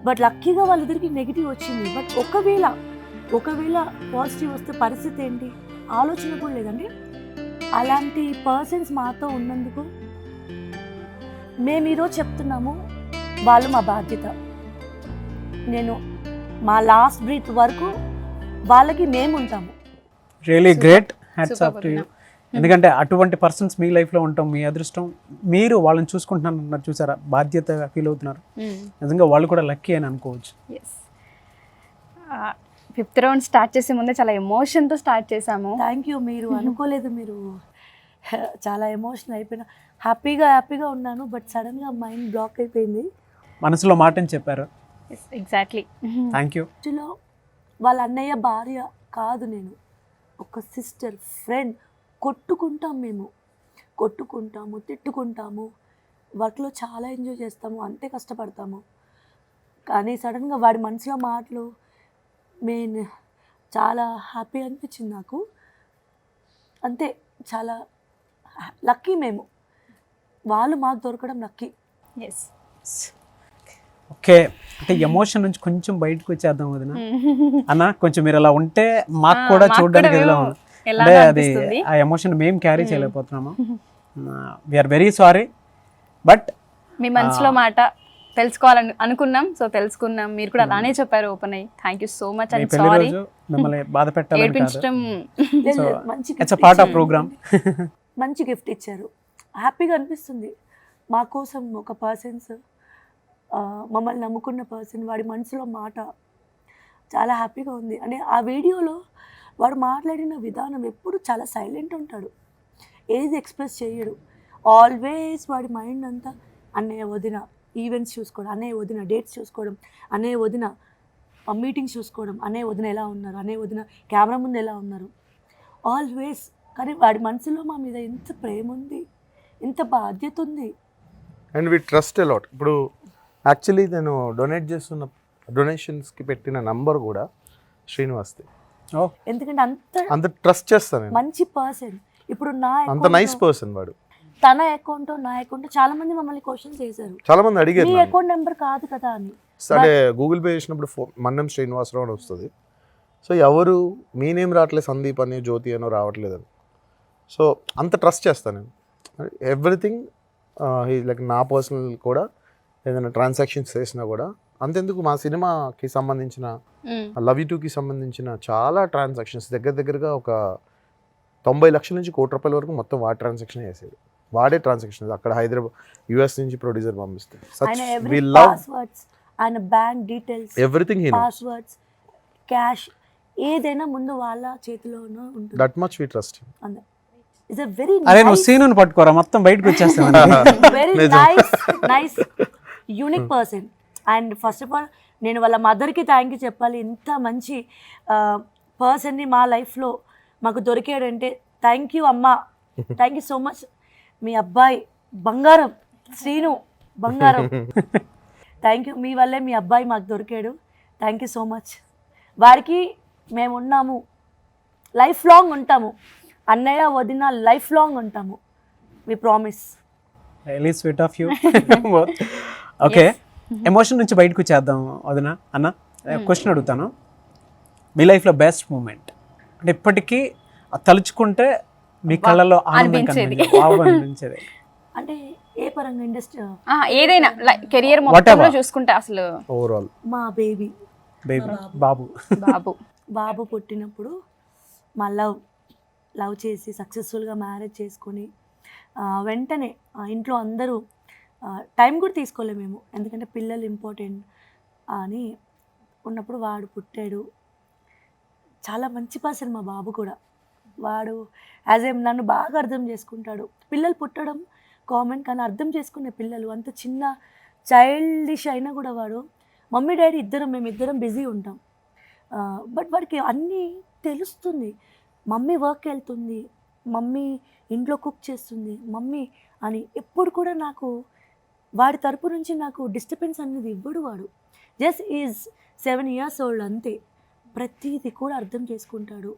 బట్ లక్కీగా వాళ్ళిద్దరికి నెగిటివ్ వచ్చింది. బట్ ఒకవేళ పాజిటివ్ వస్తే పరిస్థితి ఏంటి, ఆలోచన కూడా లేదండి. అలాంటి పర్సన్స్ మాతో ఉన్నందుకు మేము ఈరోజు చెప్తున్నాము, వాళ్ళు మా బాధ్యత. నేను మా లాస్ట్ బ్రీత్ వరకు వాళ్ళకి మేము ఉంటాము. Really great, hats off to you. ఎందుకంటే అటువంటి పర్సన్స్ మీ లైఫ్లో ఉండటం మీ అదృష్టం. మీరు వాళ్ళని చూసుకుంటున్నారు చూసారా, బాధ్యతగా ఫీల్ అవుతున్నారు. నిజంగా వాళ్ళు కూడా లక్కీ అని అనుకోవచ్చు. ఎస్. 5th రౌండ్ స్టార్ట్ చేసే ముందే చాలా ఎమోషన్తో స్టార్ట్ చేసాము. Thank you. మీరు అనుకోలేదు, మీరు చాలా ఎమోషనల్ అయిపోయినా. హ్యాపీగా ఉన్నాను, బట్ సడన్గా మైండ్ బ్లాక్ అయిపోయింది. మనసులో మాటని చెప్పారు. ఎగ్జాక్ట్లీ. Thank you. యాక్చువల్గా వాళ్ళ అన్నయ్య భార్య కాదు, నేను ఒక సిస్టర్, ఫ్రెండ్. కొట్టుకుంటాము, తిట్టుకుంటాము, వర్క్లో చాలా ఎంజాయ్ చేస్తాము, అంతే కష్టపడతాము. కానీ సడన్గా వాడి మనసులో మాటలు నేను చాలా హ్యాపీ అనిపించింది నాకు. అంతే, చాలా లక్కీ మేము. వాళ్ళు మాకు దొరకడం లక్కీ. ఎస్. ఓకే, అంటే ఎమోషన్ నుంచి కొంచెం బయటకు వచ్చేద్దాం వదిన. అన్న కొంచెం మీరు అలా ఉంటే మాకు కూడా చూడడానికి ఎలా ఉంది అంటే అది ఆ ఎమోషన్ మేము క్యారీ చేయలేకపోతున్నాము. We're very sorry. బట్ మీ మనసులో మాట తెలుసుకోవాలని అనుకున్నాం, సో తెలుసుకున్నాం. మీరు కూడా అలానే చెప్పారు ఓపెన్ అయ్యి. Thank you so much. And sorry మిమ్మల్ని బాధ పెట్టాలని కాదు. ఏడిపించడం మంచి it's a part of programme. మంచి గిఫ్ట్ ఇచ్చారు. హ్యాపీగా అనిపిస్తుంది. మా కోసం ఒక పర్సన్స్, మమ్మల్ని నమ్ముకున్న పర్సన్, వాడి మనసులో మాట చాలా హ్యాపీగా ఉంది. అంటే ఆ వీడియోలో వాడు మాట్లాడిన విధానం ఎప్పుడు చాలా సైలెంట్ ఉంటాడు, ఏది ఎక్స్ప్రెస్ చేయడు. ఆల్వేస్ వాడి మైండ్ అంతా అన్నయ్య వదిన ఈవెంట్స్ చూసుకోవడం, అన్నయ్య వదిన డేట్స్ చూసుకోవడం, అన్నయ్య వదిన మీటింగ్స్ చూసుకోవడం, అన్నయ్య వదిన ఎలా ఉన్నారు, అన్నయ్య వదిన కెమెరా ముందు ఎలా ఉన్నారు, ఆల్వేస్. కానీ వాడి మనసులో మా మీద ఎంత ప్రేమ ఉంది, ఎంత బాధ్యత ఉంది. And we trust a lot. ఇప్పుడు యాక్చువల్లీ నేను డొనేషన్స్కి పెట్టిన నంబర్ కూడా శ్రీనివాస్ది. ఎందుకంటే అంత ట్రస్ట్ చేస్తాను నేను. మంచి పర్సన్. ఇప్పుడు అంత నైస్ పర్సన్ వాడు. తన అకౌంట్ నా అకౌంట్ చాలా మంది మమ్మల్ని క్వశ్చన్ చేశారు, చాలా మంది అడిగారు మీ అకౌంట్ నెంబర్ కాదు కదా అని. అంటే గూగుల్ పే చేసినప్పుడు మన్నం శ్రీనివాసరావు అని వస్తుంది. సో ఎవరు మీ నేమ్ రావట్లేదు, సందీప్ అని జ్యోతి అనో రావట్లేదని. సో అంత ట్రస్ట్ చేస్తాను నేను. ఎవ్రీథింగ్ లైక్ నా పర్సనల్ కూడా ఏదైనా ట్రాన్సాక్షన్స్ చేసినా కూడా అంతెందుకు మా సినిమాకి సంబంధించిన లవ్ యూ టూకి సంబంధించిన చాలా ట్రాన్సాక్షన్స్ దగ్గరగా ఒక 90 లక్షల నుంచి ₹1 కోటి వరకు మొత్తం వాడి ట్రాన్సాక్షన్ చేసేది. వాడే ట్రాన్సాక్షన్ అక్కడ హైదరాబాద్ US నుంచి ప్రొడ్యూసర్ పంపిస్తే. ఆయన bank details, everything passwords, cash ఏదైనా ముందు వాళ్ళ చేతిలోనే ఉంటుంది. That much we trust him. It's a very అరే నువ్వు సీనుని పట్టుకోరా, మొత్తం బయటకు వచ్చేస్తాను. Very nice unique person. And first of all నేను వాళ్ళ మదర్కి థ్యాంక్ యూ చెప్పాలి. ఇంత మంచి పర్సన్ని మా లైఫ్లో మాకు దొరికాడంటే థ్యాంక్ యూ అమ్మా, థ్యాంక్ యూ సో మచ్. మీ అబ్బాయి బంగారం, శ్రీను బంగారం. థ్యాంక్ యూ, మీ వల్లే మీ అబ్బాయి మాకు దొరికాడు. Thank you so much. వారికి మేము ఉన్నాము, లైఫ్ లాంగ్ ఉంటాము. అన్నయ్య వదిన లైఫ్ లాంగ్ ఉంటాము, we promise. Really sweet of you. Okay, emotion నుంచి బయటకు వచ్చేద్దాం వదిన. అన్న క్వశ్చన్ అడుగుతాను. మీ లైఫ్లో బెస్ట్ మూమెంట్ అంటే ఇప్పటికీ తలుచుకుంటే మీ కళ్ళలో ఆనందం కనిపించేది అంటే ఏ పరంగా? ఇండస్ట్రీ ఏదైనా కెరియర్ మొత్తంలో చూసుకుంటే అసలు ఓవరాల్ మా బేబీ బాబు పుట్టినప్పుడు మా లవ్ చేసి సక్సెస్ఫుల్గా మ్యారేజ్ చేసుకొని వెంటనే ఇంట్లో అందరూ టైం కూడా తీసుకోలేము మేము, ఎందుకంటే పిల్లలు ఇంపార్టెంట్ అని ఉన్నప్పుడు వాడు పుట్టాడు. చాలా మంచి పర్సన్ మా బాబు కూడా. వాడు నన్ను బాగా అర్థం చేసుకుంటాడు. పిల్లలు పుట్టడం కామన్, కానీ అర్థం చేసుకునే పిల్లలు అంత చిన్న చైల్డిష్ అయినా కూడా వాడు మమ్మీ డాడీ మేమిద్దరం బిజీ ఉంటాం. బట్ వాడికి అన్నీ తెలుస్తుంది. మమ్మీ వర్క్ వెళ్తుంది, మమ్మీ ఇంట్లో కుక్ చేస్తుంది, మమ్మీ అని ఎప్పుడు కూడా నాకు వాడి తరపు నుంచి నాకు డిస్టర్బెన్స్ అనేది ఇవ్వడు. వాడు జస్ట్ ఈజ్ 7 years old అంతే. ప్రతిదీ కూడా అర్థం చేసుకుంటాడు.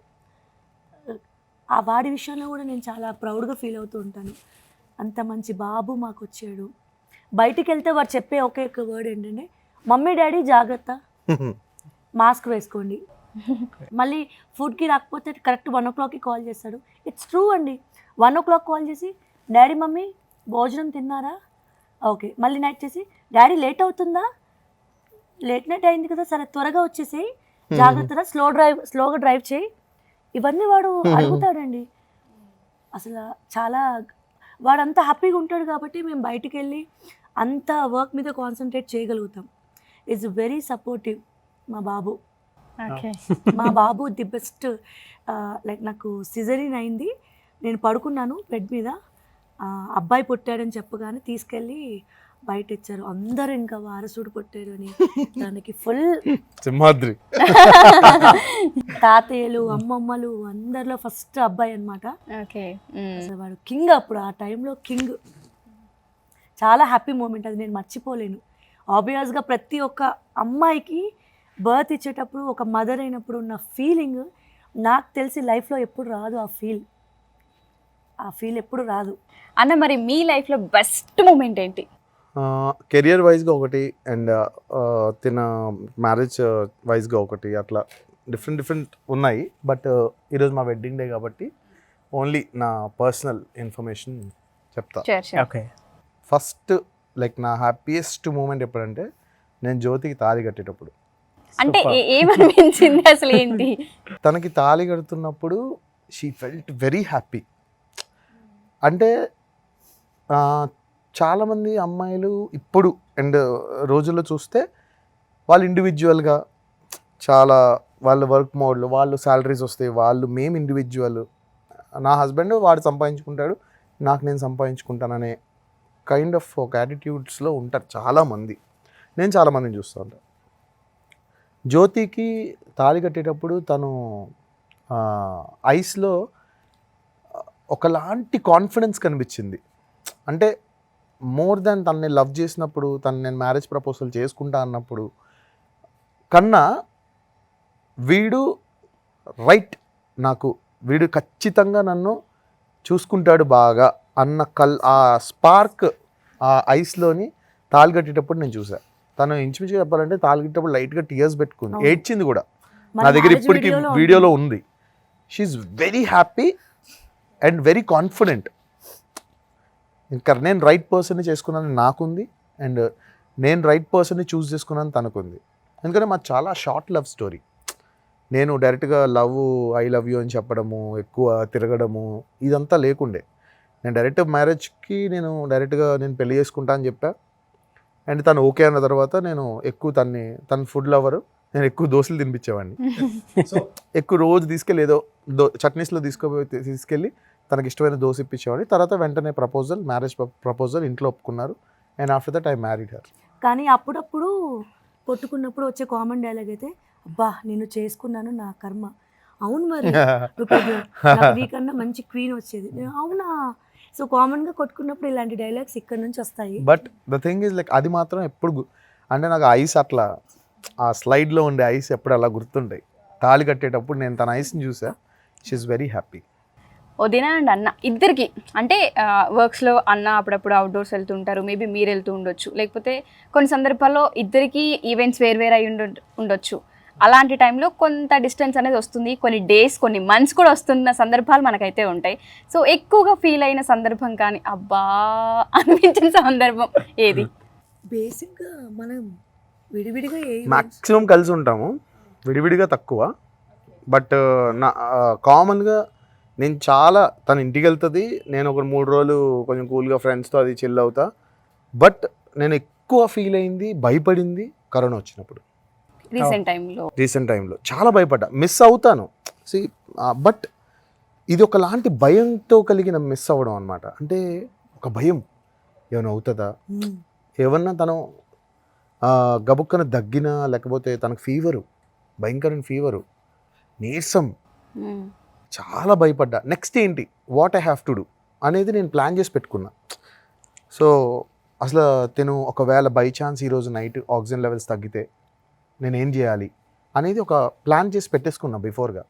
ఆ వాడి విషయంలో కూడా నేను చాలా ప్రౌడ్గా ఫీల్ అవుతూ ఉంటాను. అంత మంచి బాబు మాకు వచ్చాడు. బయటికి వెళ్తే వాడు చెప్పే ఒకే ఒక వర్డ్ ఏంటంటే, మమ్మీ డాడీ జాగ్రత్త, మాస్క్ వేసుకోండి. మళ్ళీ ఫుడ్కి రాకపోతే కరెక్ట్ 1 o'clockకి కాల్ చేస్తాడు. ఇట్స్ ట్రూ అండి. 1 o'clock కాల్ చేసి, డాడీ మమ్మీ భోజనం తిన్నారా, ఓకే. మళ్ళీ నైట్ చేసి, డాడీ లేట్ అవుతుందా, లేట్ నైట్ అయింది కదా, సరే త్వరగా వచ్చేసేయి, జాగ్రత్తగా స్లోగా డ్రైవ్ చేయి. ఇవన్నీ వాడు అడుగుతాడండి. అసలు చాలా వాడంతా హ్యాపీగా ఉంటాడు కాబట్టి మేము బయటికి వెళ్ళి అంత వర్క్ మీద కాన్సన్ట్రేట్ చేయగలుగుతాం. ఈజ్ వెరీ సపోర్టివ్ మా బాబు. ఓకే. మా బాబు ది బెస్ట్. లైక్ నాకు సిజరీన్ అయింది, నేను పడుకున్నాను బెడ్ మీద, అబ్బాయి పుట్టాడని చెప్పగానే తీసుకెళ్ళి బయట ఇచ్చారు. అందరూ ఇంకా వారసుడు పుట్టాడు అని దానికి ఫుల్ సింహాద్రి. తాతయ్యలు అమ్మమ్మలు అందరిలో ఫస్ట్ అబ్బాయి అనమాట. ఓకే. అసలు వాడు కింగ్, అప్పుడు ఆ టైంలో కింగ్. చాలా హ్యాపీ మూమెంట్ అది, నేను మర్చిపోలేను. ఆబ్వియస్గా ప్రతి ఒక్క అమ్మాయికి బర్త్ ఇచ్చేటప్పుడు ఒక మదర్ అయినప్పుడు ఉన్న ఫీలింగ్ నాకు తెలిసి లైఫ్లో ఎప్పుడు రాదు. ఆ ఫీల్ ఎప్పుడు రాదు. అన్న మరి మీ లైఫ్లో బెస్ట్ మూమెంట్ ఏంటి? కెరియర్ వైజ్గా ఒకటి, అండ్ తిన మ్యారేజ్ వైజ్గా ఒకటి, అట్లా డిఫరెంట్ ఉన్నాయి. బట్ ఈరోజు మా వెడ్డింగ్ డే కాబట్టి ఓన్లీ నా పర్సనల్ ఇన్ఫర్మేషన్ చెప్తా. ఓకే. ఫస్ట్ లైక్ నా హ్యాపీయెస్ట్ మూమెంట్ ఎప్పుడంటే నేను జ్యోతికి తాళి కట్టేటప్పుడు. అంటే ఏమనిపించింది అసలు ఏంటి? తనకి తాళి కడుతున్నప్పుడు షీ ఫెల్ట్ వెరీ హ్యాపీ. అంటే చాలామంది అమ్మాయిలు ఇప్పుడు అండ్ రోజుల్లో చూస్తే వాళ్ళు ఇండివిజువల్గా చాలా వాళ్ళ వర్క్ మోడ్లో వాళ్ళు శాలరీస్ వస్తాయి, మేము ఇండివిజువల్, నా హస్బెండ్ వాడు సంపాదించుకుంటాడు, నాకు నేను సంపాదించుకుంటాననే కైండ్ ఆఫ్ ఒక యాటిట్యూడ్స్లో ఉంటారు చాలామంది. నేను చాలామందిని చూస్తూ ఉంటాను. జ్యోతికి తాళి కట్టేటప్పుడు తను ఐస్లో ఒకలాంటి కాన్ఫిడెన్స్ కనిపించింది. అంటే మోర్ దాన్ తనని లవ్ చేసినప్పుడు, నేను మ్యారేజ్ ప్రపోజల్ చేసుకుంటా అన్నప్పుడు కన్నా వీడు వీడు ఖచ్చితంగా నన్ను చూసుకుంటాడు బాగా అన్న ఆ స్పార్క్ ఆ ఐస్లోని తాళి కట్టేటప్పుడు నేను చూసాను. తను ఇంచుమించుగా చెప్పాలంటే తాళి కట్టేటప్పుడు లైట్గా టీయర్స్ పెట్టుకుంది, ఏడ్చింది కూడా. నా దగ్గర ఇప్పటికీ వీడియోలో ఉంది. She's very happy and very confident. ఇంకా నేను రైట్ పర్సన్ని చేసుకున్నాను నాకుంది, అండ్ నేను రైట్ పర్సన్ని చూస్ చేసుకున్నాను తనకుంది. ఎందుకంటే మాకు చాలా షార్ట్ లవ్ స్టోరీ. నేను డైరెక్ట్గా ఐ లవ్ యూ అని చెప్పడము, ఎక్కువ తిరగడము ఇదంతా లేకుండే. నేను డైరెక్ట్ మ్యారేజ్కి నేను పెళ్లి చేసుకుంటా అని చెప్పా. అండ్ తను ఓకే అన్న తర్వాత నేను ఎక్కువ తన ఫుడ్ లవరు, నేను ఎక్కువ దోశలు తినిపించేవాడిని. సో ఎక్కువ రోజు తీసుకెళ్ళి ఏదో చట్నీస్లో తీసుకెళ్ళి తనకి ఇష్టమైన దోశ ఇప్పించేవాడిని. తర్వాత వెంటనే మ్యారేజ్ ప్రపోజల్ ఇంట్లో ఒప్పుకున్నారు. And after that I married her. కానీ అప్పుడప్పుడు కొట్టుకున్నప్పుడు వచ్చే కామన్ డైలాగ్ అయితే, అబ్బా నేను చేసుకున్నాను నా కర్మ. అవును మరి నీకన్నా మంచి క్వీన్ వచ్చేది. అవునా? సో కామన్గా కొట్టుకున్నప్పుడు ఇలాంటి డైలాగ్స్ ఇక్కడ నుంచి వస్తాయి. But the thing is like అది మాత్రం ఎప్పుడు అంటే నాకు ఐస్ అట్లా ఆ స్లైడ్లో ఉండే ఐస్ ఎప్పుడు అలా గుర్తుంటాయి. తాళి కట్టేటప్పుడు నేను తన ఐస్ని చూసా. She's very happy. వదిన అండ్ అన్న ఇద్దరికి అంటే వర్క్స్లో అన్న అప్పుడప్పుడు అవుట్డోర్స్ వెళ్తుంటారు, మేబీ మీరు వెళ్తూ ఉండొచ్చు, లేకపోతే కొన్ని సందర్భాల్లో ఇద్దరికి ఈవెంట్స్ వేరు అయి ఉండొచ్చు. అలాంటి టైంలో కొంత డిస్టెన్స్ అనేది వస్తుంది, కొన్ని డేస్ కొన్ని మంత్స్ కూడా వస్తున్న సందర్భాలు మనకైతే ఉంటాయి. సో ఎక్కువగా ఫీల్ అయిన సందర్భం కానీ అబ్బా అనిపించిన సందర్భం ఏది? బేసిక్గా మనం విడివిడిగా మ్యాక్సిమం కలిసి ఉంటాము, విడివిడిగా తక్కువ. బట్ నా కామన్గా నేను తను ఇంటికి వెళ్తుంది, నేను ఒక 3 రోజులు కొంచెం కూల్గా ఫ్రెండ్స్తో అది చిల్ అవుతా. బట్ నేను ఎక్కువ ఫీల్ అయింది, భయపడింది కరోనా వచ్చినప్పుడు. రీసెంట్ టైంలో చాలా భయపడ్డా, మిస్ అవుతాను. బట్ ఇది ఒకలాంటి భయంతో కలిగిన మిస్ అవ్వడం అనమాట. అంటే ఒక భయం, ఏమైనా అవుతుందా, ఏమన్నా తను గబుక్కన దగ్గినా, లేకపోతే తనకు ఫీవరు, భయంకరమైన ఫీవరు, నీరసం, చాలా భయపడ్డా. నెక్స్ట్ ఏంటి, what I have to do అనేది నేను ప్లాన్ చేసి పెట్టుకున్నా. సో అసలు ఒకవేళ బై ఛాన్స్ ఈరోజు నైట్ ఆక్సిజన్ లెవెల్స్ తగ్గితే నేనేం చేయాలి అనేది ఒక ప్లాన్ చేసి పెట్టేసుకున్నా బిఫోర్గా.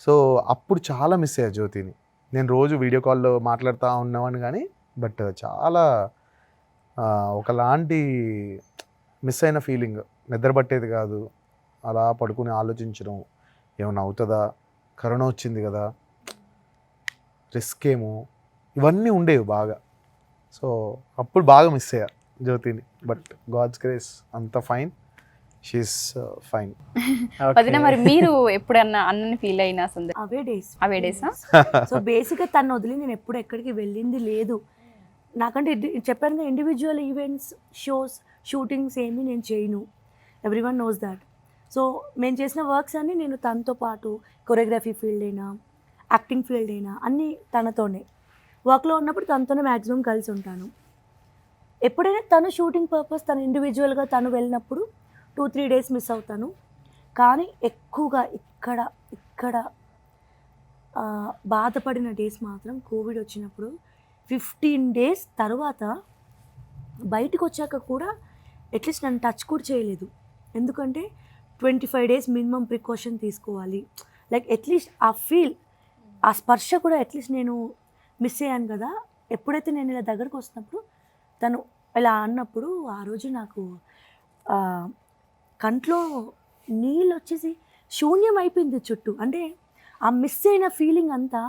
సో అప్పుడు చాలా మిస్ అయ్యా జ్యోతిని. నేను రోజు వీడియో కాల్లో మాట్లాడుతూ ఉన్నవాడిని కానీ, బట్ చాలా ఒకలాంటి మిస్ అయిన ఫీలింగ్. నిద్ర పట్టేది కాదు, అలా పడుకుని ఆలోచించడం, ఏమైనా అవుతుందా, కరోనా వచ్చింది కదా, రిస్క్ ఏమో, ఇవన్నీ ఉండేవి బాగా. సో అప్పుడు బాగా మిస్ అయ్యా జ్యోతిని. బట్ గాడ్స్ గ్రేస్ అంత ఫైన్, షీఈస్ ఫైన్. వదిన మరి మీరు ఎప్పుడన్నా అన్నని ఫీల్ అయినా సందర్భం అవే డేసా సో బేసిక్గా తను వదిలి నేను ఎప్పుడు ఎక్కడికి వెళ్ళింది లేదు. నాకంటే చెప్పాను కదా, ఇండివిజువల్ ఈవెంట్స్, షోస్, షూటింగ్స్ ఏమీ నేను చేయను. Everyone knows that. సో మేము చేసిన వర్క్స్ అన్నీ నేను తనతో పాటు, కొరియోగ్రఫీ ఫీల్డ్ అయినా, యాక్టింగ్ ఫీల్డ్ అయినా అన్నీ తనతోనే. వర్క్లో ఉన్నప్పుడు తనతోనే మ్యాక్సిమం కలిసి ఉంటాను. ఎప్పుడైనా తను షూటింగ్ పర్పస్ తను ఇండివిజువల్గా తను వెళ్ళినప్పుడు 2-3 డేస్ మిస్ అవుతాను. కానీ ఎక్కువగా ఇక్కడ బాధపడిన డేస్ మాత్రం కోవిడ్ వచ్చినప్పుడు 15 డేస్ తర్వాత బయటకు వచ్చాక కూడా అట్లీస్ట్ నన్ను టచ్ కూడా చేయలేదు. ఎందుకంటే 25 డేస్ మినిమం ప్రికాషన్ తీసుకోవాలి. లైక్ అట్లీస్ట్ ఆ ఫీల్, ఆ స్పర్శ కూడా అట్లీస్ట్ నేను మిస్ అయ్యాను కదా. ఎప్పుడైతే నేను ఇలా దగ్గరకు వస్తున్నప్పుడు తను ఇలా అన్నప్పుడు ఆ రోజు నాకు కంట్లో నీళ్ళు వచ్చేసి శూన్యం అయిపోయింది చుట్టూ. అంటే ఆ మిస్ అయిన ఫీలింగ్ అంతా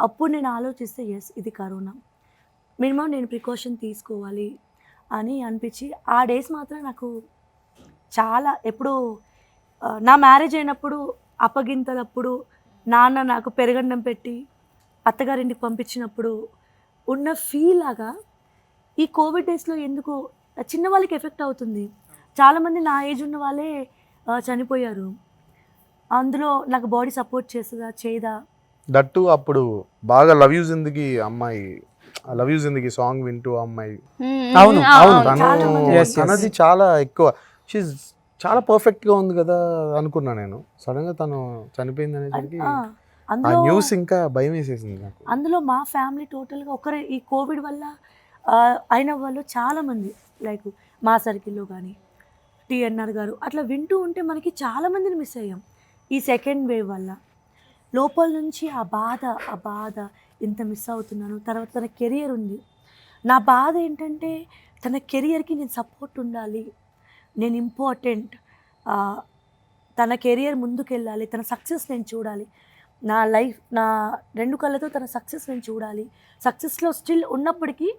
అప్పుడు నేను ఆలోచిస్తే ఎస్ ఇది కరోనా, మినిమం నేను ప్రికాషన్ తీసుకోవాలి అని అనిపించి ఆ డేస్ మాత్రం నాకు చాలా ఎప్పుడు నా మ్యారేజ్ అయినప్పుడు అప్పగింతలప్పుడు నాన్న నాకు పెరుగన్నం పెట్టి అత్తగారింటికి పంపించినప్పుడు ఉన్న ఫీల్ లాగా ఈ కోవిడ్ డేస్లో ఎందుకు చిన్న వాళ్ళకి ఎఫెక్ట్ అవుతుంది. చాలామంది నా ఏజ్ ఉన్న వాళ్ళే చనిపోయారు. అందులో నాకు బాడీ సపోర్ట్ చేస్తుందా చేయదా. దట్టు అప్పుడు బాగా లవ్ యూ జిందగీ అమ్మాయి, లవ్ యూ జిందగీ సాంగ్ వింటూ అమ్మాయి అవును, అవును. చాలా మంది. Yes, yes. తనది చాలా ఎక్కువ, షీజ్ చాలా పర్ఫెక్ట్గా ఉంది కదా అనుకున్నా నేను. సడన్గా తను చనిపోయింది అనేసరికి ఆ అందులో న్యూస్ ఇంకా భయం వేసేసింది నాకు. అందులో మా ఫ్యామిలీ టోటల్గా ఒకరే ఈ కోవిడ్ వల్ల అయిన వాళ్ళు చాలామంది, లైక్ మా సర్కిల్లో కానీ టీఎన్ఆర్ గారు అట్లా వింటూ ఉంటే మనకి చాలామందిని మిస్ అయ్యాం ఈ సెకండ్ వేవ్ వల్ల. లోపల నుంచి ఆ బాధ ఇంత మిస్ అవుతున్నాను. తర్వాత తన కెరియర్ ఉంది. నా బాధ ఏంటంటే తన కెరియర్కి నేను సపోర్ట్ ఉండాలి, నేను ఇంపార్టెంట్, తన కెరియర్ ముందుకెళ్ళాలి, తన సక్సెస్ నేను చూడాలి, నా లైఫ్ నా 2 కళ్ళతో తన సక్సెస్ నేను చూడాలి. సక్సెస్లో స్టిల్ ఉన్నప్పటికీ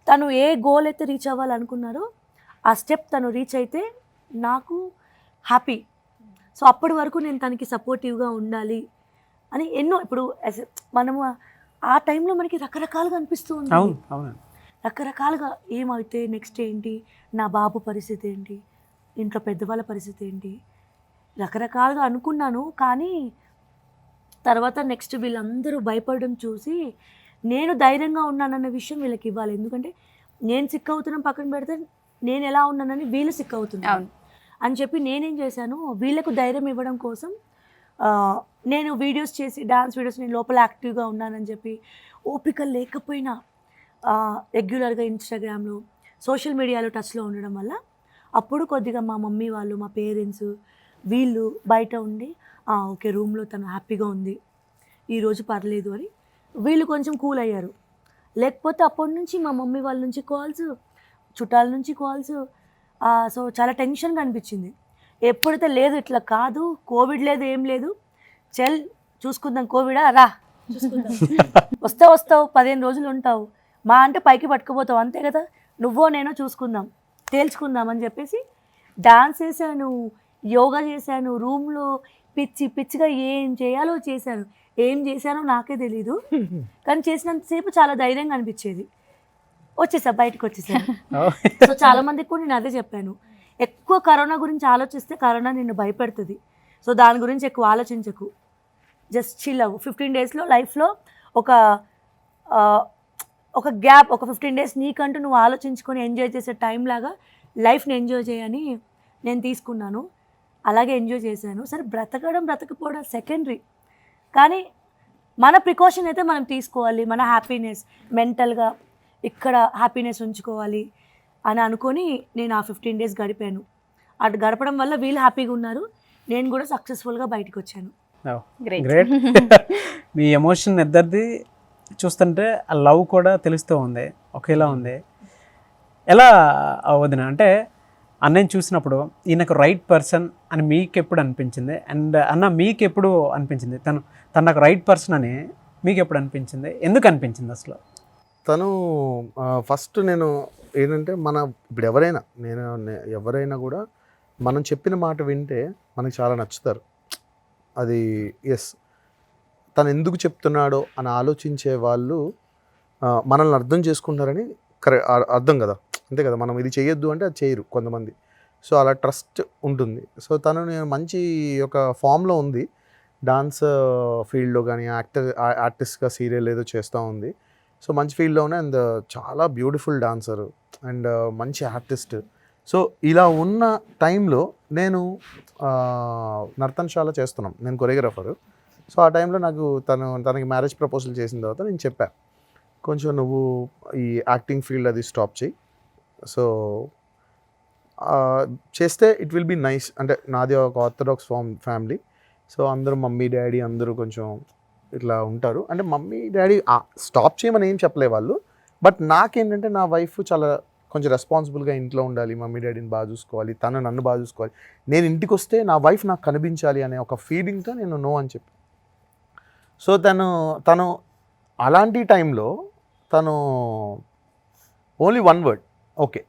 తను ఏ గోల్ అయితే రీచ్ అవ్వాలనుకున్నారో ఆ స్టెప్ తను రీచ్ అయితే నాకు హ్యాపీ. సో అప్పటి వరకు నేను తనకి సపోర్టివ్గా ఉండాలి అని ఎన్నో, ఇప్పుడు మనము ఆ టైంలో మనకి రకరకాలుగా అనిపిస్తూ ఉంది. అవును, అవును. రకరకాలుగా ఏమైతే నెక్స్ట్ ఏంటి, నా బాబు పరిస్థితి ఏంటి, ఇంట్లో పెద్దవాళ్ళ పరిస్థితి ఏంటి, రకరకాలుగా అనుకున్నాను. కానీ తర్వాత నెక్స్ట్ వీళ్ళందరూ భయపడడం చూసి నేను ధైర్యంగా ఉన్నానన్న విషయం వీళ్ళకి ఇవ్వాలి. ఎందుకంటే నేను సిక్ అవుతున్నాను పక్కన పెడితే నేను ఎలా ఉన్నానని వీళ్ళు సిక్ అవుతున్నాను అని చెప్పి నేనేం చేశాను, వీళ్ళకు ధైర్యం ఇవ్వడం కోసం నేను వీడియోస్ చేసి డాన్స్ వీడియోస్ నేను లోపల యాక్టివ్గా ఉన్నానని చెప్పి ఓపిక లేకపోయినా రెగ్యులర్గా ఇన్స్టాగ్రామ్లో సోషల్ మీడియాలో టచ్లో ఉండడం వల్ల అప్పుడు కొద్దిగా మా మమ్మీ వాళ్ళు, మా పేరెంట్స్ వీళ్ళు బయట ఉండి ఓకే రూమ్లో తను హ్యాపీగా ఉంది, ఈరోజు పర్లేదు అని వీళ్ళు కొంచెం కూల్ అయ్యారు. లేకపోతే అప్పటి నుంచి మా మమ్మీ వాళ్ళ నుంచి కాల్స్, చుట్టాల నుంచి కాల్స్, సో చాలా టెన్షన్గా అనిపించింది. ఎప్పుడైతే లేదు ఇట్లా కాదు, కోవిడ్ లేదు ఏం లేదు, చెల్ చూసుకుందాం, కోవిడా రా చూసుకుందాం, వస్తావు 15 రోజులు ఉంటావు, మా అంటే పైకి పట్టుకుపోతావు అంతే కదా, నువ్వో నేనో చూసుకుందాం, తేల్చుకుందాం అని చెప్పేసి డాన్స్ చేశాను, యోగా చేశాను, రూమ్లో పిచ్చిగా ఏం చేయాలో చేశాను. ఏం చేశానో నాకే తెలీదు, కానీ చేసినంతసేపు చాలా ధైర్యంగా అనిపించేది. బయటకు వచ్చేసాను. సో చాలా మందికి కూడా నేను అదే చెప్పాను, ఎక్కువ కరోనా గురించి ఆలోచిస్తే కరోనా నిన్ను భయపెడుతుంది. సో దాని గురించి ఎక్కువ ఆలోచించకు, జస్ట్ చిల్ అవ్వు. 15 డేస్లో లైఫ్లో ఒక గ్యాప్, ఒక 15 డేస్ నీకంటూ నువ్వు ఆలోచించుకొని ఎంజాయ్ చేసే టైం లాగా లైఫ్ని ఎంజాయ్ చేయని నేను తీసుకున్నాను. అలాగే ఎంజాయ్ చేశాను. సరే బ్రతకపోవడం సెకండరీ, కానీ మన ప్రికాషన్ అయితే మనం తీసుకోవాలి. మన హ్యాపీనెస్ మెంటల్గా ఇక్కడ హ్యాపీనెస్ ఉంచుకోవాలి అని అనుకొని నేను ఆ 15 డేస్ గడిపాను. అటు గడపడం వల్ల వీళ్ళు హ్యాపీగా ఉన్నారు, నేను కూడా సక్సెస్ఫుల్గా బయటకు వచ్చాను. గ్రేట్. మీ ఎమోషన్ ఇద్దరిది చూస్తుంటే ఆ లవ్ కూడా తెలుస్తూ ఉంది, ఒకేలా ఉంది. ఎలా వదిన అంటే అన్నయ్యని చూసినప్పుడు ఈయనకు రైట్ పర్సన్ అని మీకు ఎప్పుడు అనిపించింది? అండ్ అన్న మీకు ఎప్పుడు అనిపించింది తను నాకు రైట్ పర్సన్ అని మీకు ఎప్పుడు అనిపించింది? ఎందుకు అనిపించింది అసలు? తను ఫస్ట్ నేను ఏంటంటే ఇప్పుడు ఎవరైనా కూడా మనం చెప్పిన మాట వింటే మనకి చాలా నచ్చుతారు. అది ఎస్, తను ఎందుకు చెప్తున్నాడో అని ఆలోచించే వాళ్ళు మనల్ని అర్థం చేసుకుంటారని అర్థం కదా, అంతే కదా. మనం ఇది చేయొద్దు అంటే అది చేయరు కొంతమంది. సో అలా ట్రస్ట్ ఉంటుంది. సో తను నేను మంచి ఒక ఫామ్లో ఉంది, డాన్స్ ఫీల్డ్లో కానీ ఆర్టిస్ట్గా సీరియల్ ఏదో చేస్తూ ఉంది. సో మంచి ఫీల్డ్లోనే, అండ్ చాలా బ్యూటిఫుల్ డాన్సరు అండ్ మంచి ఆర్టిస్ట్. సో ఇలా ఉన్న టైంలో నేను నర్తనశాల చేస్తున్నాం, నేను కొరియోగ్రాఫరు. సో ఆ టైంలో నాకు తనకి మ్యారేజ్ ప్రపోజల్ చేసిన తర్వాత నేను చెప్పాను, కొంచెం నువ్వు ఈ యాక్టింగ్ ఫీల్డ్ అది స్టాప్ చేయి. సో చేస్తే ఇట్ విల్ బీ నైస్. అంటే నాది ఒక ఆర్థడాక్స్ ఫ్యామిలీ. సో అందరూ మమ్మీ డాడీ అందరూ కొంచెం ఇట్లా ఉంటారు. అంటే మమ్మీ డాడీ స్టాప్ చేయమని ఏం చెప్పలే వాళ్ళు. బట్ నాకేంటంటే నా వైఫ్ చాలా కొంచెం రెస్పాన్సిబుల్గా ఇంట్లో ఉండాలి, మమ్మీ డాడీని బాగా చూసుకోవాలి, తను నన్ను బాగా చూసుకోవాలి, నేను ఇంటికి వస్తే నా వైఫ్ నాకు కనిపించాలి అనే ఒక ఫీలింగ్తో నేను నో అని చెప్పి. సో తను అలాంటి టైంలో తను only one word, okay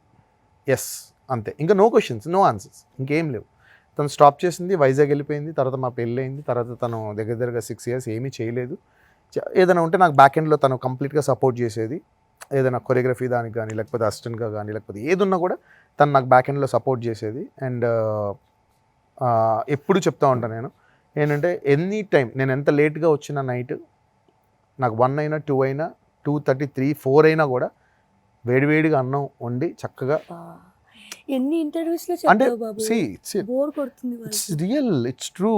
yes, అంతే. ఇంకా నో క్వశ్చన్స్, నో ఆన్సర్స్, ఇంకేం లేవు. తను స్టాప్ చేసింది, వైజాగ్ వెళ్ళిపోయింది. తర్వాత మా పెళ్ళి అయింది. తర్వాత తను దగ్గరగా 6 years ఏమీ చేయలేదు. ఏదైనా ఉంటే నాకు బ్యాక్ ఎండ్లో తను కంప్లీట్గా సపోర్ట్ చేసేది. ఏదైనా కొరియోగ్రఫీ దానికి కానీ, లేకపోతే అసిస్టెంట్గా కానీ, లేకపోతే ఏదున్నా కూడా తను నాకు బ్యాక్ ఎండ్లో సపోర్ట్ చేసేది. అండ్ ఎప్పుడు చెప్తా ఉంటాను నేను ఏంటంటే, ఎనీ టైం నేను ఎంత లేట్గా వచ్చిన నైట్ నాకు 1 అయినా 2 అయినా 2:30, 3, 4 అయినా కూడా వేడివేడిగా అన్నం వండి చక్కగా. ఎన్ని ఇంటర్వ్యూస్లో అంటే చెప్తావు బాబు, బోర్ కొడుతుంది. It's real, it's true.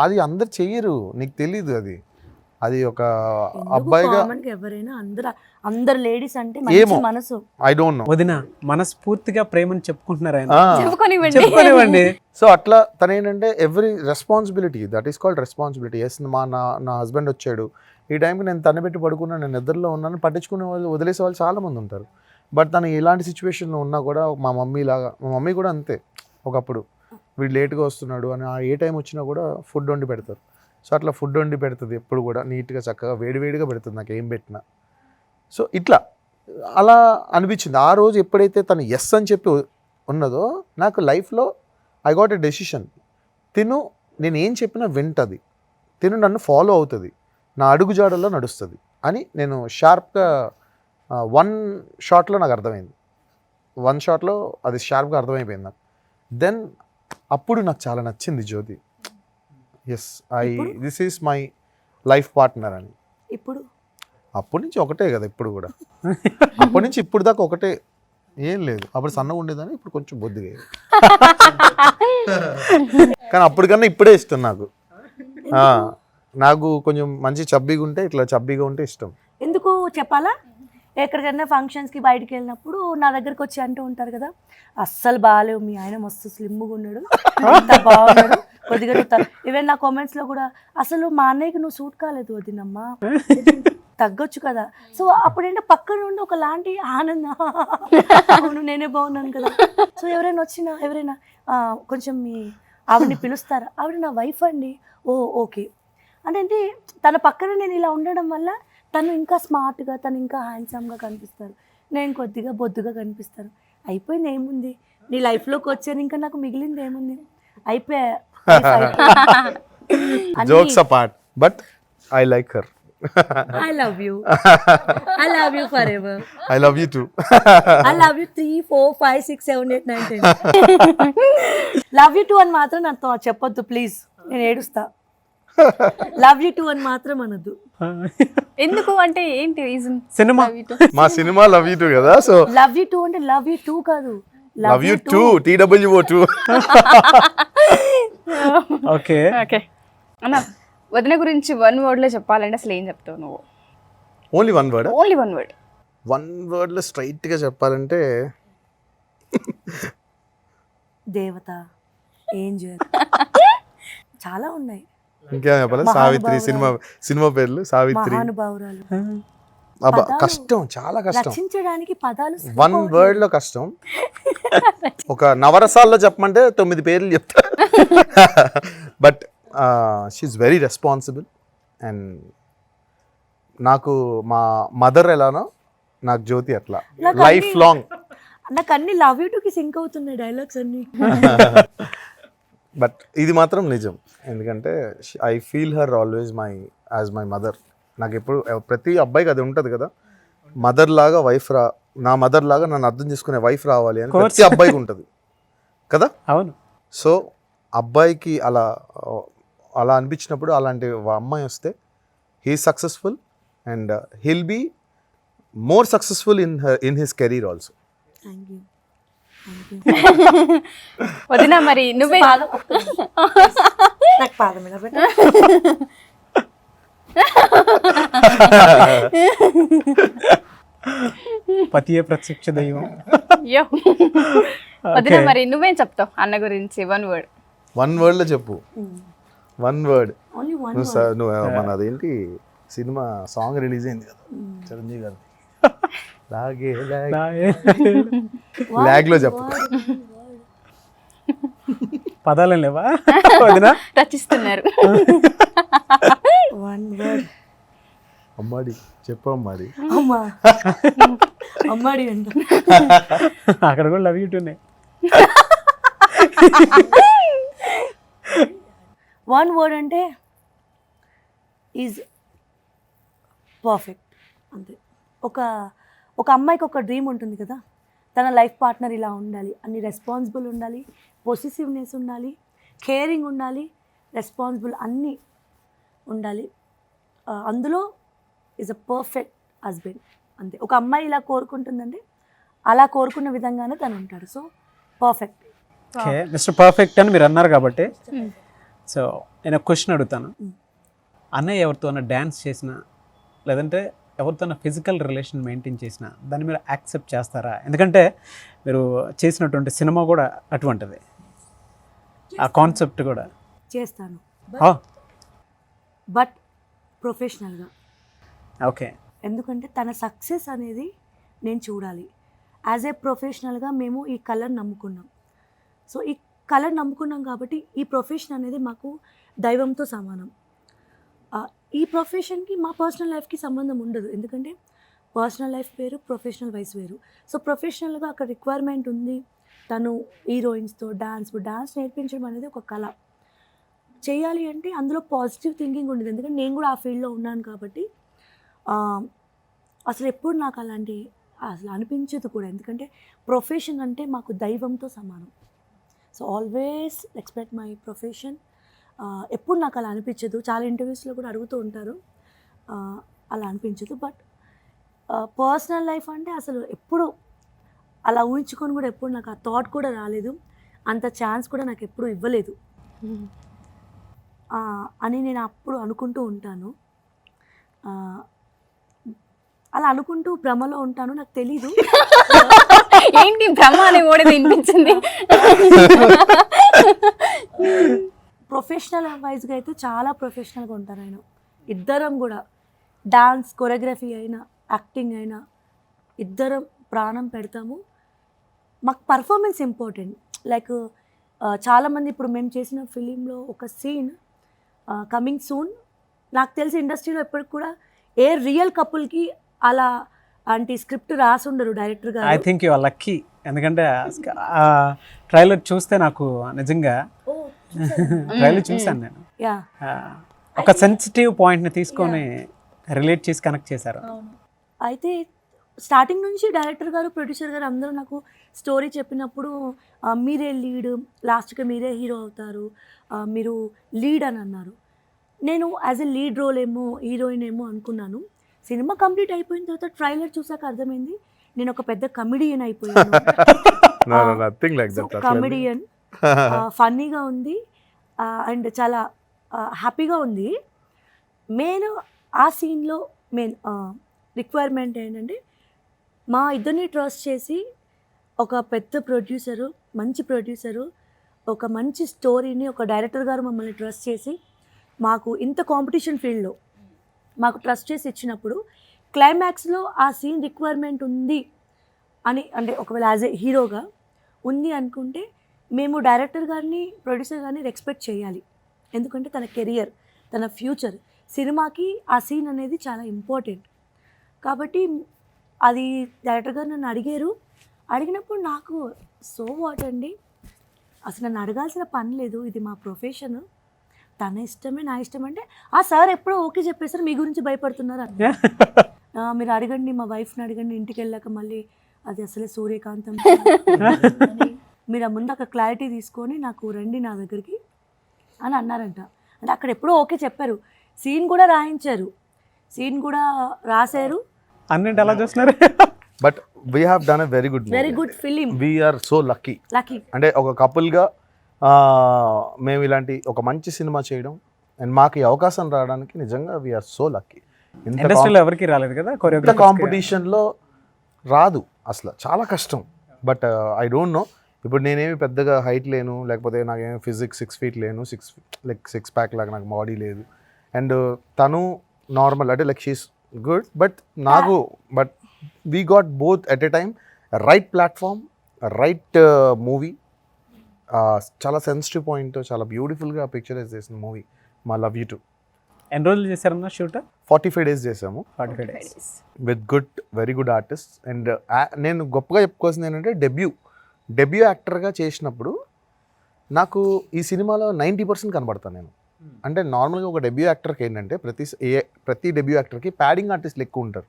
అది అందరు చెయ్యరు, నీకు తెలీదు. అది ఒక అబ్బాయిగా ఎవరైనా అందరు లేడీస్ అంటే ఏమో మనసు. I don't no. వదిన మనస్ఫూర్తిగా ప్రేమను చెప్పుకుంటున్నారు ఆయన. చెప్పుకోనివ్వండి. చెప్పుకోనివ్వండి. సో అట్లా తను ఏంటంటే every responsibility, that is called responsibility. Yes, నా హస్బెండ్ వచ్చాడు, ఈ టైంకి నేను తన పెట్టి పడుకున్నాను, నేను నిద్రలో ఉన్నాను, పట్టించుకునే వాళ్ళు వదిలేసే వాళ్ళు చాలామంది ఉంటారు. బట్ తను ఎలాంటి సిచ్యువేషన్లో ఉన్నా కూడా మా మమ్మీ కూడా అంతే. ఒకప్పుడు వీడు లేట్గా వస్తున్నాడు అని ఏ టైం వచ్చినా కూడా ఫుడ్ వండి పెడతారు. సో అట్లా ఫుడ్ వండి పెడుతుంది ఎప్పుడు కూడా, నీట్గా చక్కగా వేడివేడిగా పెడుతుంది నాకు ఏం పెట్టినా. సో ఇట్లా అలా అనిపించింది ఆ రోజు ఎప్పుడైతే తను ఎస్ అని చెప్పి ఉన్నదో, నాకు లైఫ్లో ఐ గాట్ ఎ డెసిషన్. నేను ఏం చెప్పినా వింటది, నన్ను ఫాలో అవుతుంది, నా అడుగుజాడల్లో నడుస్తుంది అని నేను షార్ప్గా 1 షాట్లో నాకు అర్థమైంది. 1 షాట్లో అది షార్ప్గా అర్థమైపోయింది నాకు. దెన్ అప్పుడు నాకు చాలా నచ్చింది Jyothi. Yes, this is my life partner అని. అప్పటి నుంచి ఒకటే కదా ఇప్పుడు కూడా. అప్పటి నుంచి ఇప్పుడు దాకా ఒకటే, ఏం లేదు. అప్పుడు సన్నగా ఉండేదని, ఇప్పుడు కొంచెం బొద్దుగా. కానీ అప్పటికన్నా ఇప్పుడే ఇష్టం నాకు. నాకు కొంచెం మంచి చబ్బీగా ఉంటే, ఇట్లా చబ్బీగా ఉంటే ఇష్టం. ఎందుకు చెప్పాలా, ఎక్కడికైనా ఫంక్షన్స్కి బయటికి వెళ్ళినప్పుడు నా దగ్గరికి వచ్చి అంటూ ఉంటారు కదా, అస్సలు బాగాలేవు, మీ ఆయన మస్తు స్లిమ్గా ఉన్నాడు, అంత బాగున్నాడు, కొద్దిగా ఈవెన్ నా కామెంట్స్లో కూడా అసలు మా అన్నయ్యకి నువ్వు సూట్ కాలేదు వదినమ్మా, తగ్గొచ్చు కదా. సో అప్పుడేంటే పక్కన ఉండి ఒకలాంటి ఆనందం, అవును నేనే బాగున్నాను కదా. సో ఎవరైనా కొంచెం మీ ఆవిడని పిలుస్తారా, ఆవిడ నా వైఫ్ అండి, ఓ ఓకే అంటే తన పక్కన నేను ఇలా ఉండడం వల్ల తను ఇంకా స్మార్ట్గా, తను ఇంకా హ్యాండ్సమ్గా కనిపిస్తారు, నేను కొద్దిగా బొద్దుగా కనిపిస్తాను. అయిపోయింది, ఏముంది నీ లైఫ్లోకి వచ్చాను, ఇంకా నాకు మిగిలింది ఏముంది, అయిపోయా. Jokes apart, but I like her. I love you forever. I love you too. I love you 3, 4, 5, 6, 7, 8, 9, 10. Love you too అని మాత్రం నాతో చెప్పొద్దు ప్లీజ్, నేను ఏడుస్తా. లవ్ యూ టూ అని మాత్రం అనొద్దు. ఎందుకు అంటే ఏంటి రీజన్? సినిమా, మా సినిమా లవ్ యూ టూ కదా. సో లవ్ యూ టూ అంటే లవ్ యూ టూ కాదు, love you two, TWO2. Okay okay అన్న, వదిన గురించి 1 word లో చెప్పాలంటే అసలు ఏం చెప్తావు నువ్వు? Only 1 word? Only 1 word. 1 word లో స్ట్రైట్గా చెప్పాలంటే దేవత, ఏంజల్, చాలా ఉన్నాయి. ఇంకేం చెప్పాలి? సావిత్రి, సినిమా పేర్లు సావిత్రి, మహానుభావురాలు. అబ్బా కష్టం, చాలా కష్టం రచించడానికి పదాలు 1 word లో కష్టం. ఒక నవరసాల్లో చెప్పమంటే 9 పేర్లు చెప్తా. But she's very responsible. And నాకు మా మదర్ ఎలానో నాకు జ్యోతి అట్లా, లైఫ్ లాంగ్ నాకు అన్ని లవ్ యూ టుకి సింక్ అవుతున్నాయి డైలాగ్స్ అన్ని. బట్ ఇది మాత్రం నిజం, ఎందుకంటే I feel her always as my mother. నాకు ఎప్పుడు ప్రతి అబ్బాయికి అది ఉంటుంది కదా, మదర్ లాగా వైఫ్ నా మదర్ లాగా నన్ను అర్థం చేసుకునే వైఫ్ రావాలి అని ప్రతి అబ్బాయికి ఉంటుంది కదా. అవును. సో అబ్బాయికి అలా అనిపించినప్పుడు అలాంటి అమ్మాయి వస్తే he successful and he'll be more successful in his career also. Thank you. వదినా మరి నువ్వే నాకు పాదం మీద పెట్టు. పతియే ప్రత్యక్ష దైవం. అయ్యో. వదినా మరి నువ్వేం చెప్తావు అన్న గురించి? వన్ వర్డ్లో చెప్పు. One word. Only one నువ్వు మన అదేంటి సినిమా సాంగ్ రిలీజ్ అయింది కదా చిరంజీవి గారి, లాగే లాగ్లో చెప్పు. పదాలు లేవా వదినా? రచిస్తున్నారు. One word. అమ్మాడి చెప్పు. అమ్మాడి అమ్మా అమ్మాడి అంట. అక్కడ కూడా లవ్ యూ టూనే. వన్ వర్డ్ అంటే ఈజ్ పర్ఫెక్ట్ అంతే. ఒక అమ్మాయికి ఒక డ్రీమ్ ఉంటుంది కదా, తన లైఫ్ పార్ట్నర్ ఇలా ఉండాలి, అన్ని రెస్పాన్సిబుల్ ఉండాలి, పొసిసివ్నెస్ ఉండాలి, కేరింగ్ ఉండాలి, రెస్పాన్సిబుల్ అన్నీ ఉండాలి. అందులో ఈజ్ అ పర్ఫెక్ట్ హస్బెండ్ అంతే. ఒక అమ్మాయి ఇలా కోరుకుంటుందంటే అలా కోరుకున్న విధంగానే తను ఉంటాడు. So perfect. Okay, mister perfect అని మీరు అన్నారు కాబట్టి సో నేను ఒక క్వశ్చన్ అడుగుతాను. అన్నయ్య ఎవరితో డ్యాన్స్ చేసినా లేదంటే ఎవరితో ఫిజికల్ రిలేషన్ మెయింటైన్ చేసినా దాన్ని మీరు యాక్సెప్ట్ చేస్తారా? ఎందుకంటే మీరు చేసినటువంటి సినిమా కూడా అటువంటిది, ఆ కాన్సెప్ట్ కూడా. చేస్తాను బట్ ప్రొఫెషనల్గా. ఓకే. ఎందుకంటే తన సక్సెస్ అనేది నేను చూడాలి. యాజ్ ఏ ప్రొఫెషనల్గా మేము ఈ కలర్ నమ్ముకున్నాం. సో ఈ కలర్ నమ్ముకున్నాం కాబట్టి ఈ ప్రొఫెషన్ అనేది మాకు దైవంతో సమానం. ఈ ప్రొఫెషన్కి మా పర్సనల్ లైఫ్కి సంబంధం ఉండదు, ఎందుకంటే పర్సనల్ లైఫ్ వేరు, ప్రొఫెషనల్ వైస్ వేరు. సో ప్రొఫెషనల్గా అక్కడ రిక్వైర్మెంట్ ఉంది, తను హీరోయిన్స్తో డాన్స్ నేర్పించడం అనేది ఒక కళ. చేయాలి అంటే అందులో పాజిటివ్ థింకింగ్ ఉండదు, ఎందుకంటే నేను కూడా ఆ ఫీల్డ్లో ఉన్నాను కాబట్టి అసలు ఎప్పుడు నాకు అలాంటి అసలు అనిపించదు కూడా, ఎందుకంటే ప్రొఫెషన్ అంటే మాకు దైవంతో సమానం. So always respect my profession. ఎప్పుడు నాకు అలా అనిపించదు. చాలా ఇంటర్వ్యూస్లో కూడా అడుగుతూ ఉంటారు, అలా అనిపించదు. బట్ పర్సనల్ లైఫ్ అంటే అసలు ఎప్పుడు అలా ఊహించుకొని కూడా ఎప్పుడు నాకు ఆ థాట్ కూడా రాలేదు, అంత ఛాన్స్ కూడా నాకు ఎప్పుడు ఇవ్వలేదు అని నేను అప్పుడు అనుకుంటూ ఉంటాను. అలా అనుకుంటూ భ్రమలో ఉంటాను, నాకు తెలీదు. ఏంటి భ్రమ అనే ఓడి వినిపించింది. ప్రొఫెషనల్ వైజ్గా అయితే చాలా ప్రొఫెషనల్గా ఉంటారు ఆయన. ఇద్దరం కూడా డాన్స్ కొరియోగ్రఫీ అయినా యాక్టింగ్ అయినా ఇద్దరం ప్రాణం పెడతాము. మాకు పర్ఫార్మెన్స్ ఇంపార్టెంట్. లైక్ చాలామంది ఇప్పుడు మేము చేసిన ఫిలింలో ఒక సీన్ కమింగ్ సూన్, నాకు తెలిసి ఇండస్ట్రీలో ఎప్పటికి కూడా ఏ రియల్ కపుల్కి అలా అంటే స్క్రిప్ట్ రాసి ఉండరు డైరెక్టర్ గారు. I think you are lucky, ఎందుకంటే ట్రైలర్ చూస్తే నాకు నిజంగా ట్రైలర్ చూసాను నేను, ఒక సెన్సిటివ్ పాయింట్ని తీసుకొని రిలేట్ చేసి కనెక్ట్ చేశారు. అయితే స్టార్టింగ్ నుంచి డైరెక్టర్ గారు ప్రొడ్యూసర్ గారు అందరూ నాకు స్టోరీ చెప్పినప్పుడు మీరే లీడ్, లాస్ట్కి మీరే హీరో అవుతారు, మీరు లీడ్ అని అన్నారు. నేను యాజ్ ఎ లీడ్ రోల్ ఏమో హీరోయిన్ ఏమో అనుకున్నాను. సినిమా కంప్లీట్ అయిపోయిన తర్వాత ట్రైలర్ చూసాక అర్థమైంది నేను ఒక పెద్ద కమెడియన్ అయిపోయాను. కమెడియన్, ఫన్నీగా ఉంది అండ్ చాలా హ్యాపీగా ఉంది. మెయిన్ ఆ సీన్లో మెయిన్ రిక్వైర్మెంట్ ఏంటంటే మా ఇద్దరిని ట్రస్ట్ చేసి ఒక పెద్ద ప్రొడ్యూసరు, మంచి ప్రొడ్యూసరు, ఒక మంచి స్టోరీని ఒక డైరెక్టర్ గారు మమ్మల్ని ట్రస్ట్ చేసి మాకు ఇంత కాంపిటీషన్ ఫీల్డ్లో మాకు ట్రస్ట్ చేసి ఇచ్చినప్పుడు క్లైమాక్స్లో ఆ సీన్ రిక్వైర్మెంట్ ఉంది అని, అంటే ఒకవేళ యాజ్ ఏ హీరోగా ఉంది అనుకుంటే మేము డైరెక్టర్ గారిని ప్రొడ్యూసర్ గారిని రెస్పెక్ట్ చేయాలి. ఎందుకంటే తన కెరియర్, తన ఫ్యూచర్, సినిమాకి ఆ సీన్ అనేది చాలా ఇంపార్టెంట్. కాబట్టి అది డైరెక్టర్ గారు నన్ను అడిగారు, అడిగినప్పుడు నాకు సో వాట్ అండి, అసలు నన్ను అడగాల్సిన పని లేదు, ఇది మా ప్రొఫెషన్, తన ఇష్టమే నా ఇష్టం అంటే ఆ సార్ ఎప్పుడో ఓకే చెప్పేసారు, మీ గురించి భయపడుతున్నారు అని. మీరు అడగండి, మా వైఫ్ని అడగండి ఇంటికి వెళ్ళాక మళ్ళీ అది అసలే సూర్యకాంతం మీరు ముందు అక్కడ క్లారిటీ తీసుకొని నాకు రండి నా దగ్గరికి అని అన్నారంట. అంటే అక్కడ ఎప్పుడో ఓకే చెప్పారు, సీన్ కూడా రాయించారు, సీన్ కూడా రాశారు. అన్నింటి అలా చూస్తున్నారు. But we have done a very good film. We are so lucky. అంటే ఒక కపుల్గా మేము ఇలాంటి ఒక మంచి సినిమా చేయడం అండ్ మాకు ఈ అవకాశం రావడానికి నిజంగా వీఆర్ సో లక్కీ. ఇండస్ట్రీలో ఎవరికి రాలేదు కదా ఇంత కాంపిటీషన్లో రాదు అసలు, చాలా కష్టం. బట్ ఐ డోంట్ నో, ఇప్పుడు నేనేమి పెద్దగా హైట్ లేను, లేకపోతే నాకేమి ఫిజిక్స్ 6 feet లేను, 6 pack లాగా నాకు బాడీ లేదు. అండ్ తను నార్మల్ అంటే లైక్ షీస్ గుడ్, బట్ నాకు but we got both at a time right platform, right movie. చాలా సెన్సిటివ్ పాయింట్, చాలా బ్యూటిఫుల్గా పిక్చరైజ్ చేసిన మూవీ మా లవ్ యూ టు. ఎన్ని రోజులు చేశారన్న షూట్? 45 days చేసాము 45 days with very good artist. And నేను గొప్పగా చెప్పుకోవాల్సింది ఏంటంటే డెబ్యూ యాక్టర్గా చేసినప్పుడు నాకు ఈ సినిమాలో 90% కనబడతాను నేను. అంటే నార్మల్గా ఒక డెబ్యూ యాక్టర్కి ఏంటంటే ప్రతి డెబ్యూ యాక్టర్కి ప్యాడింగ్ ఆర్టిస్టులు ఎక్కువ ఉంటారు.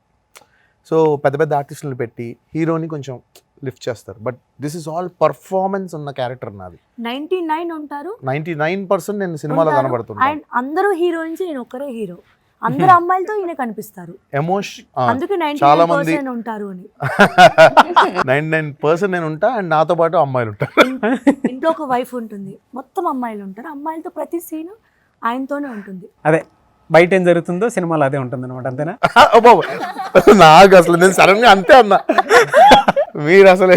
సో పెద్ద పెద్ద ఆర్టిస్టులను పెట్టి హీరోని కొంచెం లిఫ్ట్ చేస్తారు. But this is all performance ఉన్న క్యారెక్టర్ నాది. 99 ఉంటారు, 99% నేను సినిమాలో కనబడుతున్నాను. అండ్ అందరూ హీరోయిన్స్, నేను ఒక్కరే హీరో, అందరు అమ్మాయిలతో ఈయన కనిపిస్తారు. అందుకే 99% ఉంటారు అని. 99% నేను ఉంటా అండ్ నాతో పాటు అమ్మాయిలు ఉంటారు. ఇంట్లో ఒక వైఫ్ ఉంటుంది, మొత్తం అమ్మాయిలు ఉంటారు, అమ్మాయిలతో ప్రతి సీన్ ఆయనతోనే ఉంటుంది. అదే బయట ఏం జరుగుతుందో సినిమాలో అదే ఉంటుంది అనమాట, అంతేనా? నాకు అసలు నేను సడన్ గా అంతే అన్నా, మీరు అసలే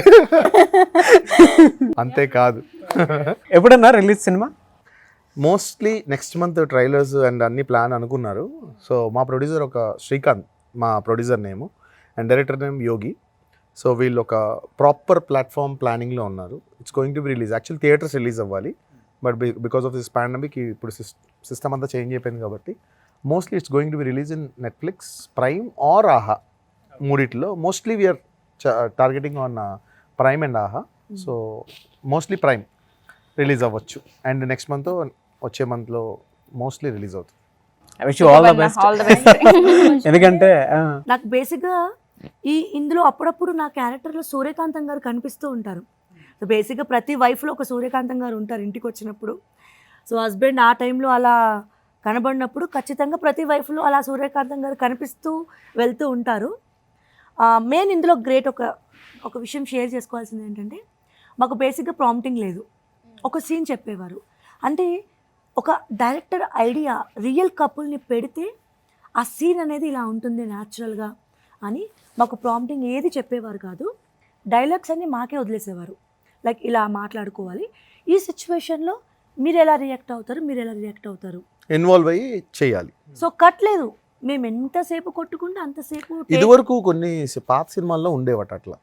అంతే కాదు. ఎప్పుడన్నా release cinema? Mostly next month trailers and అన్ని ప్లాన్ అనుకున్నారు. సో మా ప్రొడ్యూసర్ ఒక శ్రీకాంత్, మా producer name, and director name Yogi. So వీళ్ళు ఒక ప్రాపర్ ప్లాట్ఫామ్ ప్లానింగ్లో ఉన్నారు. It's going to be release, actually theatres release అవ్వాలి, but because of this pandemic ఇప్పుడు సిస్టమ్ అంతా చేంజ్ అయిపోయింది కాబట్టి mostly it's going to be release in Netflix, Prime or Aha, మూడిట్లో. Mostly we're targeting on prime and ఆహా. So mostly prime release అవ్వచ్చు, and next month వచ్చే మంత్లో మోస్ట్లీ రిలీజ్ అవుతుంది. I wish you all the best. ఎందుకంటే నాకు బేసిక్గా ఇందులో అప్పుడప్పుడు నా క్యారెక్టర్లో సూర్యకాంతం గారు కనిపిస్తూ ఉంటారు. సో బేసిక్గా ప్రతి వైఫ్లో ఒక సూర్యకాంతం గారు ఉంటారు ఇంటికి వచ్చినప్పుడు. సో హస్బెండ్ ఆ టైంలో అలా కనబడినప్పుడు ఖచ్చితంగా ప్రతి వైఫ్లో అలా సూర్యకాంతం గారు కనిపిస్తూ వెళ్తూ ఉంటారు. మెయిన్ ఇందులో గ్రేట్ ఒక విషయం షేర్ చేసుకోవాల్సింది ఏంటంటే, మాకు బేసిక్గా ప్రాంప్టింగ్ లేదు, ఒక సీన్ చెప్పేవారు. అంటే ఒక డైరెక్టర్ ఐడియా రియల్ కపుల్ని పెడితే ఆ సీన్ అనేది ఇలా ఉంటుంది న్యాచురల్గా అని మాకు ప్రాంప్టింగ్ ఏది చెప్పేవారు కాదు. డైలాగ్స్ అన్నీ మాకే వదిలేసేవారు, లైక్ ఇలా మాట్లాడుకోవాలి, ఈ సిచ్యువేషన్లో మీరు ఎలా రియాక్ట్ అవుతారు, ఇన్వాల్వ్ అయ్యి చేయాలి. సో కట్ లేదు, మేము ఎంతసేపు కొట్టుకుంటే అంతసేపు. ఇదివరకు కొన్ని పాత సినిమాల్లో ఉండేవట అట్లా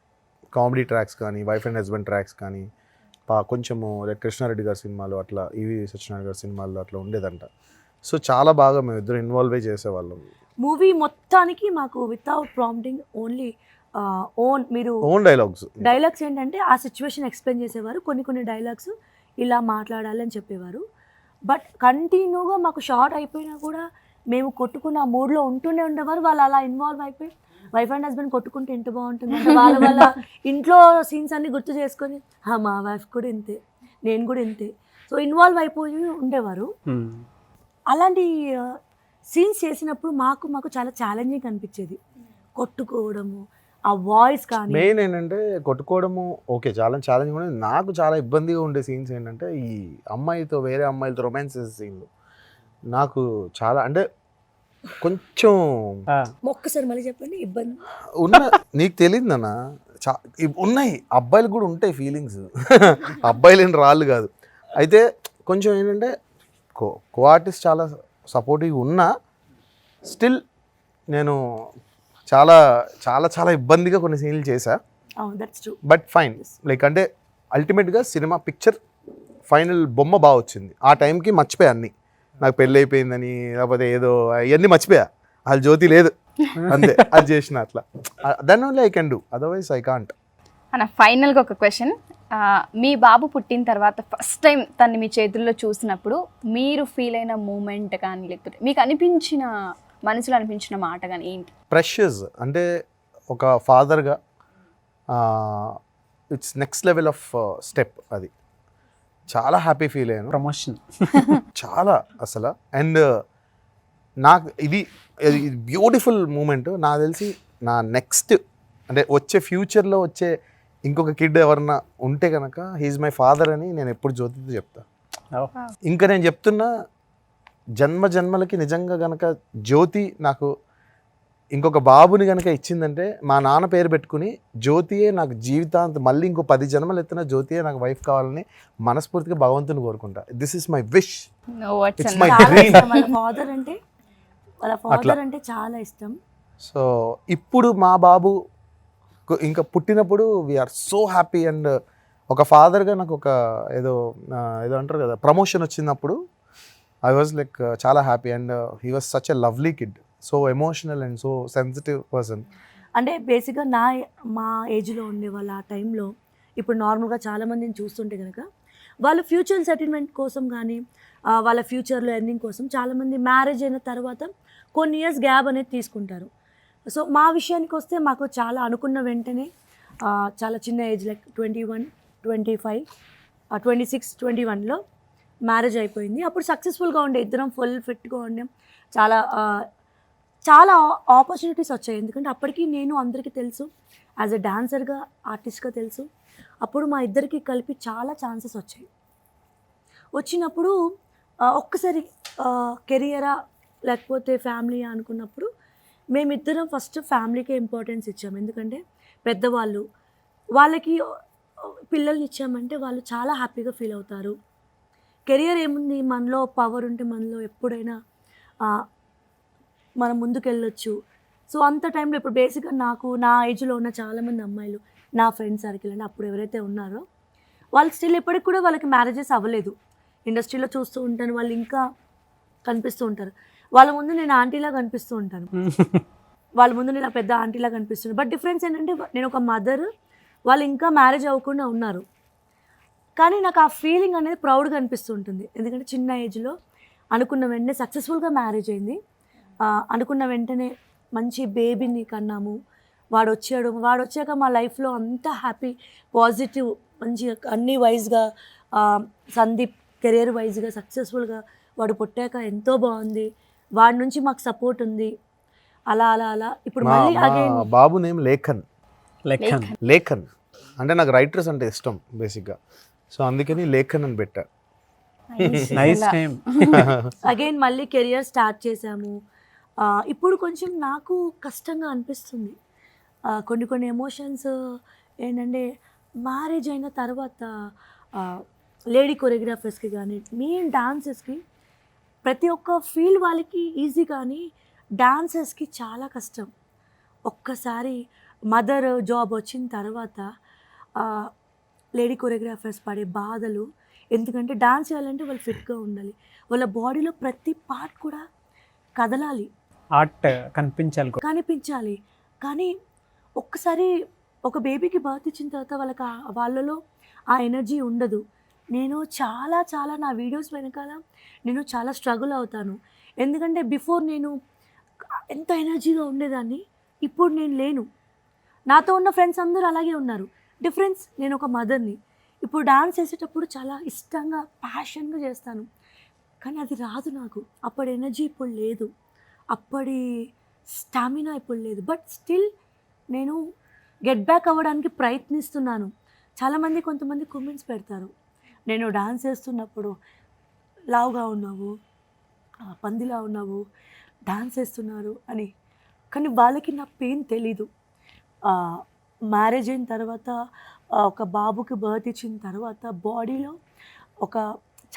కామెడీ ట్రాక్స్ కానీ, వైఫ్ అండ్ హస్బెండ్ ట్రాక్స్ కానీ, కొంచెము కృష్ణారెడ్డి గారి సినిమాలు అట్లా, ఈవి సత్యనారాయణ గారి సినిమాల్లో అట్లా ఉండేదంట. సో చాలా బాగా మేము ఇద్దరు ఇన్వాల్వ్ అయ్యి చేసేవాళ్ళం. మూవీ మొత్తానికి మాకు without prompting only own dialogues ఏంటంటే ఆ సిచ్యువేషన్ ఎక్స్ప్లెయిన్ చేసేవారు. కొన్ని డైలాగ్స్ ఇలా మాట్లాడాలి అని చెప్పేవారు. బట్ కంటిన్యూగా మాకు షార్ట్ అయిపోయినా కూడా మేము కొట్టుకున్న ఆ మూడ్లో ఉంటూనే ఉండేవారు. వాళ్ళు అలా ఇన్వాల్వ్ అయిపోయి వైఫ్ అండ్ హస్బెండ్ కొట్టుకుంటే ఎంత బాగుంటుంది, వాళ్ళ ఇంట్లో సీన్స్ అన్ని గుర్తు చేసుకొని మా వైఫ్ కూడా ఇంతే, నేను కూడా ఇంతే, సో ఇన్వాల్వ్ అయిపోయి ఉండేవారు. అలాంటి సీన్స్ చేసినప్పుడు మాకు చాలా ఛాలెంజింగ్ అనిపించేది. కొట్టుకోవడము, ఆ వాయిస్ కానీ. మెయిన్ ఏంటంటే కొట్టుకోవడము ఓకే, చాలా ఛాలెంజింగ్ ఉండేది. నాకు చాలా ఇబ్బందిగా ఉండే సీన్స్ ఏంటంటే ఈ అమ్మాయితో వేరే అమ్మాయిలతో రొమాన్స్ సీన్లు నాకు చాలా, అంటే కొంచెం ఒక్కసారి మళ్ళీ చెప్పండి. ఇబ్బంది నీకు తెలియదు నాన్న, ఉన్నాయి, అబ్బాయిలు కూడా ఉంటాయి ఫీలింగ్స్, అబ్బాయిలు ఏం రాళ్ళు కాదు. అయితే కొంచెం ఏంటంటే కో ఆర్టిస్ట్ చాలా సపోర్టివ్ ఉన్నా స్టిల్ నేను చాలా చాలా చాలా ఇబ్బందిగా కొన్ని సీన్లు చేశా. బట్ ఫైన్, లైక్ అంటే అల్టిమేట్గా సినిమా పిక్చర్ ఫైనల్ బొమ్మ బాగా వచ్చింది. ఆ టైంకి మర్చిపోయా అన్నీ, నాకు పెళ్ళి అయిపోయిందని లేకపోతే ఏదో అవన్నీ మర్చిపోయా, వాళ్ళ జ్యోతి లేదు అంతే, అది చేసిన అట్లా. Then only I can do, otherwise I can't. మన ఫైనల్గా ఒక క్వశ్చన్, మీ బాబు పుట్టిన తర్వాత ఫస్ట్ టైం తన్ని మీ చేతుల్లో చూసినప్పుడు మీరు ఫీల్ అయిన మూమెంట్ కానీ లేకపోతే మీకు అనిపించిన మనసులో అనిపించిన మాట కానీ ఏంటి? ప్రెషస్ అంటే ఒక ఫాదర్గా it's next level of step. అది చాలా హ్యాపీ ఫీల్ అయ్యాను, ప్రమోషన్. చాలా అసలు. అండ్ నాకు ఇది బ్యూటిఫుల్ మూమెంట్. నాకు తెలిసి నా నెక్స్ట్ అంటే వచ్చే ఫ్యూచర్లో వచ్చే ఇంకొక కిడ్ ఎవరన్నా ఉంటే కనుక హీఈస్ మై ఫాదర్ అని నేను ఎప్పుడు జ్యోతితో చెప్తా. ఇంకా నేను చెప్తున్నా, జన్మ జన్మలకి నిజంగా కనుక జ్యోతి నాకు ఇంకొక బాబుని కనుక ఇచ్చిందంటే మా నాన్న పేరు పెట్టుకుని జ్యోతియే నాకు జీవితాంతం, మళ్ళీ ఇంకో 10 జన్మలు ఎత్తున జ్యోతియే నాకు వైఫ్ కావాలని మనస్ఫూర్తిగా భగవంతుని కోరుకుంటా. This is my wish, it's my చాలా డ్రీమ్. ఇష్టం వాళ్ళ ఫాదర్ అంటే చాలా ఇష్టం. సో ఇప్పుడు మా బాబు ఇంకా పుట్టినప్పుడు వీఆర్ సో హ్యాపీ. అండ్ ఒక ఫాదర్గా నాకు ఒక ఏదో అంటారు కదా, ప్రమోషన్ వచ్చినప్పుడు ఐ వాజ్ లైక్ చాలా happy. And he was such a lovely kid, so emotional and so sensitive person. అంటే బేసిక్గా మా ఏజ్లో ఉండే వాళ్ళ ఆ టైంలో ఇప్పుడు నార్మల్గా చాలామందిని చూస్తుంటే కనుక వాళ్ళ ఫ్యూచర్ సెటిల్మెంట్ కోసం కానీ వాళ్ళ ఫ్యూచర్లో ఎర్నింగ్ కోసం చాలామంది మ్యారేజ్ అయిన తర్వాత కొన్ని ఇయర్స్ గ్యాప్ అనేది తీసుకుంటారు. సో మా విషయానికి వస్తే మాకు చాలా అనుకున్న వెంటనే చాలా చిన్న ఏజ్ లైక్ 21, 25, 26, 21లో మ్యారేజ్ అయిపోయింది. అప్పుడు సక్సెస్ఫుల్గా ఉండే, ఇద్దరం ఫుల్ ఫిట్గా ఉండే, చాలా ఆపర్చునిటీస్ వచ్చాయి. ఎందుకంటే అప్పటికి నేను అందరికీ తెలుసు, యాజ్ ఎ డాన్సర్గా ఆర్టిస్ట్గా తెలుసు. అప్పుడు మా ఇద్దరికి కలిపి చాలా ఛాన్సెస్ వచ్చాయి. వచ్చినప్పుడు ఒక్కసారి కెరియరా లేకపోతే ఫ్యామిలీయా అనుకున్నప్పుడు మేమిద్దరం ఫస్ట్ ఫ్యామిలీకే ఇంపార్టెన్స్ ఇచ్చాము. ఎందుకంటే పెద్దవాళ్ళు, వాళ్ళకి పిల్లల్ని ఇచ్చామంటే వాళ్ళు చాలా హ్యాపీగా ఫీల్ అవుతారు. కెరియర్ ఏముంది, మనలో పవర్ ఉంటే మనలో ఎప్పుడైనా మనం ముందుకెళ్ళొచ్చు. సో అంత టైంలో ఇప్పుడు బేసిక్గా నా ఏజ్లో ఉన్న చాలామంది అమ్మాయిలు, నా ఫ్రెండ్ సర్కిల్ అంటే అప్పుడు ఎవరైతే ఉన్నారో వాళ్ళు స్టిల్ ఇప్పటికి కూడా వాళ్ళకి మ్యారేజెస్ అవ్వలేదు. ఇండస్ట్రీలో చూస్తూ ఉంటాను, వాళ్ళు ఇంకా కనిపిస్తూ ఉంటారు. వాళ్ళ ముందు నేను ఆంటీలా కనిపిస్తూ ఉంటాను, వాళ్ళ ముందు నేను పెద్ద ఆంటీలా కనిపిస్తున్నాను. బట్ డిఫరెన్స్ ఏంటంటే నేను ఒక మదర్, వాళ్ళు ఇంకా మ్యారేజ్ అవ్వకుండా ఉన్నారు. కానీ నాకు ఆ ఫీలింగ్ అనేది ప్రౌడ్గా అనిపిస్తూ ఉంటుంది. ఎందుకంటే చిన్న ఏజ్లో అనుకున్న వెంటనే సక్సెస్ఫుల్గా మ్యారేజ్ అయింది. అనుకున్న వెంటనే మంచి బేబీని కన్నాము. వాడు వచ్చాక మా లైఫ్లో అంతా హ్యాపీ, పాజిటివ్, మంచి అన్ని వైజ్గా సందీప్ కెరియర్ వైజ్గా సక్సెస్ఫుల్గా వాడు పుట్టాక ఎంతో బాగుంది. వాడి నుంచి మాకు సపోర్ట్ ఉంది. అలా అలా అలా ఇప్పుడు మళ్ళీ అగైన్ బాబు నేమ్ లేఖన్. లెక్కన్. లేఖన్ అంటే నాకు రైటర్స్ అంటే ఇష్టం బేసిక్గా, సో అందుకని లేఖన్ అని పెట్టా. Nice name. అగైన్ మళ్ళీ కెరియర్ స్టార్ట్ చేశాము. ఇప్పుడు కొంచెం నాకు కష్టంగా అనిపిస్తుంది. కొన్ని ఎమోషన్స్ ఏంటంటే మ్యారేజ్ అయిన తర్వాత లేడీ కొరియోగ్రాఫర్స్కి కానీ మెయిన్ డాన్సర్స్కి ప్రతి ఒక్క ఫీల్డ్ వాళ్ళకి ఈజీ, కానీ డాన్సర్స్కి చాలా కష్టం. ఒక్కసారి మదర్ జాబ్ వచ్చిన తర్వాత లేడీ కొరియోగ్రాఫర్స్ పడే బాధలు, ఎందుకంటే డాన్స్ చేయాలంటే వాళ్ళు ఫిట్గా ఉండాలి, వాళ్ళ బాడీలో ప్రతి పార్ట్ కూడా కదలాలి, ఆర్ట్ కనిపించాలి. కానీ ఒక్కసారి ఒక బేబీకి బర్త్ ఇచ్చిన తర్వాత వాళ్ళలో ఆ ఎనర్జీ ఉండదు. నేను చాలా నా వీడియోస్ వెనకాల నేను చాలా స్ట్రగుల్ అవుతాను. ఎందుకంటే బిఫోర్ నేను ఎంత ఎనర్జీగా ఉండేదాన్ని, ఇప్పుడు నేను లేను. నాతో ఉన్న ఫ్రెండ్స్ అందరూ అలాగే ఉన్నారు. డిఫరెన్స్, నేను ఒక మదర్ని. ఇప్పుడు డాన్స్ చేసేటప్పుడు చాలా ఇష్టంగా ప్యాషన్గా చేస్తాను, కానీ అది రాదు నాకు. అప్పటి ఎనర్జీ ఇప్పుడు లేదు, అప్పటి స్టామినా ఇప్పుడు లేదు. బట్ స్టిల్ నేను గెట్ బ్యాక్ అవ్వడానికి ప్రయత్నిస్తున్నాను. చాలామంది కొంతమంది కామెంట్స్ పెడతారు, నేను డాన్స్ చేస్తున్నప్పుడు లావుగా ఉన్నావు, పందిలా ఉన్నావు, డాన్స్ చేస్తున్నారు అని. కానీ వాళ్ళకి నా పెయిన్ తెలీదు. మ్యారేజ్ అయిన తర్వాత ఒక బాబుకి బర్త్ ఇచ్చిన తర్వాత బాడీలో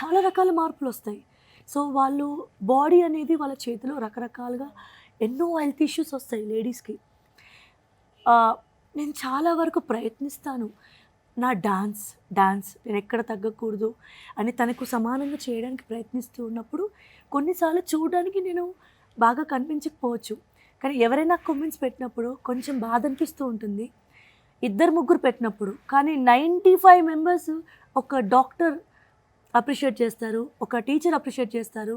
చాలా రకాల మార్పులు వస్తాయి. సో వాళ్ళు బాడీ అనేది వాళ్ళ చేతిలో రకరకాలుగా ఎన్నో హెల్త్ ఇష్యూస్ వస్తాయి లేడీస్కి. నేను చాలా వరకు ప్రయత్నిస్తాను, నా డాన్స్ నేను ఎక్కడ తగ్గకూడదు అని తనకు సమానంగా చేయడానికి ప్రయత్నిస్తూ ఉన్నప్పుడు కొన్నిసార్లు చూడడానికి నేను బాగా కనిపించకపోవచ్చు, కానీ ఎవరైనా కామెంట్స్ పెట్టినప్పుడు కొంచెం బాధ అనిపిస్తూ ఉంటుంది. ఇద్దరు ముగ్గురు పెట్టినప్పుడు, కానీ 95 మెంబర్స్ ఒక డాక్టర్ అప్రిషియేట్ చేస్తారు, ఒక టీచర్ అప్రిషియేట్ చేస్తారు,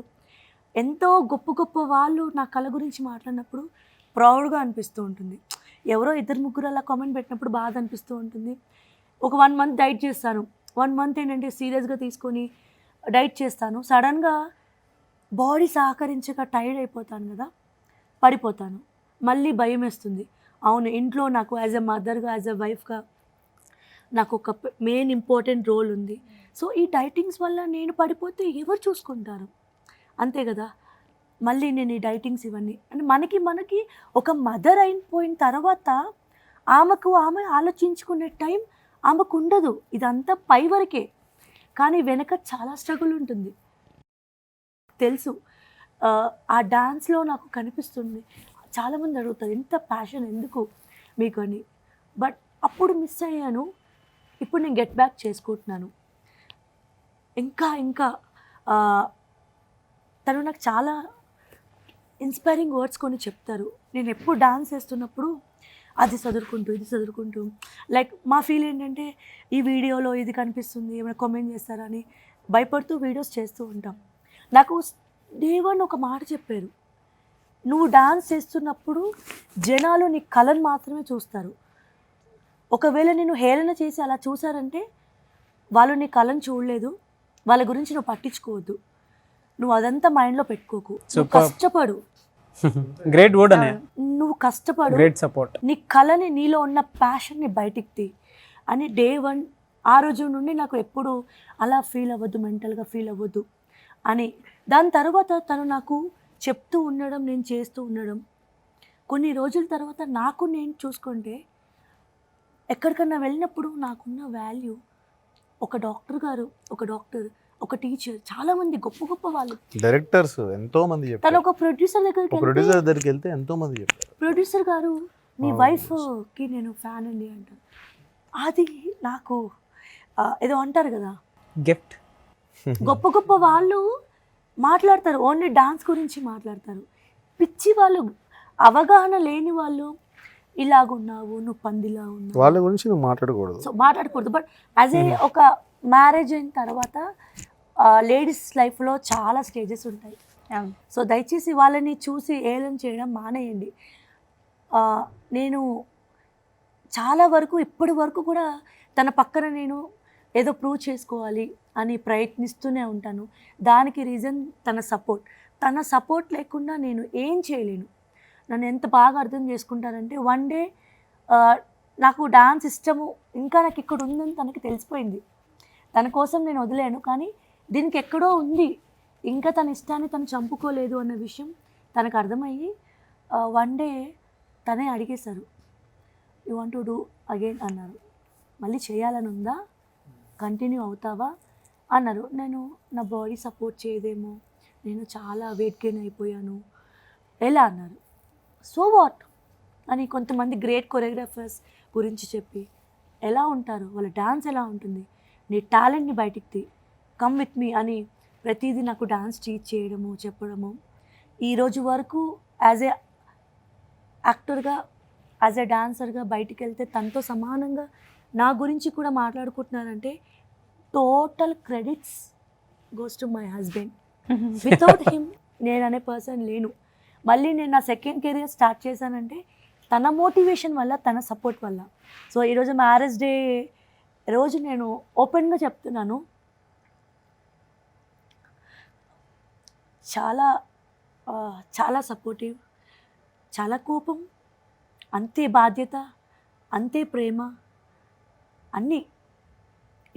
ఎంతో గొప్ప గొప్ప వాళ్ళు నా కళ గురించి మాట్లాడినప్పుడు ప్రౌడ్గా అనిపిస్తూ ఉంటుంది. ఎవరో ఇద్దరు ముగ్గురు అలా కామెంట్ పెట్టినప్పుడు బాధ అనిపిస్తూ ఉంటుంది. ఒక 1 మంత్ డైట్ చేస్తాను, 1 మంత్ ఏంటంటే సీరియస్గా తీసుకొని డైట్ చేస్తాను. సడన్గా బాడీ సహకరించక టైర్డ్ అయిపోతాను కదా, పడిపోతాను. మళ్ళీ భయం వేస్తుంది. అవును, ఇంట్లో నాకు యాజ్ ఎ మదర్గా, యాజ్ ఎ వైఫ్గా నాకు ఒక మెయిన్ ఇంపార్టెంట్ రోల్ ఉంది. సో ఈ డైటింగ్స్ వల్ల నేను పడిపోతే ఎవరు చూసుకుంటారు, అంతే కదా. మళ్ళీ నేను ఈ డైటింగ్స్ ఇవన్నీ అంటే మనకి ఒక మదర్ అయిపోయిన తర్వాత ఆమె ఆలోచించుకునే టైం ఆమెకు ఉండదు. ఇదంతా పై వరకే, కానీ వెనక చాలా స్ట్రగుల్ ఉంటుంది తెలుసు. ఆ డాన్స్లో నాకు కనిపిస్తుంది. చాలామంది అడుగుతారు ఎంత ప్యాషన్ ఎందుకు మీకు అని, బట్ అప్పుడు మిస్ అయ్యాను. ఇప్పుడు నేను గెట్ బ్యాక్ చేసుకుంటున్నాను. ఇంకా తను నాకు చాలా ఇన్స్పైరింగ్ వర్డ్స్ కొన్ని చెప్తారు. నేను ఎప్పుడు డాన్స్ చేస్తున్నప్పుడు అది చదువుకుంటూ లైక్ మా ఫీల్ ఏంటంటే ఈ వీడియోలో ఇది కనిపిస్తుంది, ఏమైనా కామెంట్ చేస్తారని భయపడుతూ వీడియోస్ చేస్తూ ఉంటాం. నాకు డే 1 ఒక మాట చెప్పారు, నువ్వు డాన్స్ చేస్తున్నప్పుడు జనాలు నీ కళను మాత్రమే చూస్తారు. ఒకవేళ నేను హేళన చేసి అలా చూసారంటే వాళ్ళు నీ కళను చూడలేదు, వాళ్ళ గురించి నువ్వు పట్టించుకోవద్దు, నువ్వు అదంతా మైండ్లో పెట్టుకోకు, నువ్వు కష్టపడు. గ్రేట్ వర్డ్ అనే, నువ్వు కష్టపడు, గ్రేట్ సపోర్ట్. నీ కళని, నీలో ఉన్న ప్యాషన్ని బయటికి తీ అని డే 1 ఆ రోజు నుండి నాకు ఎప్పుడు అలా ఫీల్ అవ్వద్దు, మెంటల్గా ఫీల్ అవ్వద్దు అని. దాని తర్వాత తను నాకు చెప్తూ ఉండడం, నేను చేస్తూ ఉండడం, కొన్ని రోజుల తర్వాత నాకు నేను చూసుకుంటే ఎక్కడికన్నా వెళ్ళినప్పుడు నాకున్న వాల్యూ, ఒక డాక్టర్, ఒక టీచర్, చాలామంది గొప్ప గొప్ప వాళ్ళు, డైరెక్టర్స్ ఎంతో మంది తను చెప్పారు. ఒక ప్రొడ్యూసర్ దగ్గరికి వెళ్తే ఎంతో మంది చెప్పారు, ప్రొడ్యూసర్ గారు మీ వైఫ్కి నేను ఫ్యాన్ అండి అంటారు. అది నాకు ఏదో అంటారు కదా, గిఫ్ట్. గొప్ప గొప్ప వాళ్ళు మాట్లాడతారు, ఓన్లీ డాన్స్ గురించి మాట్లాడతారు. పిచ్చి వాళ్ళు, అవగాహన లేని వాళ్ళు, ఇలాగున్నావు, నువ్వు పందిలా ఉన్నావు, వాళ్ళ గురించి నువ్వు మాట్లాడకూడదు. సో మాట్లాడకూడదు. బట్ యాజ్ ఏ ఒక మ్యారేజ్ అయిన తర్వాత లేడీస్ లైఫ్లో చాలా స్టేజెస్ ఉంటాయి. సో దయచేసి వాళ్ళని చూసి ఏలం చేయడం మానేయండి. నేను చాలా వరకు ఇప్పటి వరకు కూడా తన పక్కన నేను ఏదో ప్రూవ్ చేసుకోవాలి అని ప్రయత్నిస్తూనే ఉంటాను. దానికి రీజన్ తన సపోర్ట్ లేకుండా నేను ఏం చేయలేను. నన్ను ఎంత బాగా అర్థం చేసుకుంటారంటే, వన్ డే నాకు డాన్స్ ఇష్టము, ఇంకా నాకు ఇక్కడ ఉందని తనకి తెలిసిపోయింది. తన కోసం నేను వదిలేను, కానీ దీనికి ఎక్కడో ఉంది, ఇంకా తన ఇష్టాన్ని తను చంపుకోలేదు అన్న విషయం తనకు అర్థమయ్యి వన్ డే తనే అడిగేశారు, you want to do again అన్నారు. మళ్ళీ చేయాలని ఉందా, కంటిన్యూ అవుతావా అన్నారు. నేను నా బాడీ సపోర్ట్ చేయదేమో, నేను చాలా వెయిట్ గెయిన్ అయిపోయాను, ఎలా అన్నారు. సో వాట్ అని కొంతమంది గ్రేట్ కొరియోగ్రాఫర్స్ గురించి చెప్పి ఎలా ఉంటారు, వాళ్ళ డాన్స్ ఎలా ఉంటుంది, నీ టాలెంట్ని బయటికి తీ, కమ్ విత్ మీ అని ప్రతిదీ నాకు డాన్స్ టీచ్ చేయడము, చెప్పడము. ఈరోజు వరకు యాజ్ ఏ యాక్టర్గా, యాజ్ ఏ డాన్సర్గా బయటికి వెళ్తే తనతో సమానంగా నా గురించి కూడా మాట్లాడుకుంటున్నారంటే total credits goes to my husband. Without him నేను అనే పర్సన్ లేను. మళ్ళీ నేను నా సెకండ్ కెరియర్ స్టార్ట్ చేశానంటే తన మోటివేషన్ వల్ల, తన సపోర్ట్ వల్ల. సో ఈరోజు మ్యారేజ్ డే రోజు నేను ఓపెన్గా చెప్తున్నాను, చాలా చాలా సపోర్టివ్, చాలా కోపం, అంతే బాధ్యత, అంతే ప్రేమ, అన్నీ.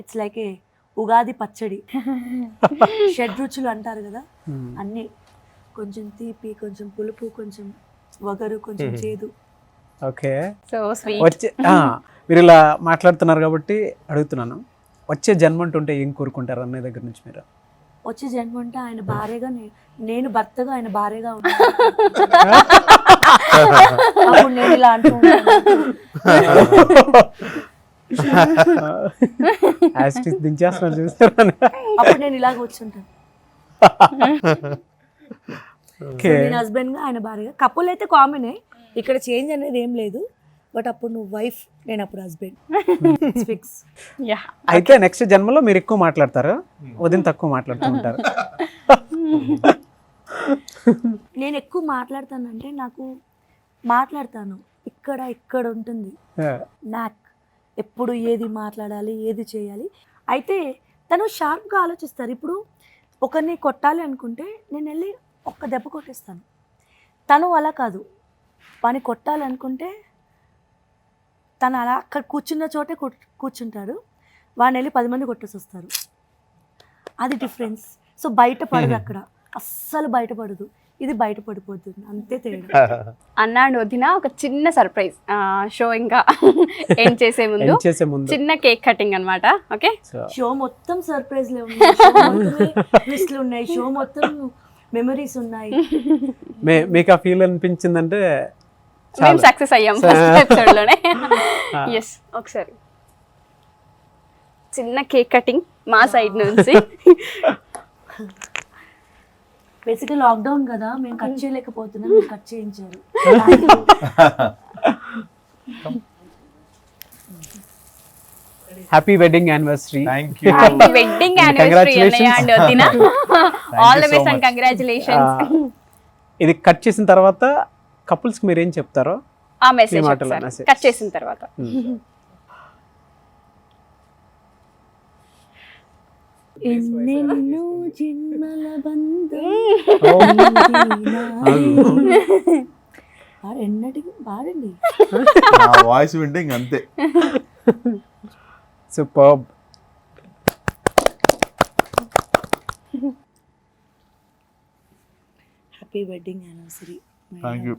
ఇట్స్ లైక్ ఏ ఉగాది పచ్చడి, షడ్రుచులు అంటారు కదా, అన్నీ. కొంచెం తీపి, కొంచెం పులుపు, కొంచెం వగరు, కొంచెం చేదు. Okay, so sweet. వచ్చే మీరు ఇలా మాట్లాడుతున్నారు కాబట్టి అడుగుతున్నాను, వచ్చే జన్మ ఉంటే ఏం కోరుకుంటారు అన్నయ్య దగ్గర నుంచి మీరు? వచ్చే జన్మ అంటే ఆయన భార్యగా, నేను భర్తగా, ఆయన భార్యగా ఉంటాను. అప్పుడు నేను ఇలా అంటూ దించేస్తున్నారు చూస్తారా, అప్పుడు నేను ఇలాగ వచ్చుంటాను. నేను హస్బెండ్గా, ఆయన భార్యగా. కపుల్ అయితే కామనే, ఇక్కడ చేంజ్ అనేది ఏం లేదు. బట్ అప్పుడు నువ్వు వైఫ్, నేను అప్పుడు హస్బెండ్. ఫిక్స్. యా అయితే నెక్స్ట్ జన్మలో మీరు ఎక్కువ మాట్లాడతారు, వదిన తక్కువ మాట్లాడుతూ ఉంటారు. నేను ఎక్కువ మాట్లాడతానంటే నాకు మాట్లాడతాను ఇక్కడ ఉంటుంది నాకు ఎప్పుడు ఏది మాట్లాడాలి ఏది చేయాలి. అయితే తను షార్ప్గా ఆలోచిస్తారు. ఇప్పుడు ఒకరిని కొట్టాలి అనుకుంటే నేను వెళ్ళి ఒక్క దెబ్బ కొట్టేస్తాను. తను అలా కాదు, వాని కొట్టాలి అనుకుంటే తను అలా అక్కడ కూర్చున్న చోటే కూర్చుంటాడు, వాడిని వెళ్ళి 10 మంది కొట్టేసి వస్తారు. అది డిఫరెన్స్. సో బయటపడదు, అక్కడ అస్సలు బయటపడదు, ఇది బయటపడిపోతుంది, అంతే తేడా. అన్న అండ్ వదిన ఒక చిన్న సర్ప్రైజ్ షో ఇంకా ఎండ్ చేసే ముందు చేసే ముందు చిన్న కేక్ కటింగ్ అన్నమాట. ఓకే, షో మొత్తం సర్ప్రైజ్లే ఉన్నాయి, షో మొత్తం ట్విస్ట్లు ఉన్నాయి, షో మొత్తం మెమరీస్ ఉన్నాయి. మీకు ఆ ఫీల్ అనిపించిందంటే మేము సక్సెస్ అయ్యాం ఫస్ట్ ఎపిసోడ్ లోనే. ఎస్, ఒకసారి చిన్న కేక్ కటింగ్ మా సైడ్ నుంచి. బేసిక్గా లాక్డౌన్ కదా, మేము కట్ చేయలేకపోతున్నాం, మీరు కట్ చేయించారు. Happy wedding anniversary. Thank you. Happy wedding anniversary అన్నయ్య అండ్ వదిన. All the so best and much. Congratulations. ఇది కట్ చేసిన తర్వాత కపుల్స్ మీరు ఏం చెప్తారో ఆ మెసేజ్ ఈ మాటలు message. కట్ చేసిన తర్వాత. ఎన్నెన్నో జన్మల బంధం ఎన్నటికి పాడండి. నా వాయిస్ వింటే ఇంక అంతే. Superb. Happy wedding anniversary. Thank you.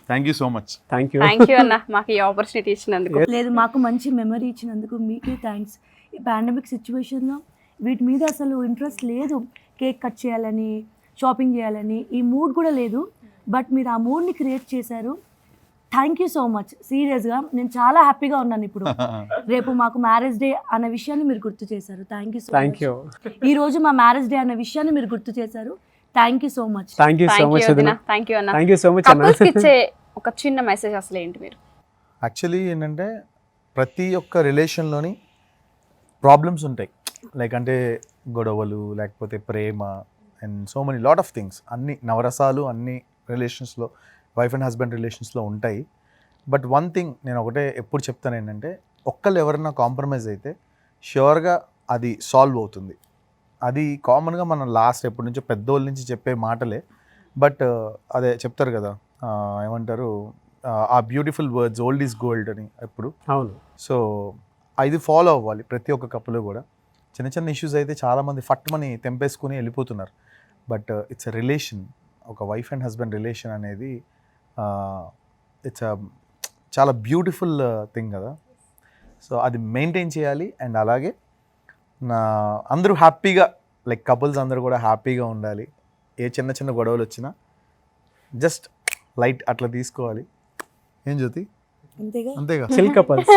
Thank you so much. Thank you. Thank you అన్న, మాకు ఈ ఆపర్చునిటీ ఇచ్చినందుకు. లేదు, మాకు మంచి మెమరీ ఇచ్చినందుకు మీకే థ్యాంక్స్. ఈ పాండమిక్ సిచ్యువేషన్లో వీటి మీద అసలు ఇంట్రెస్ట్ లేదు, కేక్ కట్ చేయాలని, షాపింగ్ చేయాలని, ఈ మూడ్ కూడా లేదు. బట్ మీరు ఆ మూడ్ని క్రియేట్ చేశారు. Thank you so much. సీరియస్గా నేను చాలా హ్యాపీగా ఉన్నాను ఇప్పుడు. రేపు మాకు మ్యారేజ్ డే అన్న విషయాన్ని మీరు గుర్తు చేశారు. Thank you so thank much. You. ఈ రోజు మా మ్యారేజ్ డే అన్న విషయాన్ని మీరు గుర్తు చేశారు. Thank you so much. Thank you so thank much you వదిన. వదిన. థ్యాంక్ యూ అన్న. థ్యాంక్ యూ సో మచ్ అన్న. కపుల్స్ కి ఇచ్చే ఒక చిన్న మెసేజ్ అసలు ఏంటి మీరు? యాక్చువల్లీ ఏంటంటే ప్రతి ఒక్క రిలేషన్లోని ప్రాబ్లమ్స్ ఉంటాయి. లైక్ అంటే గొడవలు, లేకపోతే ప్రేమ and so many lot of things. అన్ని నవరసాలు అన్ని రిలేషన్స్లో, వైఫ్ అండ్ హస్బెండ్ రిలేషన్స్లో ఉంటాయి. బట్ వన్ థింగ్ నేను ఒకటే ఎప్పుడు చెప్తాను ఏంటంటే, ఒక్కళ్ళు ఎవరైనా కాంప్రమైజ్ అయితే ష్యూర్గా అది సాల్వ్ అవుతుంది. అది కామన్గా మనం లాస్ట్ ఎప్పటి నుంచో పెద్దోళ్ళ నుంచి చెప్పే మాటలే. బట్ అదే చెప్తారు కదా, ఏమంటారు, ఆ beautiful words old is gold అని ఎప్పుడు. అవును. సో ఇది ఫాలో అవ్వాలి ప్రతి ఒక్క కప్పులో కూడా. చిన్న చిన్న ఇష్యూస్ అయితే చాలామంది ఫట్మని తెంపేసుకుని వెళ్ళిపోతున్నారు. బట్ ఇట్స్ అ రిలేషన్, ఒక వైఫ్ అండ్ హస్బెండ్ రిలేషన్ అనేది ఇట్స్ చాలా బ్యూటిఫుల్ థింగ్ కదా. సో అది మెయింటైన్ చేయాలి. అండ్ అలాగే అందరూ హ్యాపీగా, లైక్ కపుల్స్ అందరూ కూడా హ్యాపీగా ఉండాలి. ఏ చిన్న చిన్న గొడవలు వచ్చినా జస్ట్ లైట్ అట్లా తీసుకోవాలి. ఏం జ్యోతి? అంతేగా. అంతేగా. Chill couples.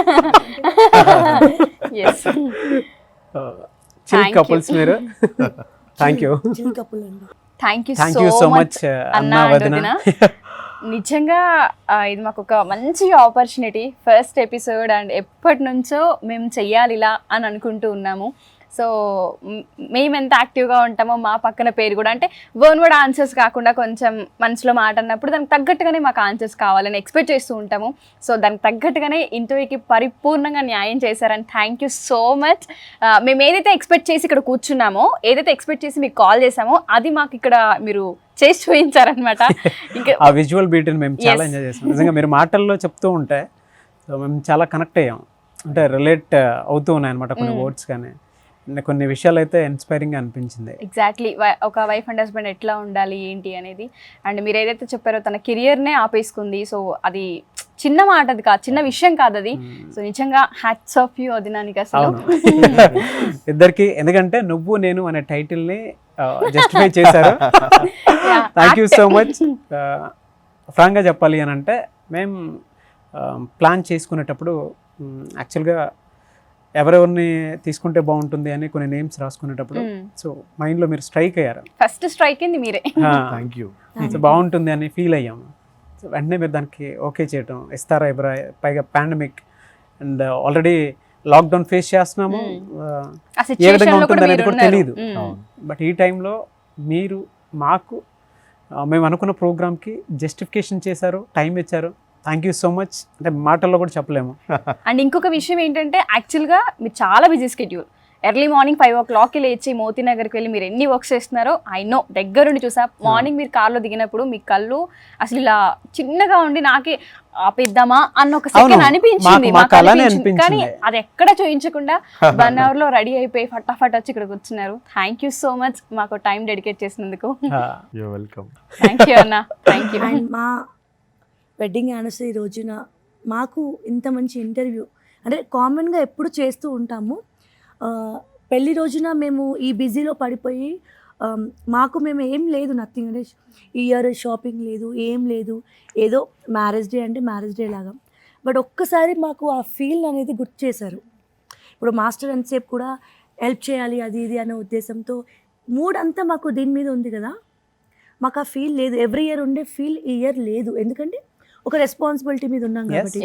Yes, chill Thank couples మీరు. Thank you. చిల్ కపుల్ అండి. Thank thank you you so so much much అన్న అన్న and వదిన. వదిన. నిజంగా ఇది మాకు ఒక మంచి ఆపర్చునిటీ. ఫస్ట్ ఎపిసోడ్ అండ్ ఎప్పటి నుంచో మేము చెయ్యాలి ఇలా అని అనుకుంటూ ఉన్నాము. సో మేము ఎంత యాక్టివ్గా ఉంటామో మా పక్కన పేరు కూడా, అంటే వర్న్ కూడా ఆన్సర్స్ కాకుండా కొంచెం మనసులో మాట అన్నప్పుడు దానికి తగ్గట్టుగానే మాకు ఆన్సర్స్ కావాలని ఎక్స్పెక్ట్ చేస్తూ ఉంటాము. సో దానికి తగ్గట్టుగానే ఇంటర్వ్యూకి పరిపూర్ణంగా న్యాయం చేశారని థ్యాంక్ యూ సో మచ్. మేము ఏదైతే ఎక్స్పెక్ట్ చేసి ఇక్కడ కూర్చున్నామో, ఏదైతే ఎక్స్పెక్ట్ చేసి మీకు కాల్ చేసామో, అది మాకు ఇక్కడ మీరు చేసి చూపించారనమాట. ఇంకా ఆ విజువల్ బ్యూటీని మేము చాలా Yes. ఎంజాయ్ చేసాం. నిజంగా మీరు మాటల్లో చెప్తూ ఉంటే సో మేము చాలా కనెక్ట్ అయ్యాం. అంటే రిలేట్ అవుతూ ఉన్నాయి అనమాట కొన్ని వర్డ్స్ కానీ, కొన్ని విషయాలు అయితే ఇన్స్పైరింగ్గా అనిపించింది. ఎగ్జాక్ట్లీ ఒక వైఫ్ అండ్ హస్బెండ్ ఎట్లా ఉండాలి ఏంటి అనేది. అండ్ మీరు ఏదైతే చెప్పారో తన కెరియర్నే ఆపేసుకుంది. సో అది చిన్న మాట, అది కాదు, చిన్న విషయం కాదు అది. సో నిజంగా హ్యాట్స్ ఆఫ్ యూ వదినానికి అసలు. అవును. ఇద్దరికి, ఎందుకంటే నువ్వు నేను అనే టైటిల్ని జస్టిఫై చేశారు. Thank you so much. ఫ్రాంక్గా చెప్పాలి అని అంటే, మేము ప్లాన్ చేసుకునేటప్పుడు యాక్చువల్గా ఎవరెవరిని తీసుకుంటే బాగుంటుంది అని కొన్ని నేమ్స్ రాసుకునేటప్పుడు సో మైండ్లో మీరు స్ట్రైక్ అయ్యారు. ఫస్ట్ స్ట్రైక్ అయింది మీరే. Thank you. సో బాగుంటుంది అని ఫీల్ అయ్యాము. సో వెంటనే మీరు దానికి ఓకే చేయటం, ఇస్తారా ఎవరా, పైగా pandemic and already lockdown face చేస్తున్నాము, ఆ ఏ విధంగా సిచ్యుయేషన్ లో ఉంటుంది కూడా అనేది మీరు కూడా ఉన్నారు. తెలియదు. బట్ ఈ టైంలో మీరు మాకు మేము అనుకున్న ప్రోగ్రామ్కి జస్టిఫికేషన్ చేశారు, టైం ఇచ్చారు. Thank you so much. అంటే మాటల్లో కూడా చెప్పలేము. అండ్ ఇంకొక విషయం ఏంటంటే యాక్చువల్గా మీరు చాలా బిజీ స్కెడ్యూల్. ఎర్లీ మార్నింగ్ 5 o'clockకి లేచి మోతీ నగర్కి వెళ్ళి మీరు ఎన్ని వర్క్స్ చేస్తున్నారో ఐ నో, దగ్గరుండి చూసా. మార్నింగ్ మీరు కార్లో దిగినప్పుడు మీ కళ్ళు అసలు ఇలా చిన్నగా ఉండి నాకే ఆపేద్దామా అన్న ఒక సెకండ్ అనిపించింది, మాకు అలానే అనిపించింది. కానీ అది ఎక్కడ చూయించకుండా 1 hour లో రెడీ అయిపోయి ఫటాఫట్ వచ్చి ఇక్కడ కూర్చున్నారు. థ్యాంక్ యూ సో మచ్ మాకు టైం డెడికేట్ చేసినందుకు. You welcome. థ్యాంక్ యూ అన్న, థ్యాంక్ యూ. అండ్ మా వెడ్డింగ్ యానివర్సరీ రోజున మాకు ఇంత మంచి ఇంటర్వ్యూ అంటే కామన్గా ఎప్పుడు చేస్తూ ఉంటాము. పెళ్లి రోజున మేము ఈ బిజీలో పడిపోయి మాకు మేము ఏం లేదు, నథింగ్ అంటే ఇయర్ షాపింగ్ లేదు, ఏం లేదు, ఏదో మ్యారేజ్ డే అంటే మ్యారేజ్ డే లాగా. బట్ ఒక్కసారి మాకు ఆ ఫీల్ అనేది గుర్తు చేశారు. ఇప్పుడు మాస్టర్ ఎంతసేపు కూడా హెల్ప్ చేయాలి అది ఇది అనే ఉద్దేశంతో మూడ్ అంతా మాకు దీని మీద ఉంది కదా, మాకు ఆ ఫీల్ లేదు. ఎవ్రీ ఇయర్ ఉండే ఫీల్ ఈ ఇయర్ లేదు, ఎందుకంటే ఒక రెస్పాన్సిబిలిటీ మీద ఉన్నాం కాబట్టి.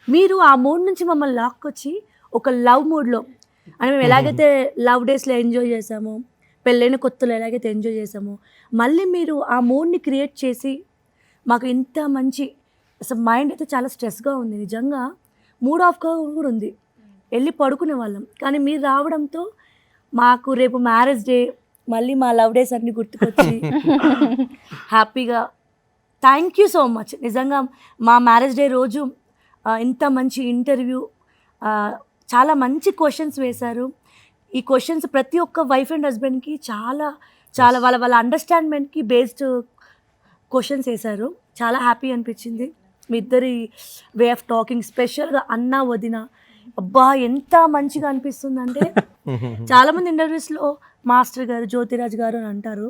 మీరు ఆ మూడ్ నుంచి మమ్మల్ని లాక్కొచ్చి ఒక లవ్ మూడ్లో అంటే మేము ఎలాగైతే లవ్ డేస్లో ఎంజాయ్ చేసామో, పెళ్ళైన కొత్తలో ఎలాగైతే ఎంజాయ్ చేసామో, మళ్ళీ మీరు ఆ మూడ్ని క్రియేట్ చేసి మాకు ఇంత మంచి, అసలు మైండ్ అయితే చాలా స్ట్రెస్గా ఉంది నిజంగా, మూడ్ ఆఫ్గా కూడా ఉంది, వెళ్ళి పడుకునే వాళ్ళం. కానీ మీరు రావడంతో మాకు రేపు మ్యారేజ్ డే, మళ్ళీ మా లవ్ డేస్ అన్నీ గుర్తుకొచ్చి హ్యాపీగా థ్యాంక్ యూ సో మచ్. నిజంగా మా మ్యారేజ్ డే రోజు ఇంత మంచి ఇంటర్వ్యూ, చాలా మంచి క్వశ్చన్స్ వేశారు. ఈ క్వశ్చన్స్ ప్రతి ఒక్క వైఫ్ అండ్ హస్బెండ్కి చాలా చాలా వాళ్ళ అండర్స్టాండ్మెంట్కి బేస్డ్ క్వశ్చన్స్ వేశారు. చాలా హ్యాపీ అనిపించింది మీ ఇద్దరి వే ఆఫ్ టాకింగ్, స్పెషల్గా అన్న వదిన. అబ్బా ఎంత మంచిగా అనిపిస్తుందంటే చాలామంది ఇంటర్వ్యూస్లో మాస్టర్ గారు, జ్యోతిరాజ్ గారు అని అంటారు,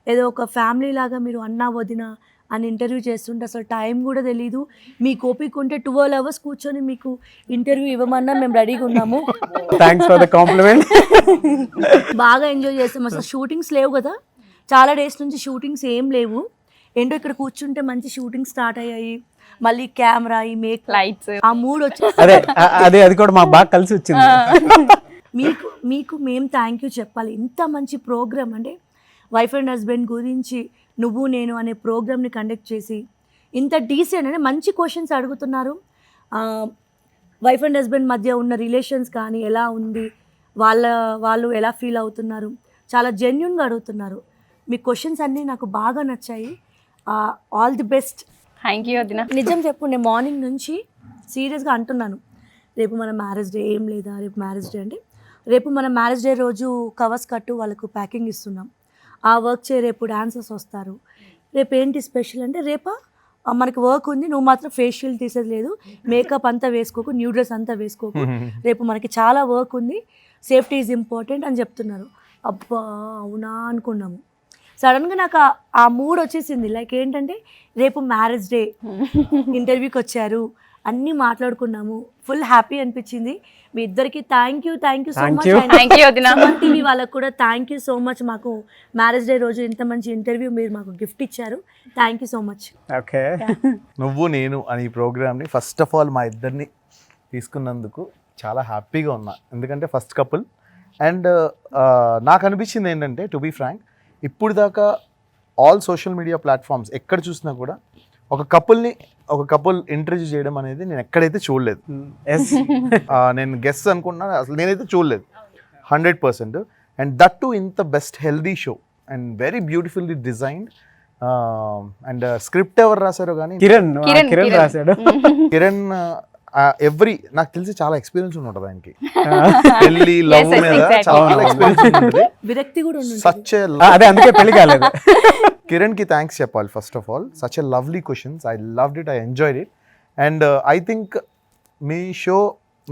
ఏదో ఒక ఫ్యామిలీ లాగా మీరు అన్న వదిన అని ఇంటర్వ్యూ చేస్తుంటే అసలు టైం కూడా తెలీదు. మీకు ఓపిక ఉంటే 12 hours కూర్చొని మీకు ఇంటర్వ్యూ ఇవ్వమన్నా మేము రెడీగా ఉన్నాము. Thanks for the complement. బాగా ఎంజాయ్ చేస్తాం. అసలు షూటింగ్స్ లేవు కదా, చాలా డేస్ నుంచి షూటింగ్స్ ఏం లేవు. ఏంటో ఇక్కడ కూర్చుంటే మంచి షూటింగ్ స్టార్ట్ అయ్యాయి. మళ్ళీ కెమెరా, ఈ మేక్, లైట్స్, ఆ మూడ్ వచ్చి అది కూడా మాకు బాగా కలిసి వచ్చింది. మీకు మేము థ్యాంక్ యూ చెప్పాలి. ఇంత మంచి ప్రోగ్రామ్ అంటే వైఫ్ అండ్ హస్బెండ్ గురించి నువ్వు నేను అనే ప్రోగ్రామ్ని కండక్ట్ చేసి ఇంత డీసెంట్ అంటే మంచి క్వశ్చన్స్ అడుగుతున్నారు. వైఫ్ అండ్ హస్బెండ్ మధ్య ఉన్న రిలేషన్స్ కానీ ఎలా ఉంది, వాళ్ళు ఎలా ఫీల్ అవుతున్నారు, చాలా జెన్యున్గా అడుగుతున్నారు. మీ క్వశ్చన్స్ అన్నీ నాకు బాగా నచ్చాయి. All the best. Thank you వదిన. నిజం చెప్పు, నేను మార్నింగ్ నుంచి సీరియస్గా అంటున్నాను, రేపు మన మ్యారేజ్ డే. ఏం లేదా రేపు మ్యారేజ్ డే అంటే, రేపు మన మ్యారేజ్ డే రోజు కవర్స్ కట్టు వాళ్ళకు ప్యాకింగ్ ఇస్తున్నాం, ఆ వర్క్ చే, రేపు డాన్సర్స్ వస్తారు, రేపు ఏంటి స్పెషల్ అంటే, రేపా మనకి వర్క్ ఉంది, నువ్వు మాత్రం ఫేషియల్ తీసేది లేదు, మేకప్ అంతా వేసుకోకు, న్యూ డ్రెస్ అంతా వేసుకోకు, రేపు మనకి చాలా వర్క్ ఉంది, సేఫ్టీ ఈజ్ ఇంపార్టెంట్ అని చెప్తున్నారు. అబ్బా అవునా అనుకున్నాము. సడన్గా నాకు ఆ మూడ్ వచ్చేసింది. లైక్ ఏంటంటే రేపు మ్యారేజ్ డే, ఇంటర్వ్యూకి వచ్చారు, అన్నీ మాట్లాడుకున్నాము, ఫుల్ హ్యాపీ అనిపించింది. మీ ఇద్దరికి thank you so much. Thank you వదిన. టీవీ వాళ్ళకు కూడా థ్యాంక్ యూ సో మచ్. మాకు మ్యారేజ్ డే రోజు ఇంత మంచి ఇంటర్వ్యూ మీరు మాకు గిఫ్ట్ ఇచ్చారు. Thank you so much. Okay, నువ్వు నేను అని ఈ ప్రోగ్రామ్ని ఫస్ట్ ఆఫ్ ఆల్ మా ఇద్దరిని తీసుకున్నందుకు చాలా హ్యాపీగా ఉన్నా, ఎందుకంటే ఫస్ట్ కపుల్. అండ్ నాకు అనిపించింది ఏంటంటే, టు బీ ఫ్రాంక్, ఇప్పుడు దాకా ఆల్ సోషల్ మీడియా ప్లాట్ఫామ్స్ ఎక్కడ చూసినా కూడా ఒక కపుల్ ఇంటర్వ్యూ చేయడం అనేది నేను ఎక్కడైతే చూడలేదు. నేను గెస్ అనుకున్నా, అసలు నేనైతే చూడలేదు 100%. అండ్ దట్ టు ఇంత best healthy show and very beautifully designed. And script ఎవరు రాశారో కానీ కిరణ్ రాశాడు. కిరణ్ నాకు తెలిసి చాలా ఎక్స్పీరియన్స్ ఉంటుంది ఆయనకి, పెళ్లి లవ్ మీద చాలా ఎక్స్పీరియన్స్ ఉంటుంది. విరక్తి కూడా ఉంది. అందుకే పెళ్లి కాలేదు. కిరణ్ కి థ్యాంక్స్ చెప్పాలి first of all. Such a lovely questions, I loved it, I enjoyed it. And I think మీ షో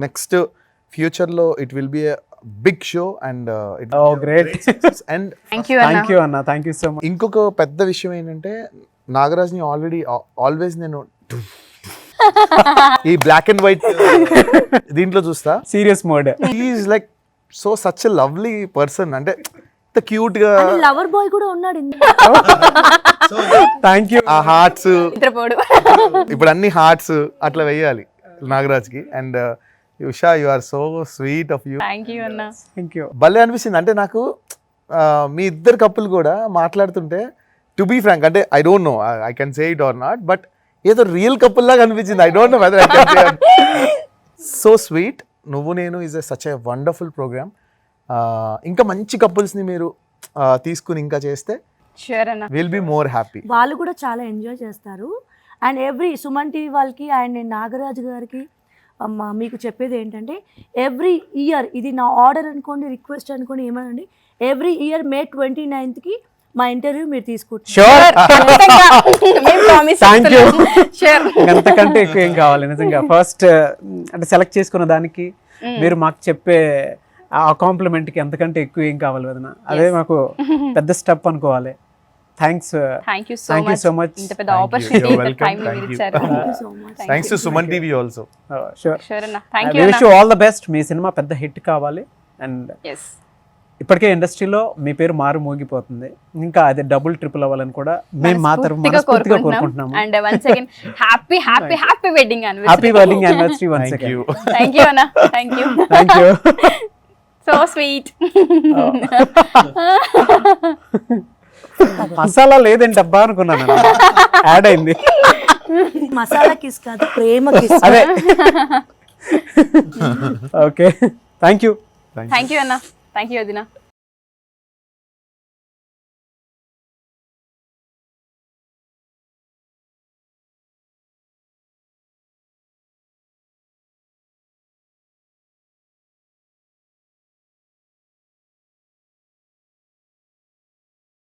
నెక్స్ట్ ఫ్యూచర్లో it will be a big show. And great. And thank you అన్న, థ్యాంక్ యూ సో మచ్. ఇంకొక పెద్ద విషయం ఏంటంటే, నాగరాజ్ని always నేను ఈ black and white దీంట్లో చూస్తా serious mode. Is like so such a lovely person, అంటే ఇంత క్యూట్ గా లవర్ బాయ్ కూడా ఉన్నాడు థ్యాంక్ యూ. ఆ హార్ట్స్ నిద్రపోడు. ఇప్పుడు అన్ని హార్ట్స్ అట్లా వేయాలి నాగరాజ్కి. And Usha you are so sweet of you. Thank you అన్న. Thank you. భలే అనిపిస్తుంది. అంటే నాకు మీ ఇద్దరు కప్పులు కూడా మాట్లాడుతుంటే టు బీ ఫ్రాంక్ అంటే I don't know I can say it or not, but ఏదో రియల్ కపుల్ లాగా అనిపించింది. I don't know whether I can say. So sweet. నువ్వు నేను is such a wonderful programme. ఇంకా మంచి కపుల్స్ని మీరు తీసుకుని ఇంకా చేస్తే షూర్ అన్న. Will be more happy. వాళ్ళు కూడా చాలా ఎంజాయ్ చేస్తారు. అండ్ ఎవ్రీ సుమన్ టీవీ వాళ్ళకి అండ్ నాగరాజు గారికి మీకు చెప్పేది ఏంటంటే ఎవ్రీ ఇయర్, ఇది నా ఆర్డర్ అనుకోండి, రిక్వెస్ట్ అనుకోండి, ఏమనండి, ఎవ్రీ ఇయర్ May 29th మా ఇంటర్వ్యూ మీరు తీసుకుంటారు. షూర్. Thank you. షూర్. అంతకంటే ఎక్కువ ఏం కావాలి నిజంగా. ఫస్ట్ అంటే సెలెక్ట్ చేసుకున్న దానికి మీరు మాకు చెప్పే ఆ కాంప్లిమెంట్కి అంతకంటే ఎక్కువ ఏం కావాలి వదిన. అదే మాకు పెద్ద స్టెప్ అనుకోవాలి. Thanks. Thank you Thank you so much. ఇంత పెద్ద Thank you. Opportunity You're welcome. Time Thank you. ఇచ్చారు. Thank you so much. Thanks to Suman TV also. Sure. Sure అన్న. Thank you wish you all the best. మీ cinema పెద్ద hit కావాలి. And yes. ఇప్పటికే ఇండస్ట్రీలో మీ పేరు మారు మోగిపోతుంది, ఇంకా అది డబుల్ ట్రిపుల్ అవ్వాలని కూడా మేము మాత్రం మనస్ఫూర్తిగా కోరుకుంటున్నాము. And once again happy happy happy wedding happy anniversary. Wedding anniversary once thank you. Again. Thank you అన్న. Thank you. Thank you. So sweet. మసాలా లేదండి అబ్బా అనుకున్నాను, యాడ్ అయింది. మసాలా కిస్ కాదు, ప్రేమ కిస్. అదే. Okay. Thank you. Thank you అన్న. థ్యాంక్ యూ వదిన.